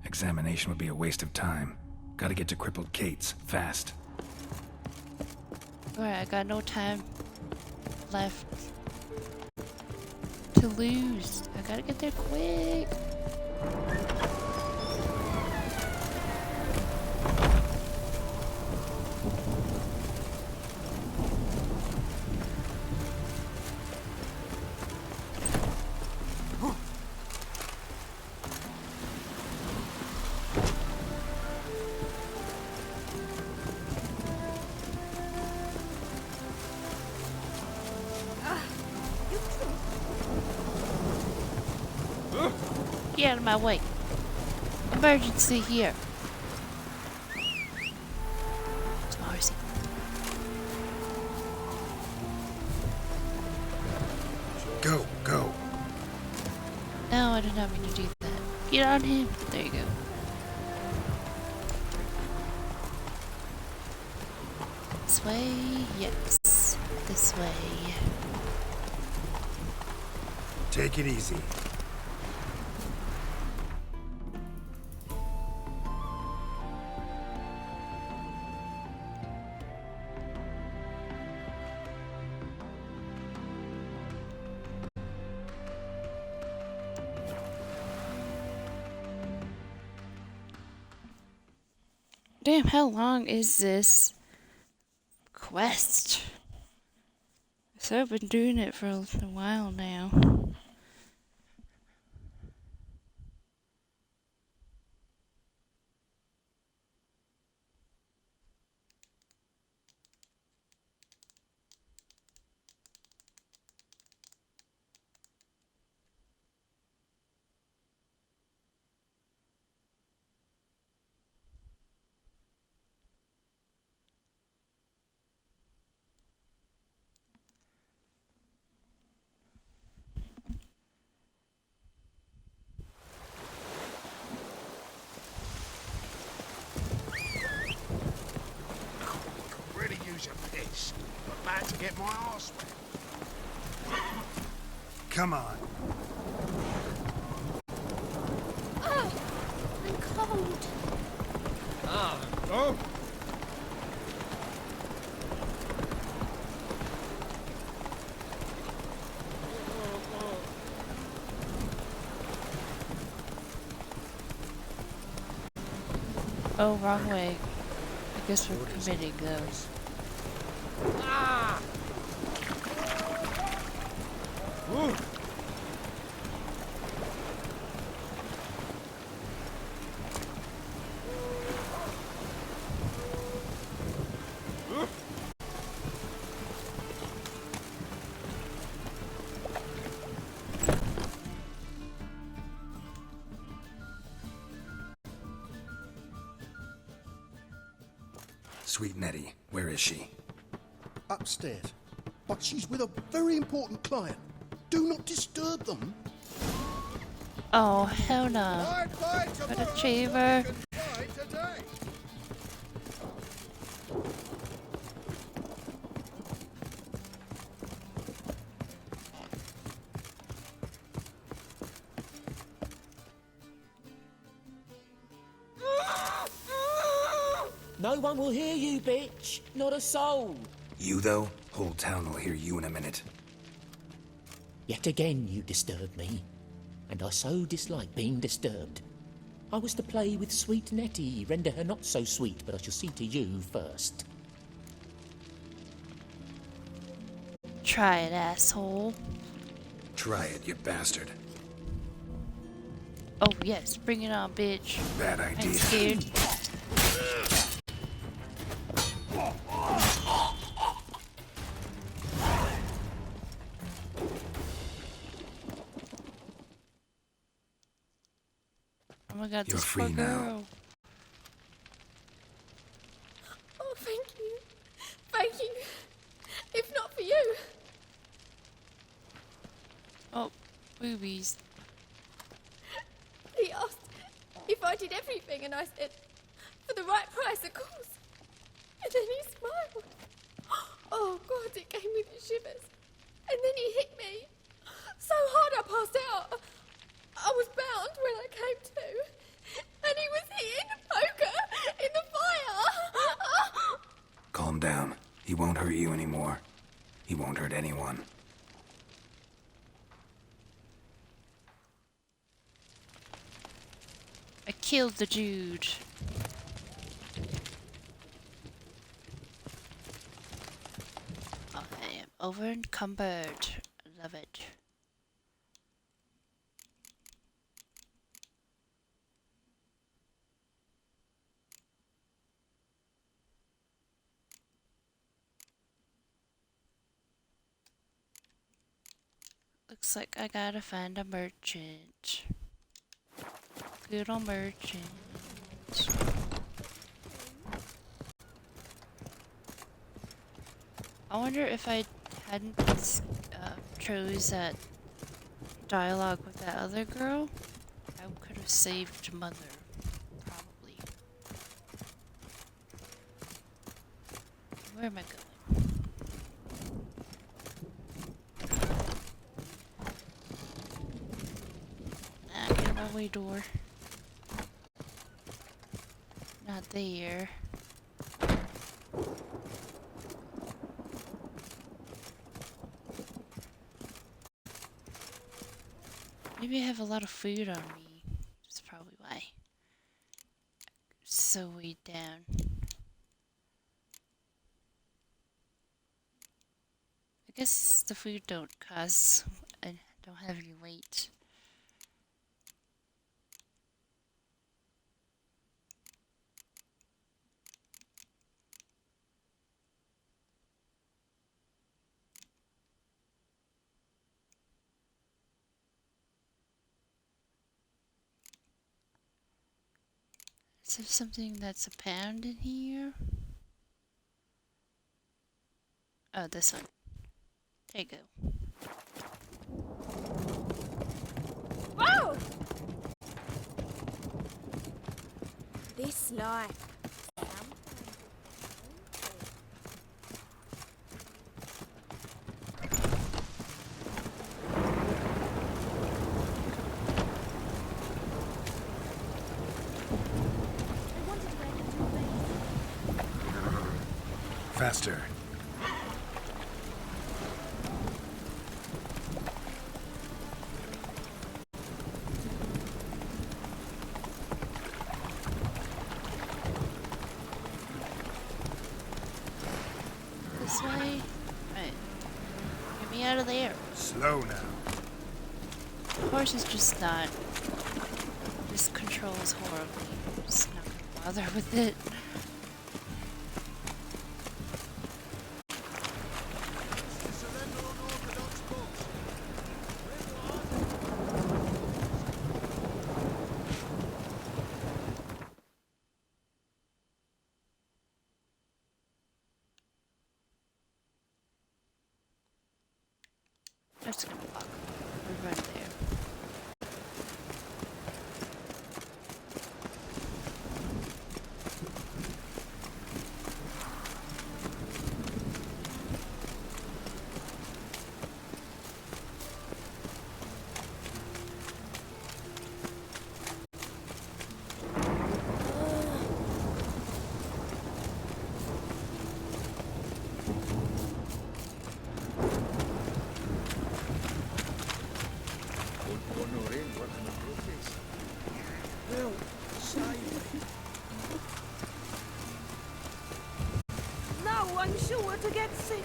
Examination would be a waste of time. Gotta get to crippled Kate's, fast. Alright, I got no time left to lose. I gotta get there quick. Get out of my way. Emergency here. It's Marcy. Go, go. No, I did not mean to do that. Get on him. There you go. This way, yes. This way. Take it easy. Damn, how long is this quest? So I've been doing it for a while now. Really use your piss. I'm about to get my arse wet. Come on. Oh, I'm cold. Oh! Oh, wrong way. I guess we're committing those. Ah! Ooh. Sweet Nettie, where is she? Upstairs. But she's with a very important client. Do not disturb them. Oh, hell no. An achiever. No one will hear you, bitch. Not a soul. You, though? Whole town will hear you in a minute. Yet again you disturb me, and I so dislike being disturbed. I was to play with sweet Nettie, render her not so sweet, but I shall see to you first. Try it, asshole. Try it, you bastard. Oh, yes. Bring it on, bitch. Bad I ain't idea. scared. Oh my god, You're this free poor now. girl. Oh, thank you. Thank you. If not for you. Oh, boobies. He asked if I did everything, and I said, for the right price, of course. And then he smiled. Oh, God, it gave me the shivers. And then he hit me. So hard I passed out. I was bound when I came to. And he was hitting the poker in the fire. Calm down. He won't hurt you anymore. He won't hurt anyone. I killed the dude. I am over encumbered. Love it. Looks like I gotta find a merchant. Good on merchant. I wonder if I hadn't chose that dialogue with that other girl, I could have saved Mother. Probably. Where am I going? Ah, get out of my way, door. Not there. Maybe I have a lot of food on me. That's probably why. So weighed down. I guess the food don't cause I don't have any weight. Is there something that's a pound in here? Oh, this one. There you go. Whoa! This life. Faster. This way? Right. Get me out of there. Slow now. The horse is just not. Just controls horribly. I'm just not gonna bother with it. I'm just gonna walk or run there. No, I'm sure to get sick.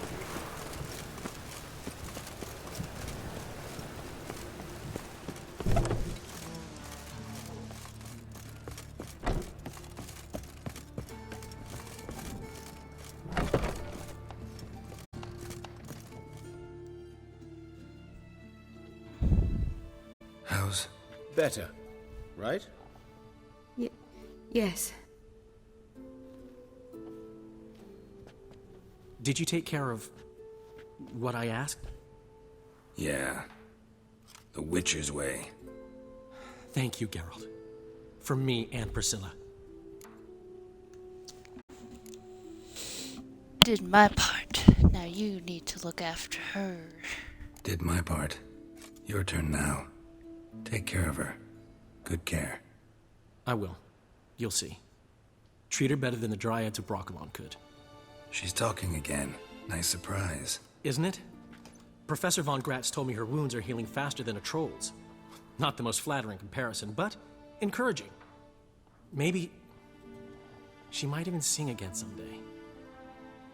How's... Better, right? Yes. Did you take care of what I asked? Yeah. The Witcher's way. Thank you, Geralt. From me and Priscilla. I did my part. Now you need to look after her. Did my part. Your turn now. Take care of her. Good care. I will. You'll see. Treat her better than the Dryads of Broccolon could. She's talking again. Nice surprise. Isn't it? Professor von Gratz told me her wounds are healing faster than a troll's. Not the most flattering comparison, but encouraging. Maybe she might even sing again someday.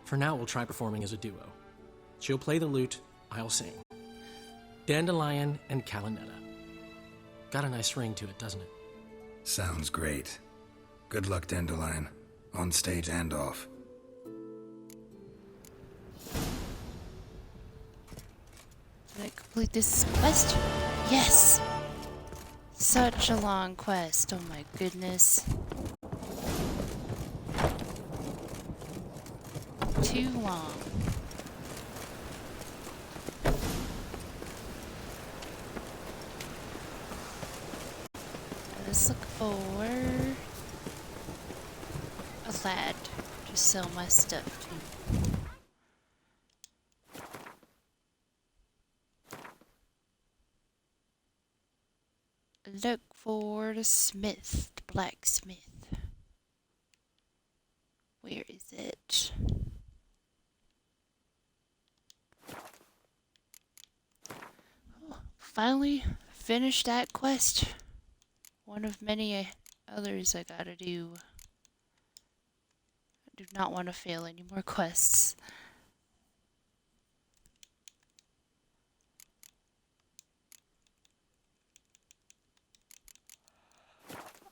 For now, we'll try performing as a duo. She'll play the lute, I'll sing. Dandelion and Calinetta. Got a nice ring to it, doesn't it? Sounds great. Good luck, Dandelion. On stage and off. Did I complete this quest? Yes! Such a long quest, oh my goodness. Too long. Let's look for a lad to sell my stuff to. Look for the smith, the blacksmith. Where is it? Oh, finally finished that quest. One of many others I gotta do. I do not want to fail any more quests.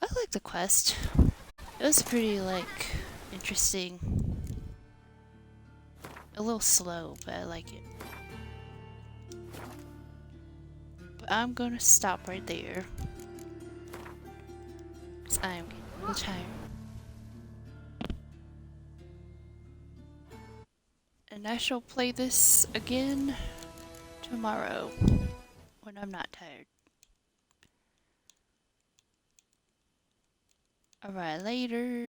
I like the quest. It was pretty, like, interesting. A little slow, but I like it. But I'm gonna stop right there. Because I am getting a little tired. And I shall play this again tomorrow when I'm not tired. Alright, later.